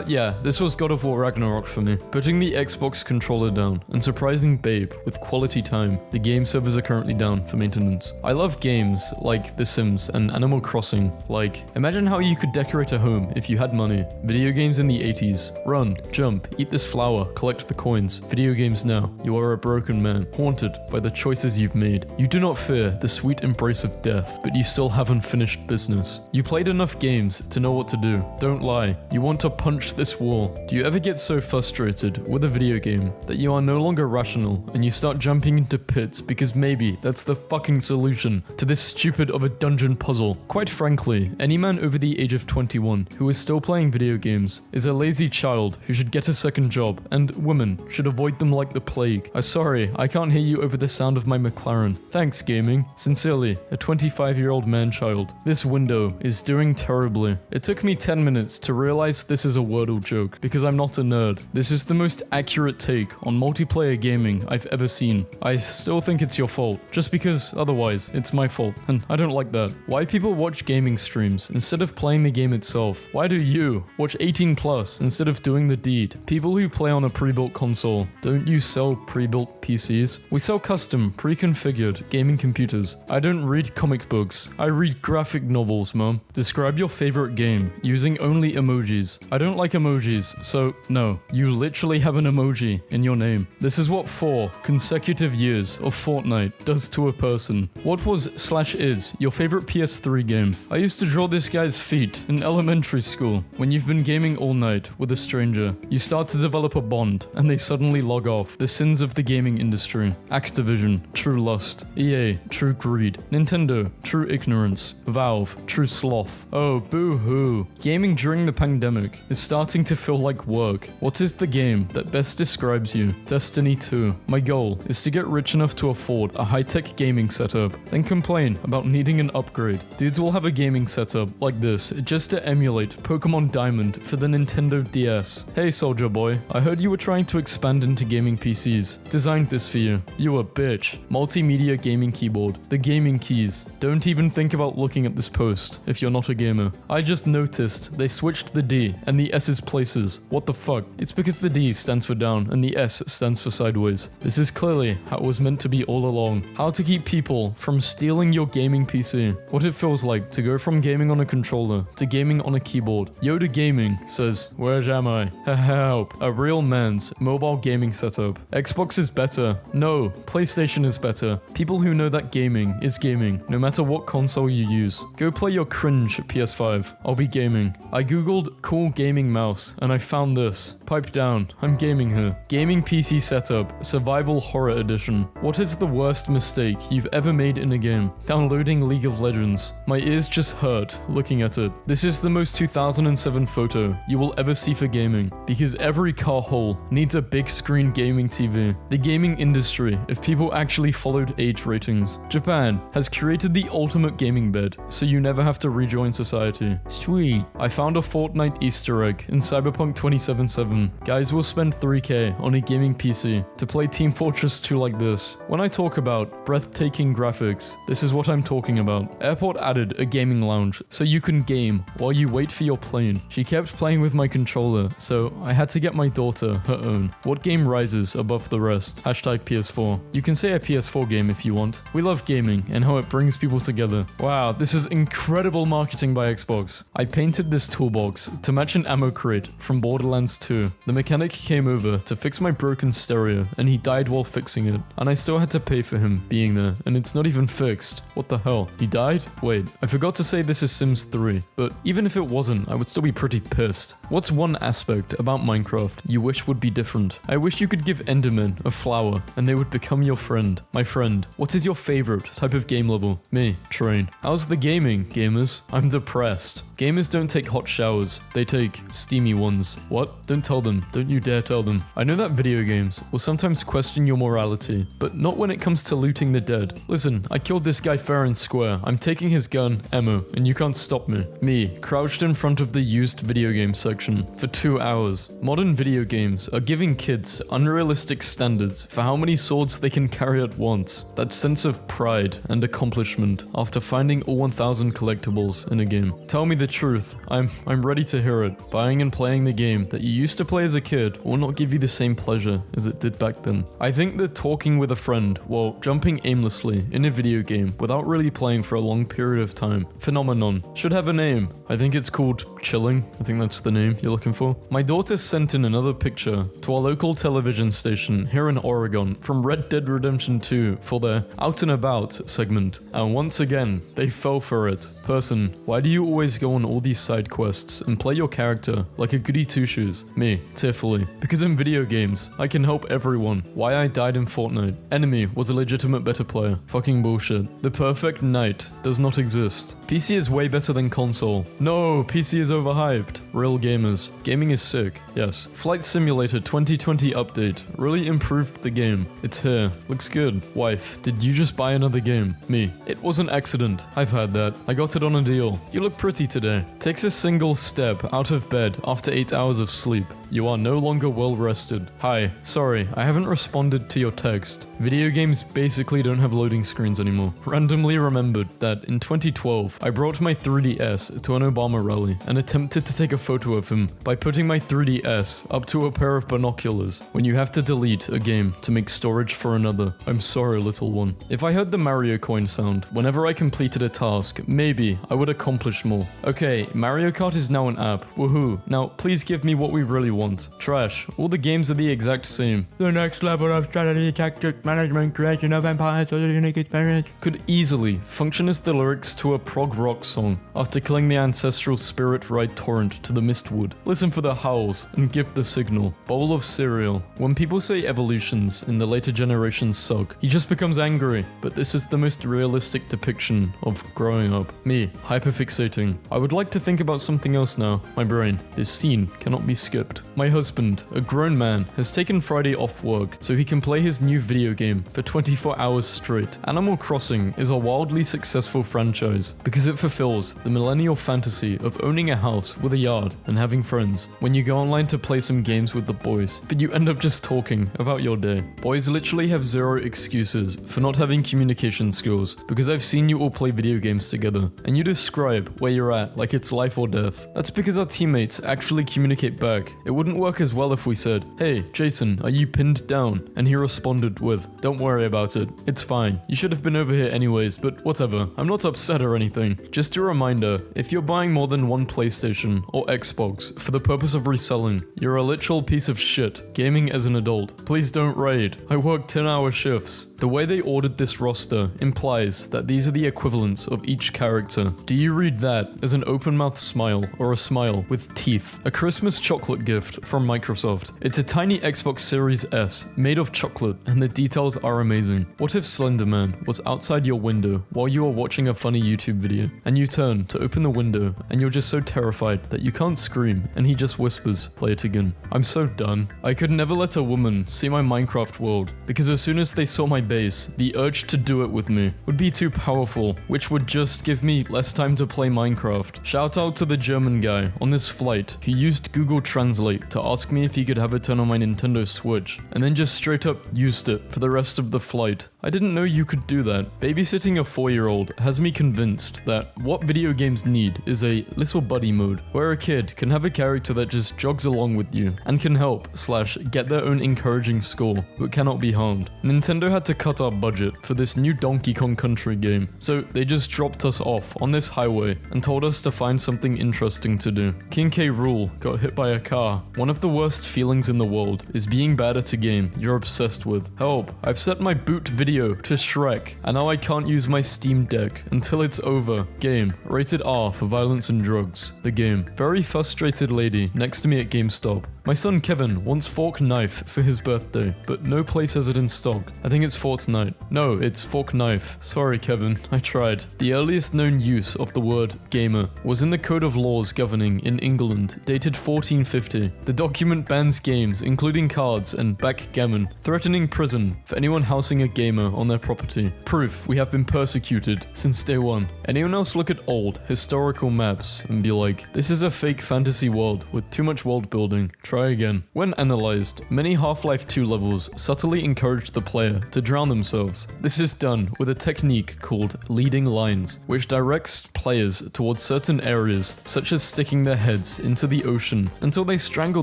Yeah, this was God of War Ragnarok for me. Putting the Xbox controller down and surprising Babe with quality time. The game servers are currently down for maintenance. I love games like The Sims and Animal Crossing. Like, imagine how you could decorate a home if you had money. Video games in the 80s. Run, jump, eat this flower, collect the coins. Video games now. You are a broken man, haunted by the choices you've made. You do not fear the sweet embrace of death, but you still have unfinished business. You played enough games to know what to do. Don't lie. You want to punch this wall. Do you ever get so frustrated with a video game that you are no longer rational and you start jumping into pits because maybe that's the fucking solution to this stupid of a dungeon puzzle? Quite frankly, any man over the age of 21 who is still playing video games is a lazy child who should get a second job, and women should avoid them like the plague. Sorry, I can't hear you over the sound of my McLaren. Thanks, gaming. Sincerely, a 25-year-old man-child. This window is doing terribly. It took me 10 minutes to realize this is a Wordle joke, because I'm not a nerd. This is the most accurate take on multiplayer gaming I've ever seen. I still think it's your fault, just because otherwise it's my fault, and I don't like that. Why people watch gaming streams instead of playing the game itself? Why do you watch 18 plus instead of doing the deed? People who play on a pre-built console, don't you sell pre-built PCs? We sell custom, pre-configured gaming computers. I don't read comic books. I read graphic novels, mom. Describe your favorite game using only emojis. I don't like emojis, so no. You literally have an emoji emoji in your name. This is what 4 consecutive years of Fortnite does to a person. What was/is your favorite PS3 game? I used to draw this guy's feet in elementary school. When you've been gaming all night with a stranger, you start to develop a bond, and they suddenly log off. The sins of the gaming industry. Activision, true lust. EA, true greed. Nintendo, true ignorance. Valve, true sloth. Oh, boo-hoo. Gaming during the pandemic is starting to feel like work. What is the game that best describes you? Destiny 2. My goal is to get rich enough to afford a high-tech gaming setup, then complain about needing an upgrade. Dudes will have a gaming setup like this just to emulate Pokemon Diamond for the Nintendo DS. Hey Soldier Boy, I heard you were trying to expand into gaming PCs. Designed this for you. You a bitch. Multimedia gaming keyboard. The gaming keys. Don't even think about looking at this post if you're not a gamer. I just noticed they switched the D and the S's places. What the fuck? It's because the D stands for down and the S stands for sideways. This is clearly how it was meant to be all along. How to keep people from stealing your gaming PC. What it feels like to go from gaming on a controller to gaming on a keyboard. Yoda Gaming says, where am I? Help. A real man's mobile gaming setup. Xbox is better. No, PlayStation is better. People who know that gaming is gaming, no matter what console you use. Go play your cringe PS5. I'll be gaming. I googled cool gaming mouse and I found this. Pipe down. I'm gaming here. Gaming PC setup, survival horror edition. What is the worst mistake you've ever made in a game? Downloading League of Legends. My ears just hurt looking at it. This is the most 2007 photo you will ever see for gaming, because every car hole needs a big screen gaming TV. The gaming industry, if people actually followed age ratings. Japan has created the ultimate gaming bed, so you never have to rejoin society. Sweet. I found a Fortnite Easter egg in Cyberpunk 2077. Guys will spend 3k on a gaming PC to play Team Fortress 2 like this. When I talk about breathtaking graphics, this is what I'm talking about. Airport added a gaming lounge, so you can game while you wait for your plane. She kept playing with my controller, so I had to get my daughter her own. What game rises above the rest? Hashtag PS4. You can say a PS4 game if you want. We love gaming and how it brings people together. Wow, this is incredible marketing by Xbox. I painted this toolbox to match an ammo crate from Borderlands 2. The mechanic came over to fix my broken stereo and he died while fixing it. And I still had to pay for him being there, and it's not even fixed. What the hell? He died? Wait, I forgot to say this is Sims 3, but even if it wasn't, I would still be pretty pissed. What's one aspect about Minecraft you wish would be different? I wish you could give Endermen a flower and they would become your friend. My friend, what is your favorite type of game level? Me, Train. How's the gaming, gamers? I'm depressed. Gamers don't take hot showers, they take steamy ones. What? Don't tell them. Don't you dare tell them. I know that video games will sometimes question your morality, but not when it comes to looting the dead. Listen, I killed this guy fair and square. I'm taking his gun, ammo, and you can't stop me. Me, crouched in front of the used video game section for 2 hours. Modern video games are giving kids unrealistic standards for how many swords they can carry at once. That sense of pride and accomplishment after finding all 1000 collectibles in a game. Tell me the truth. I'm ready to hear it. Buying and playing the game that you used to play as a kid will not give you the same pleasure as it did back then. I think that talking with a friend while jumping aimlessly in a video game without really playing for a long period of time phenomenon should have a name. I think it's called chilling. I think that's the name you're looking for. My daughter sent in another picture to our local television station here in Oregon from Red Dead Redemption 2 for their Out and About segment, and once again they fell for it. Person, why do you always go on all these side quests and play your character like a goody two-shoes? Me, tearfully. Because in video games, I can help everyone. Why I died in Fortnite. Enemy was a legitimate better player. Fucking bullshit. The perfect knight does not exist. PC is way better than console. No, PC is overhyped. Real gamers. Gaming is sick. Yes. Flight Simulator 2020 update really improved the game. It's here. Looks good. Wife, did you just buy another game? Me. It was an accident. I've had that. I got it on a deal. You look pretty today. Takes a single step out of bed after 8 hours of sleep. You are no longer well rested. Hi, sorry, I haven't responded to your text. Video games basically don't have loading screens anymore. Randomly remembered that in 2012, I brought my 3DS to an Obama rally and attempted to take a photo of him by putting my 3DS up to a pair of binoculars when you have to delete a game to make storage for another. I'm sorry, little one. If I heard the Mario coin sound whenever I completed a task, maybe I would accomplish more. Okay, Mario Kart is now an app. Woohoo. Now, please give me what we really want. Trash. All the games are the exact same. The next level of strategy, tactic, management, creation of empires, so unique experience could easily function as the lyrics to a prog rock song after killing the ancestral spirit ride torrent to the Mistwood. Listen for the howls and give the signal. Bowl of cereal. When people say evolutions in the later generations suck, he just becomes angry, but this is the most realistic depiction of growing up. Me, hyperfixating. I would like to think about something else now. My brain. This scene cannot be skipped. My husband, a grown man, has taken Friday off work so he can play his new video game for 24 hours straight. Animal Crossing is a wildly successful franchise because it fulfills the millennial fantasy of owning a house with a yard and having friends. When you go online to play some games with the boys, but you end up just talking about your day. Boys literally have zero excuses for not having communication skills because I've seen you all play video games together and you describe where you're at like it's life or death. That's because our teammates actually communicate back. It wouldn't work as well if we said, "Hey, Jason, are you pinned down?" And he responded with, "Don't worry about it. It's fine. You should have been over here anyways, but whatever. I'm not upset or anything." Just a reminder, if you're buying more than one PlayStation or Xbox for the purpose of reselling, you're a literal piece of shit gaming as an adult. Please don't raid. I work 10-hour shifts. The way they ordered this roster implies that these are the equivalents of each character. Do you read that as an open-mouthed smile or a smile with teeth? A Christmas chocolate gift from Microsoft. It's a tiny Xbox Series S made of chocolate and the details are amazing. What if Slenderman was outside your window while you are watching a funny YouTube video and you turn to open the window and you're just so terrified that you can't scream and he just whispers, "Play it again." I'm so done. I could never let a woman see my Minecraft world because as soon as they saw my base, the urge to do it with me would be too powerful, which would just give me less time to play Minecraft. Shout out to the German guy on this flight who used Google Translate to ask me if he could have it turn on my Nintendo Switch, and then just straight up used it for the rest of the flight. I didn't know you could do that. Babysitting a 4-year-old has me convinced that what video games need is a little buddy mode, where a kid can have a character that just jogs along with you and can help / get their own encouraging score, but cannot be harmed. Nintendo had to cut our budget for this new Donkey Kong Country game, so they just dropped us off on this highway and told us to find something interesting to do. King K. Rool got hit by a car. One of the worst feelings in the world is being bad at a game you're obsessed with. Help, I've set my boot video to Shrek, and now I can't use my Steam Deck until it's over. Game, rated R for violence and drugs. The game. Very frustrated lady next to me at GameStop. My son Kevin wants fork knife for his birthday, but no place has it in stock. I think it's Fortnite. No, it's fork knife. Sorry Kevin, I tried. The earliest known use of the word gamer was in the Code of Laws governing in England, dated 1450. The document bans games, including cards and backgammon, threatening prison for anyone housing a gamer on their property. Proof we have been persecuted since day one. Anyone else look at old, historical maps and be like, this is a fake fantasy world with too much world building. Try again. When analyzed, many Half-Life 2 levels subtly encourage the player to drown themselves. This is done with a technique called leading lines, which directs players towards certain areas, such as sticking their heads into the ocean until they strangle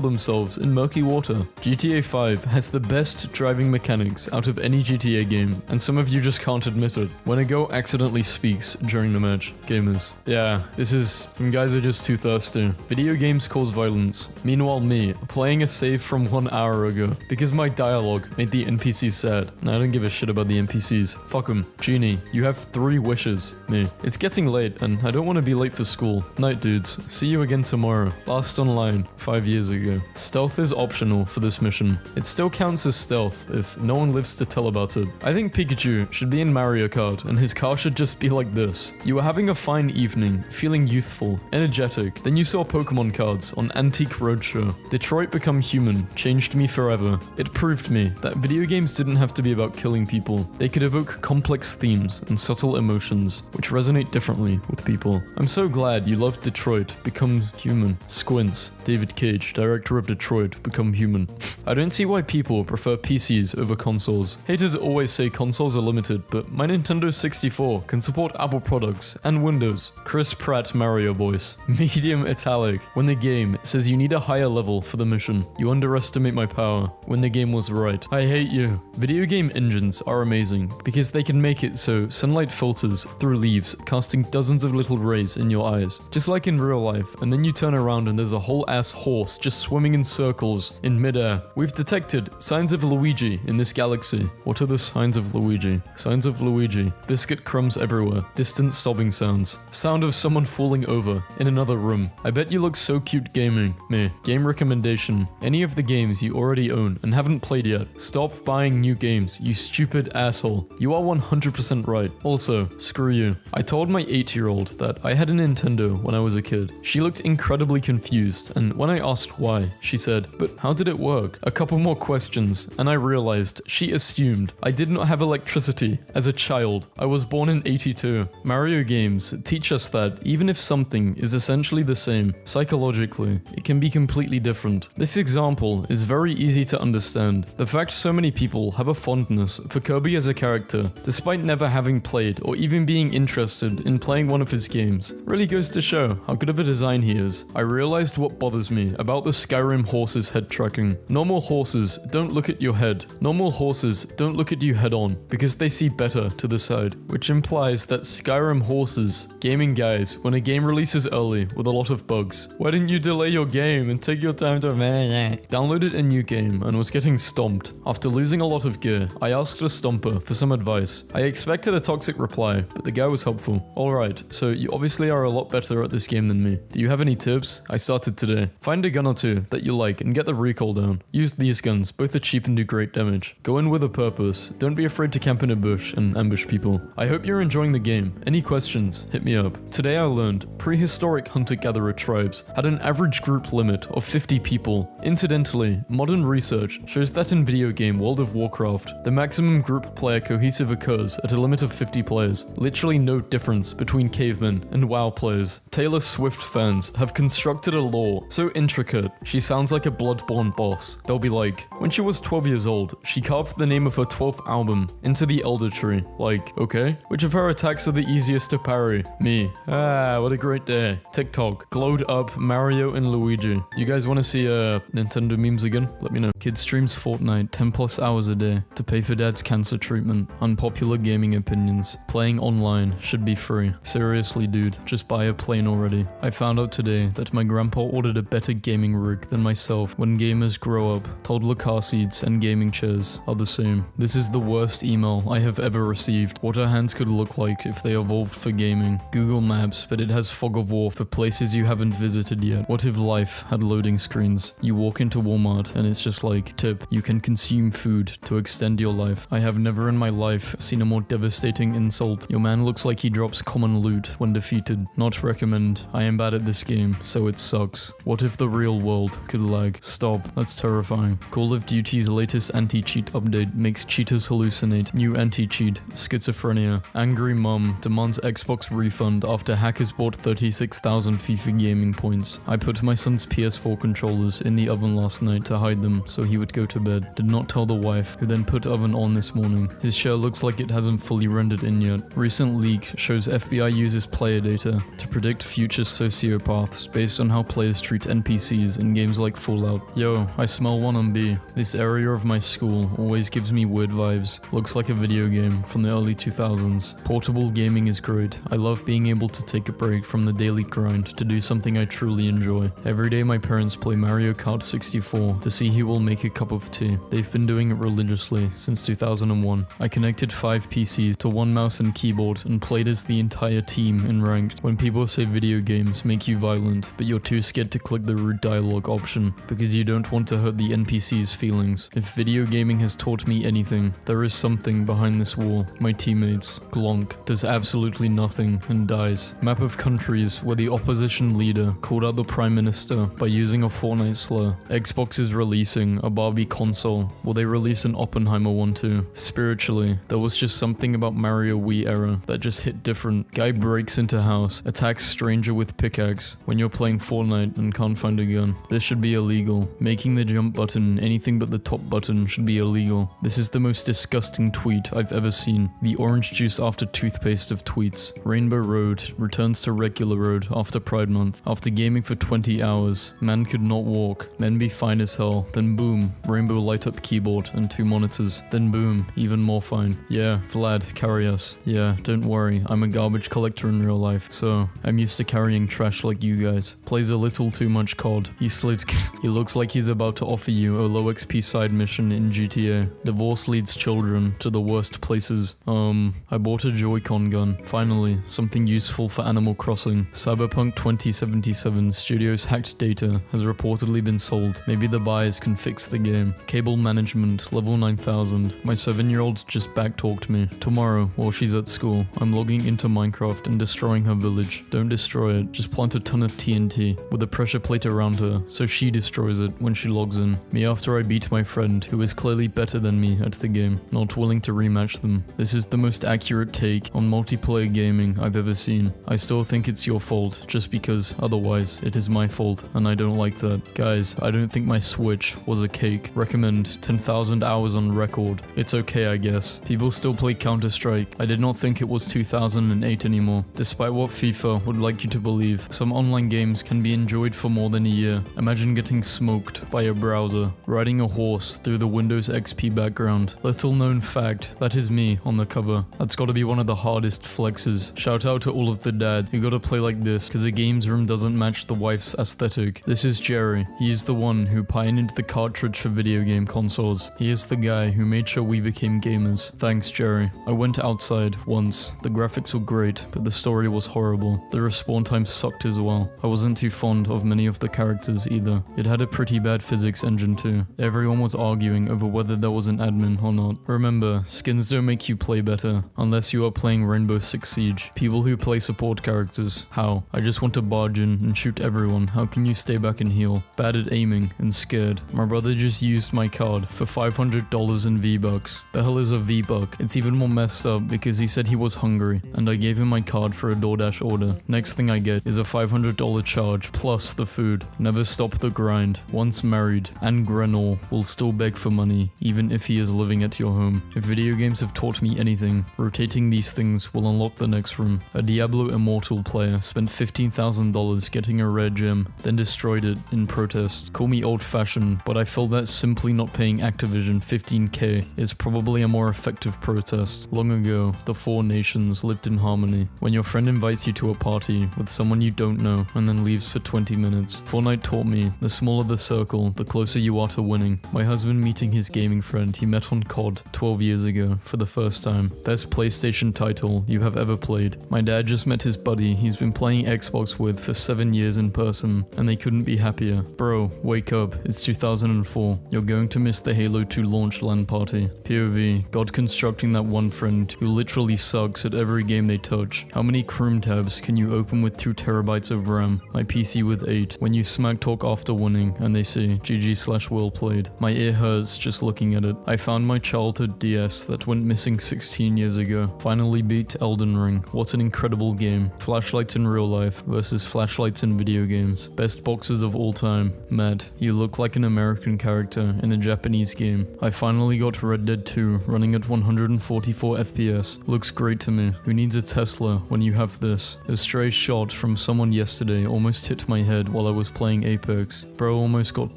themselves in murky water. GTA 5 has the best driving mechanics out of any GTA game, and some of you just can't admit it. When a girl accidentally speaks during the match, gamers. Yeah, some guys are just too thirsty. Video games cause violence. Meanwhile me, playing a save from 1 hour ago, because my dialogue made the NPCs sad. And I don't give a shit about the NPCs. Fuck them. Genie, you have 3 wishes. Me. It's getting late, and I don't want to be late for school. Night dudes. See you again tomorrow. Last online, 5 years ago. Stealth is optional for this mission. It still counts as stealth if no one lives to tell about it. I think Pikachu should be in Mario Kart, and his car should just be like this. You were having a fine evening, feeling youthful, energetic, then you saw Pokemon cards on Antique Roadshow. Detroit Become Human changed me forever. It proved me that video games didn't have to be about killing people. They could evoke complex themes and subtle emotions, which resonate differently with people. I'm so glad you loved Detroit Become Human. Squints, David Cage, director of Detroit Become Human. I don't see why people prefer PCs over consoles. Haters always say consoles are limited, but my Nintendo 64 can support Apple products and Windows. Chris Pratt Mario voice. Medium italic. When the game says you need a higher level for the mission, you underestimate my power when the game was right. I hate you. Video game engines engines are amazing because they can make it so sunlight filters through leaves, casting dozens of little rays in your eyes, just like in real life, and then you turn around and there's a whole ass horse just swimming in circles in midair. We've detected signs of Luigi in this galaxy. What are the signs of Luigi? Signs of Luigi. Biscuit crumbs everywhere. Distant sobbing sounds. Sound of someone falling over in another room. I bet you look so cute gaming. Me. Game recommendation. Any of the games you already own and haven't played yet, stop buying new games, you stupid asshole. You are 100% right. Also, screw you. I told my 8-year-old that I had a Nintendo when I was a kid. She looked incredibly confused, and when I asked why, she said, "But how did it work?" A couple more questions, and I realized she assumed I did not have electricity as a child. I was born in 82. Mario games teach us that even if something is essentially the same, psychologically, it can be completely different. This example is very easy to understand. The fact so many people have a fondness for Kirby as a character, despite never having played or even being interested in playing one of his games, really goes to show how good of a design he is. I realized what bothers me about the Skyrim horse's head tracking. Normal horses don't look at your head. Normal horses don't look at you head on because they see better to the side, which implies that Skyrim horses, gaming guys, when a game releases early with a lot of bugs, why didn't you delay your game and take your time to downloaded a new game and was getting stomped. After losing a lot of gear, I asked a stomper for some advice. I expected a toxic reply, but the guy was helpful. Alright, so you obviously are a lot better at this game than me. Do you have any tips? I started today. Find a gun or two that you like and get the recoil down. Use these guns, both are cheap and do great damage. Go in with a purpose. Don't be afraid to camp in a bush and ambush people. I hope you're enjoying the game. Any questions? Hit me up. Today I learned prehistoric hunter-gatherer tribes had an average group limit of 50 people. Incidentally, modern research shows that in video game World of Warcraft, the maximum group player cohesive occurs at a limit of 50 players. Literally no difference between cavemen and WoW players. Taylor Swift fans have constructed a lore so intricate, she sounds like a Bloodborne boss. They'll be like, when she was 12 years old, she carved the name of her 12th album into the Elder Tree. Like, okay? Which of her attacks are the easiest to parry? Me. What a great day. TikTok. Glowed up Mario and Luigi. You guys want to see Nintendo memes again? Let me know. Kid streams Fortnite 10 plus hours a day to pay for dad's cancer treatment. Unpopular gaming opinions. Playing online should be free. Seriously, dude, just buy a plane already. I found out today that my grandpa ordered a better gaming rig than myself. When gamers grow up, toddler car seats and gaming chairs are the same. This is the worst email I have ever received. What our hands could look like if they evolved for gaming. Google Maps, but it has fog of war for places you haven't visited yet. What if life had loading screens? You walk into Walmart and it's just like, tip, you can consume food to extend your life. I have never in my life seen a more devastating insult. Your man looks like he drops common loot when defeated. Not recommend. I am bad at this game, so it sucks. What if the real world could lag? Stop. That's terrifying. Call of Duty's latest anti-cheat update makes cheaters hallucinate. New anti-cheat. Schizophrenia. Angry mum demands Xbox refund after hackers bought 36,000 FIFA gaming points. I put my son's PS4 controllers in the oven last night to hide them so he would go to bed. Did not tell the wife, who then put oven on this morning. His shell looks like it hasn't fully rendered in yet. Recent leak shows FBI uses player data to predict future sociopaths based on how players treat NPCs in games like Fallout. Yo, I smell one on B. This area of my school always gives me weird vibes. Looks like a video game from the early 2000s. Portable gaming is great. I love being able to take a break from the daily grind to do something I truly enjoy. Every day my parents play Mario Kart 64 to see who will make a cup of tea. They've been doing it religiously since 2001. I connected 5 PCs to one mouse and keyboard and played as the entire team in ranked. When people say video games make you violent, but you're too scared to click the rude dialogue option because you don't want to hurt the NPC's feelings. If video gaming has taught me anything, there is something behind this wall. My teammates. Glonk does absolutely nothing and dies. Map of countries where the opposition leader called out the prime minister by using a Fortnite slur. Xbox is releasing a Barbie console. Will they release an Oppenheimer one too? Spiritually, there was just something about Mario Wii era that just hit different. Guy breaks into house, attacks stranger with pickaxe when you're playing Fortnite and can't find a gun. This should be illegal. Making the jump button anything but the top button should be illegal. This is the most disgusting tweet I've ever seen. The orange juice after toothpaste of tweets. Rainbow Road returns to regular road after Pride Month. After gaming for 20 hours, man could not walk, then be fine as hell, then boom, rainbow light up keyboard and 2 monitors, then Then boom, even more fine. Yeah, Vlad, carry us. Yeah, don't worry, I'm a garbage collector in real life, so I'm used to carrying trash like you guys. Plays a little too much COD. He slid. He looks like he's about to offer you a low XP side mission in GTA. Divorce leads children to the worst places. I bought a Joy-Con gun. Finally, something useful for Animal Crossing. Cyberpunk 2077 Studios hacked data has reportedly been sold. Maybe the buyers can fix the game. Cable management, level 9000. My 7-year-old just backtalked me. Tomorrow, while she's at school, I'm logging into Minecraft and destroying her village. Don't destroy it, just plant a ton of TNT with a pressure plate around her so she destroys it when she logs in. Me after I beat my friend, who is clearly better than me at the game, not willing to rematch them. This is the most accurate take on multiplayer gaming I've ever seen. I still think it's your fault, just because otherwise it is my fault, and I don't like that. Guys, I don't think my Switch was a cake. Recommend 10,000 hours on record. It's okay, I guess. People still play Counter-Strike. I did not think it was 2008 anymore. Despite what FIFA would like you to believe, some online games can be enjoyed for more than a year. Imagine getting smoked by a browser, riding a horse through the Windows XP background. Little known fact, that is me on the cover. That's gotta be one of the hardest flexes. Shout out to all of the dads who gotta play like this because the games room doesn't match the wife's aesthetic. This is Jerry. He is the one who pioneered the cartridge for video game consoles. He is the guy who made sure we became gamers. Thanks, Jerry. I went outside once. The graphics were great, but the story was horrible. The respawn time sucked as well. I wasn't too fond of many of the characters either. It had a pretty bad physics engine too. Everyone was arguing over whether there was an admin or not. Remember, skins don't make you play better, unless you are playing Rainbow Six Siege. People who play support characters. How? I just want to barge in and shoot everyone. How can you stay back and heal? Bad at aiming and scared. My brother just used my card for $500 in V-Bucks. The hell is a V-Buck? It's even more messed up because he said he was hungry, and I gave him my card for a DoorDash order. Next thing I get is a $500 charge plus the food. Never stop the grind. Once married, and Grenor will still beg for money, even if he is living at your home. If video games have taught me anything, rotating these things will unlock the next room. A Diablo Immortal player spent $15,000 getting a rare gem, then destroyed it in protest. Call me old-fashioned, but I feel that simply not paying Activision $15K is probably a more effective protest. Long ago, the four nations lived in harmony. When your friend invites you to a party with someone you don't know and then leaves for 20 minutes, Fortnite taught me, the smaller the circle, the closer you are to winning. My husband meeting his gaming friend he met on COD 12 years ago for the first time. Best PlayStation title you have ever played. My dad just met his buddy he's been playing Xbox with for 7 years in person, and they couldn't be happier. Bro, wake up, it's 2004. You're going to miss the Halo 2 launch LAN party. POV, God constructing that one friend who literally sucks at every game they touch. How many Chrome tabs can you open with 2 terabytes of RAM? My PC with 8. When you smack talk after winning and they say GG/well played, my ear hurts just looking at it. I found my childhood DS that went missing 16 years ago. Finally beat Elden Ring. What an incredible game. Flashlights in real life versus flashlights in video games. Best boxes of all time. Matt, you look like an American character in a Japanese game. I finally got Red Dead 2 running at 144 FPS. Looks great to me. Who needs a Tesla when you have this? A stray shot from someone yesterday almost hit my head while I was playing Apex. Bro almost got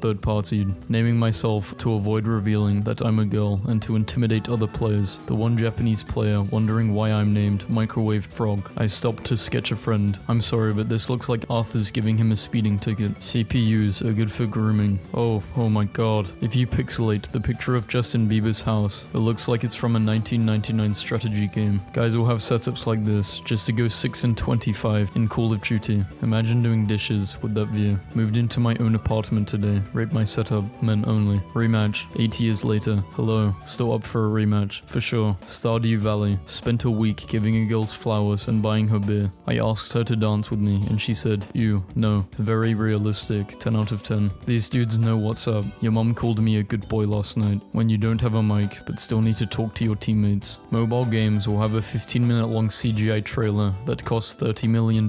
third-partied. Naming myself to avoid revealing that I'm a girl and to intimidate other players. The one Japanese player wondering why I'm named Microwaved Frog. I stopped to sketch a friend. I'm sorry, but this looks like Arthur's giving him a speeding ticket. CPUs are good for grooming. Oh my god. If you pixelate the picture of Justin Bieber's house, it looks like it's from a 1999 strategy game. Guys will have setups like this just to go 6 and 25 in Call of Duty. Imagine doing dishes with that view. Moved into my own apartment today. Rate my setup, men only. Rematch, 8 years later. Hello, still up for a rematch. For sure. Stardew Valley. Spent a week giving a girl flowers and buying her beer. I asked her to dance with me and she said, ew, no. Very realistic. 10 out of 10. These dudes know what's up. Your mom called me a good boy last night. When you don't have a mic but still need to talk to your teammates. Mobile games will have a 15-minute long CGI trailer that costs $30 million.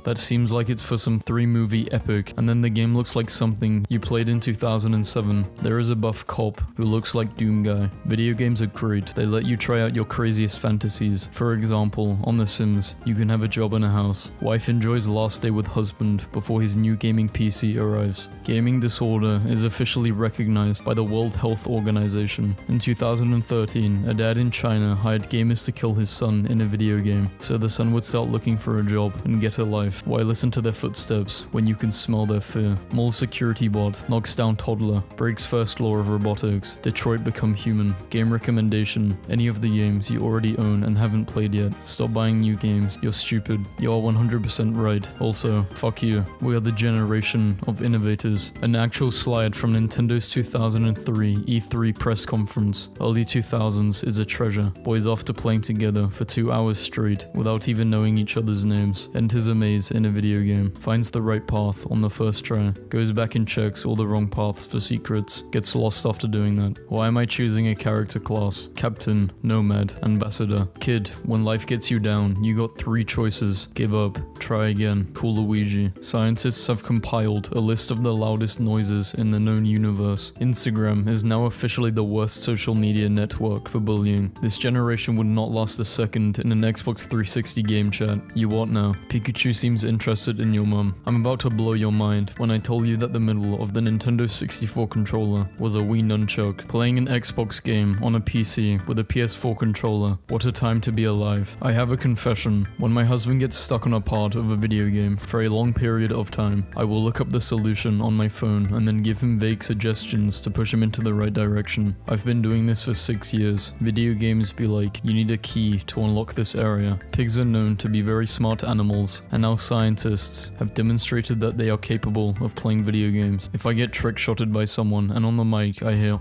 That seems like it's for some 3-movie epic, and then the game looks like something you played in 2007. There is a buff cop who looks like Doom Guy. Video games are great. They let you try out your craziest fantasies. For example, on The Sims, you can have a job in a house. Wife enjoys last day with husband before his new gaming PC arrives. Gaming disorder is officially recognized by the World Health Organization. In 2013, a dad in China hired gamers to kill his son in a video game, so the son would start looking for a job and get a life. Why listen to their footsteps when you can smell their fear? Mall security bot knocks down toddler, breaks first law of robotics, Detroit Become Human. Game recommendation: any of the games you already own and haven't played yet. Stop buying new games. You're stupid. You are 100% right. Also, fuck you. We are the generation of innovators. An actual slide from Nintendo's 2003 E3 press conference. Early 2000s is a treasure. Boys after playing together for 2 hours straight without even knowing each other's names. Enters a maze in a video game. Finds the right path on the first try. Goes back and checks all the wrong paths for secrets. Gets lost after doing that. Why am I choosing a character class? Captain, Nomad, Ambassador. Kid, when life gets you down, you got 3 choices. Give up. Try again. Cool Luigi. Scientists have compiled a list of the loudest noises in the known universe. Instagram is now officially the worst social media network for bullying. This generation would not last a second in an Xbox 360 game chat. You what now? Pikachu seems interested in your mum. I'm about to blow your mind when I told you that the middle of the Nintendo 64 controller was a Wii nunchuck. Playing an Xbox game on a PC with a PS4 controller. What a time to be alive. I have a confession. When my husband gets stuck on a part of a video game for a long period of time, I will look up the solution on my phone and then give him vague suggestions to push him into the right direction. I've been doing this for 6 years. Video games be like, you need a key to unlock this area. Pigs are known to be very smart animals, and now scientists have demonstrated that they are capable of playing video games. If I get trick-shotted by someone and on the mic I hear,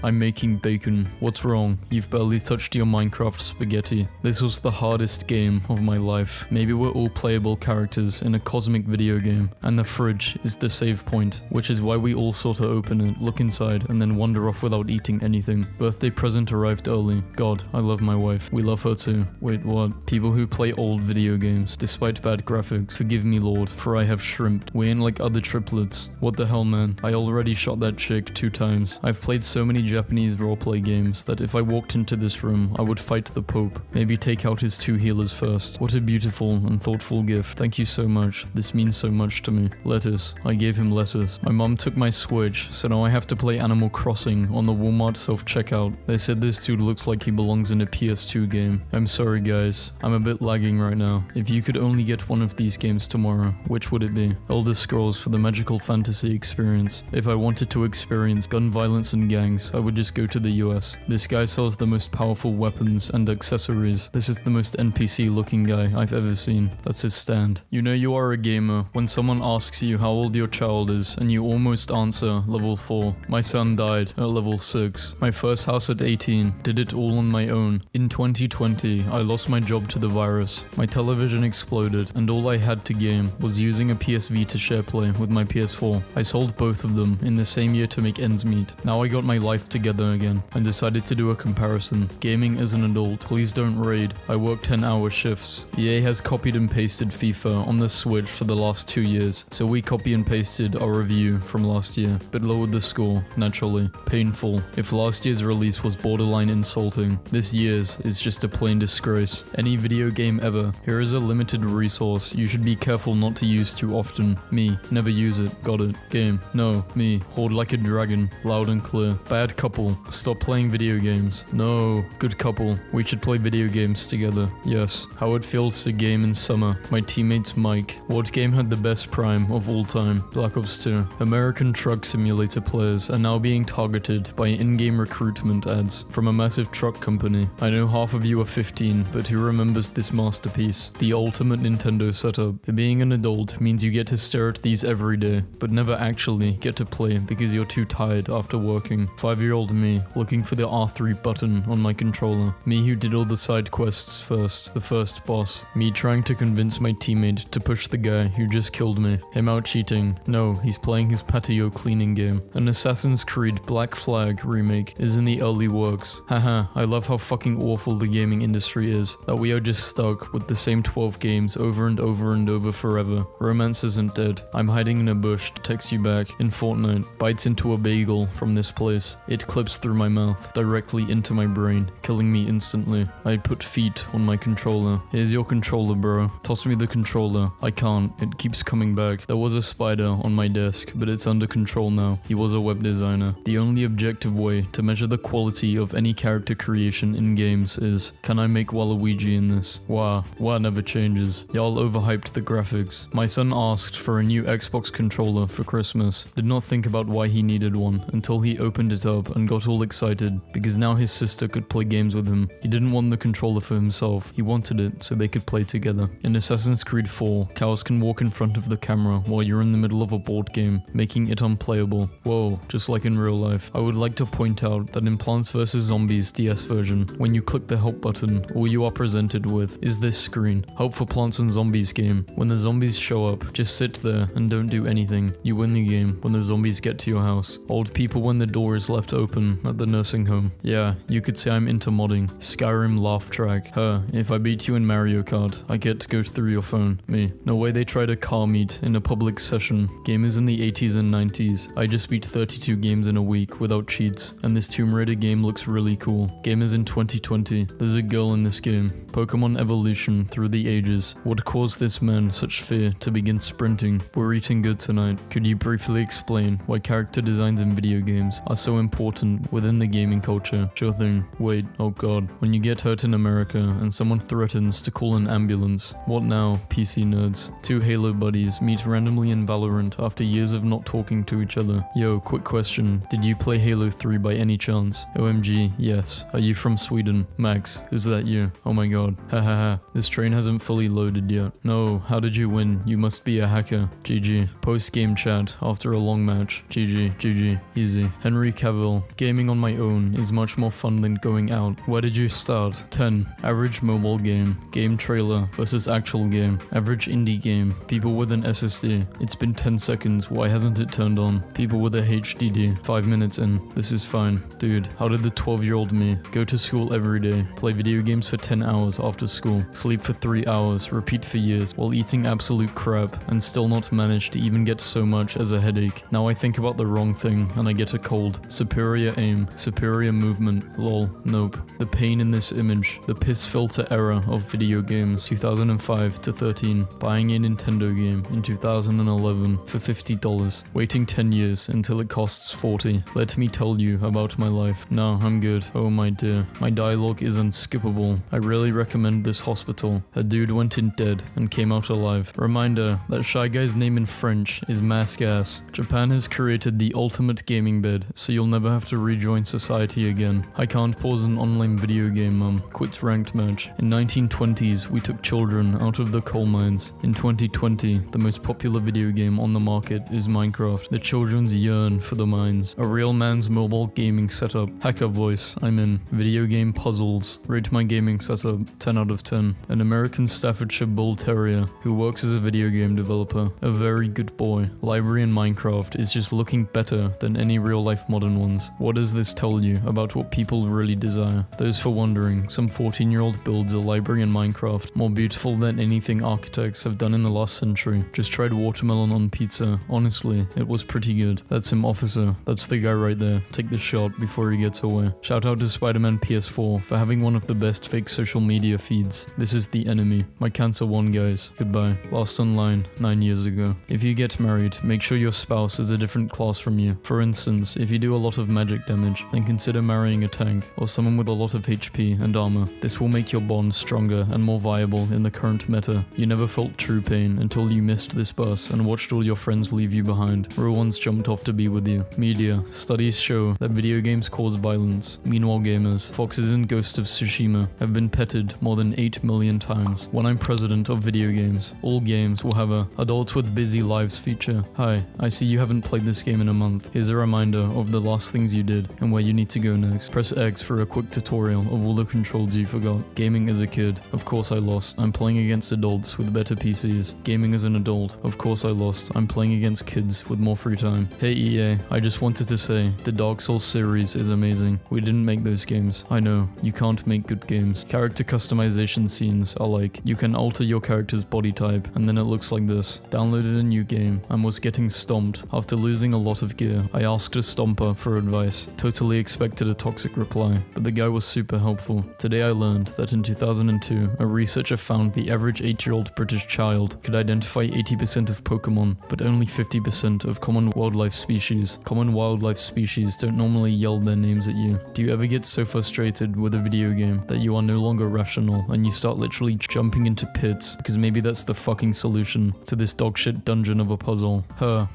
I'm making bacon. What's wrong? You've barely touched your Minecraft spaghetti. This was the hardest game of my life. Maybe we're all playable characters in a cosmic video game, and the fridge is the save point, which is why we all sort of open it, look inside, and then wander off without eating anything. Birthday present arrived early. God, I love my wife. We love her too. Wait, what? People who play old video games, despite bad graphics. Forgive me, Lord, for I have shrimped. We ain't like other triplets. What the hell, man? I already shot that chick 2 times. I've played so many Japanese roleplay games that if I walked into this room, I would fight the Pope. Maybe take out his 2 healers first. What a beautiful and thoughtful gift. Thank you so much. This means so much to me. Lettuce. I gave him lettuce. My mom took my Switch, so now I have to play Animal Crossing on the Walmart self-checkout. They said this dude looks like he belongs in a PS2 game. I'm sorry guys, I'm a bit lagging right now. If you could only get one of these games tomorrow, which would it be? Elder Scrolls for the magical fantasy experience. If I wanted to experience gun violence and gangs, I would just go to the US. This guy sells the most powerful weapons and accessories. This is the most NPC looking guy I've ever seen. That's his stand. You know you are a gamer when someone asks you how old your child is and you almost answer level 4. My son died at level 6. My first house at 18. Did it all on my own. In 2020, I lost my job to the virus. My television exploded and all I had to game was using a PS Vita SharePlay with my PS4. I sold both of them in the same year to make ends meet. Now I got my life together again and decided to do a comparison. Gaming as an adult. Please don't raid. I work 10-hour shifts. EA has copied and pasted FIFA on the Switch for the last 2 years, so we copy and pasted our review from last year, but lowered the score, naturally. Painful. If last year's release was borderline insulting, this year's is just a plain disgrace. Any video game ever. Here is a limited resource you should be careful not to use too often. Me. Never use it. Got it. Game. No. Me. Hoard like a dragon. Loud and clear. Bad couple. Stop playing video games. No. Good couple. We should play video games together. Yes. How it feels to game in summer. My teammates Mike. What game had the best prime of all time? Black Ops 2. American Truck Simulator players are now being targeted by in-game recruitment ads from a massive truck company. I know half of you are 15, but who remembers this masterpiece? The ultimate Nintendo setup. Being an adult means you get to stare at these every day, but never actually get to play because you're too tired after working. 5-year-old me, looking for the R3 button on my controller. Me who did all the side quests first, the first boss. Me trying to convince my teammate to push the guy who just killed me. Him out cheating. No, he's playing his patio cleaning game. An Assassin's Creed Black Flag remake is in the early works. Haha, I love how fucking awful the gaming industry is, that we are just stuck with the same 12 games over and over and over forever. Romance isn't dead. I'm hiding in a bush to text you back. In Fortnite, bites into a bagel from this place. It clips through my mouth, directly into my brain, killing me instantly. I'd put feet on my controller. Here's your controller, bro. Toss me the controller. I can't. It keeps coming back. There was a spider on my desk, but it's under control now. He was a web designer. The only objective way to measure the quality of any character creation in games is, can I make Waluigi in this? Wow never changes. Y'all overhyped the graphics. My son asked for a new Xbox controller for Christmas. Did not think about why he needed one until he opened it up and got all excited because now his sister could play games with him. He didn't want the controller for himself. He wanted it so they could play together. In Assassin's Creed 4, cows can walk in front of the camera while you're in the middle of a board game, making it unplayable. Whoa, just like in real life. I would like to point out that in Plants vs. Zombies DS version, when you click the help button, all you are presented with is this screen. Help for Plants and Zombies game. When the zombies show up, just sit there and don't do anything. You win the game when the zombies get to your house. Old people when the door is left open at the nursing home. Yeah, you could say I'm into modding. Skyrim laugh track. If I beat you in Mario Kart, I get to go through your phone. Me. No way they tried a car meet in a public session. Gamers in the 80s and 90s. I just beat 32 games in a week without cheats, and this Tomb Raider game looks really cool. Gamers in 2020. There's a girl in this game. Pokemon evolution through the ages. What caused this man such fear to begin sprinting? We're eating good tonight. Could you briefly explain why character designs in video games are so important within the gaming culture? Sure thing. Wait, oh god. When you get hurt in America and someone threatens to call an ambulance, what now, PC nerds? Two Halo buddies meet randomly in Valorant after years of not talking to each other. Yo, quick question. Did you play Halo 3 by any chance? OMG, yes. Are you from Sweden? Max, is that you? Oh my god. Hahaha. This train hasn't fully loaded yet. No, how did you win? You must be a hacker. GG. Post-game chat after a long match. GG. Easy. Henry Cavill. Gaming on my own is much more fun than going out. Where did you start? 10. Average mobile game. Game trailer versus actual game. Average indie game. People with an SSD. It's been 10 seconds. Why hasn't it turned on? People with a HDD. 5 minutes in. This is fine. Dude, how did the 12-year-old me go to school every day, play video games for 10 hours after school, sleep for 3 hours, repeat for years, while eating absolute crap, and still not manage to even get so much as a headache? Now I think about the wrong thing and I get a cold. Superior aim, superior movement, lol, nope. The pain in this image, the piss filter era of video games, 2005 to 13, buying a Nintendo game in 2011 for $50, waiting 10 years until it costs $40. Let me tell you about my life. No, I'm good. Oh my dear. My dialogue is unskippable. I really recommend this hospital. A dude went in dead and came out alive. Reminder that Shy Guy's name in French is Mask Ass. Japan has created the ultimate gaming bed, so you'll never have to rejoin society again. I can't pause an online video game, mum. Quits ranked match. In 1920s, we took children out of the coal mines. In 2020, the most popular video game on the market is Minecraft. The children's yearn for the mines. A real man's mobile gaming setup. Hacker voice, I'm in. Video game puzzles. Rate my gaming setup, 10 out of 10. An American Staffordshire Bull Terrier who works as a video game developer. A very good boy. Library in Minecraft is just looking better than any real life modern ones. What does this tell you about what people really desire? Those for wondering, some 14-year-old builds a library in Minecraft more beautiful than anything architects have done in the last century. Just tried watermelon on pizza. Honestly, it was pretty good. That's him, officer. That's the guy right there. Take the shot before he gets away. Shout out to Spider-Man PS4 for having one of the best fake social media feeds. This is the enemy. My cancer won, guys. Goodbye. Last online 9 years ago. If you get married, make sure your spouse is a different class from you. For instance, if you do a lot of magic damage, then consider marrying a tank or someone with a lot of HP and armor. This will make your bond stronger and more viable in the current meta. You never felt true pain until you missed this bus and watched all your friends leave you behind. Real ones jumped off to be with you. Media. Studies show that video games cause violence. Meanwhile, gamers, foxes in Ghost of Tsushima, have been petted more than 8 million times. When I'm president of video games, all games will have a adults with busy lives feature. Hi, I see you haven't played this game in a month. Here's a reminder of the last things you did and where you need to go next. Press X for a quick tutorial of all the controls you forgot. Gaming as a kid. Of course I lost. I'm playing against adults with better PCs. Gaming as an adult. Of course I lost. I'm playing against kids with more free time. Hey EA, I just wanted to say, the Dark Souls series is amazing. We didn't make those games. I know, you can't make good games. Character customization scenes are like, you can alter your character's body type, and then it looks like this. Downloaded a new game, and was getting stomped. After losing a lot of gear, I asked a stomper for advice. Totally expected a toxic reply, but the guy was super helpful. Today I learned that in 2002, a researcher found the average 8-year-old British child could identify 80% of Pokemon, but only 50% of common wildlife species. Common wildlife species don't normally yelled their names at you? Do you ever get so frustrated with a video game that you are no longer rational and you start literally jumping into pits because maybe that's the fucking solution to this dogshit dungeon of a puzzle?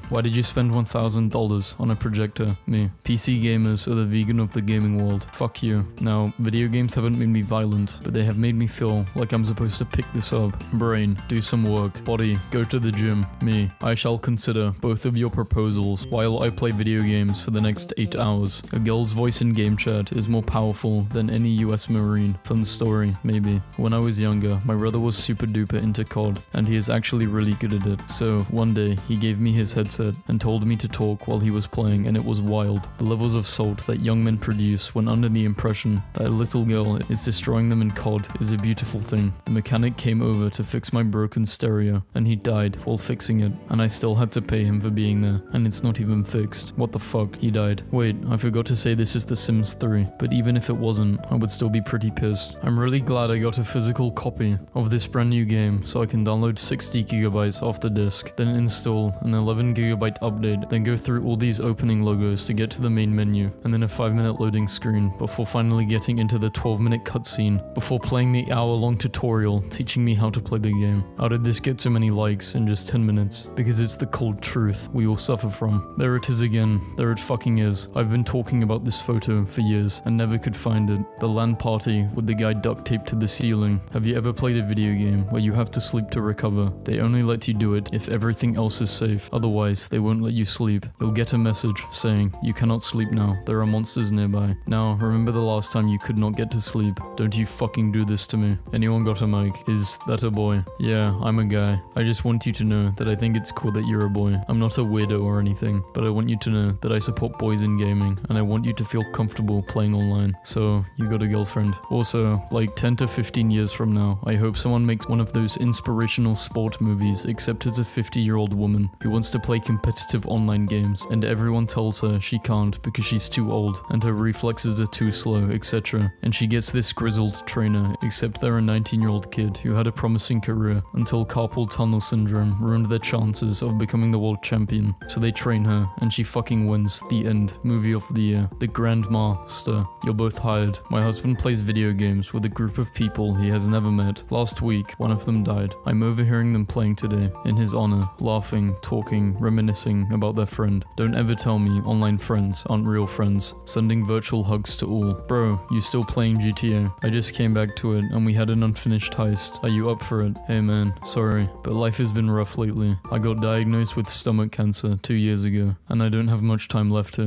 Why did you spend $1,000 on a projector? Me. PC gamers are the vegan of the gaming world. Fuck you. Now, video games haven't made me violent, but they have made me feel like I'm supposed to pick this up. Brain, do some work. Body, go to the gym. Me, I shall consider both of your proposals while I play video games for the next 8 hours. A girl's voice in game chat is more powerful than any US Marine. Fun story, maybe. When I was younger, my brother was super duper into COD, and he is actually really good at it. So one day, he gave me his headset and told me to talk while he was playing, and it was wild. The levels of salt that young men produce when under the impression that a little girl is destroying them in COD is a beautiful thing. The mechanic came over to fix my broken stereo, and he died while fixing it, and I still had to pay him for being there, and it's not even fixed. What the fuck? He died. Wait, I forgot to say this is The Sims 3, but even if it wasn't, I would still be pretty pissed. I'm really glad I got a physical copy of this brand new game so I can download 60 gigabytes off the disk, then install an 11 gigabyte update, then go through all these opening logos to get to the main menu, and then a 5-minute loading screen before finally getting into the 12-minute cutscene, before playing the hour-long tutorial teaching me how to play the game. How did this get so many likes in just 10 minutes? Because it's the cold truth we all suffer from. There it is again. There it fucking is. I've been talking about this photo for years and never could find it. The LAN party with the guy duct taped to the ceiling. Have you ever played a video game where you have to sleep to recover? They only let you do it if everything else is safe. Otherwise, they won't let you sleep. You'll get a message saying, "You cannot sleep now. There are monsters nearby." Now, remember the last time you could not get to sleep? Don't you fucking do this to me. Anyone got a mic? Is that a boy? Yeah, I'm a guy. I just want you to know that I think it's cool that you're a boy. I'm not a weirdo or anything, but I want you to know that I support boys in gaming, and I want you to feel comfortable playing online. So, you got a girlfriend. Also, like 10 to 15 years from now, I hope someone makes one of those inspirational sport movies, except it's a 50-year-old woman who wants to play competitive online games, and everyone tells her she can't because she's too old, and her reflexes are too slow, etc. And she gets this grizzled trainer, except they're a 19-year-old kid who had a promising career until carpal tunnel syndrome ruined their chances of becoming the world champion. So they train her, and she fucking wins. The end. Movie of the year. The Grandmaster. You're both hired. My husband plays video games with a group of people he has never met. Last week, one of them died. I'm overhearing them playing today, in his honor, laughing, talking, reminiscing about their friend. Don't ever tell me online friends aren't real friends. Sending virtual hugs to all. Bro, you still playing GTA? I just came back to it, and we had an unfinished heist. Are you up for it? Hey man, sorry, but life has been rough lately. I got diagnosed with stomach cancer 2 years ago, and I don't have much time left to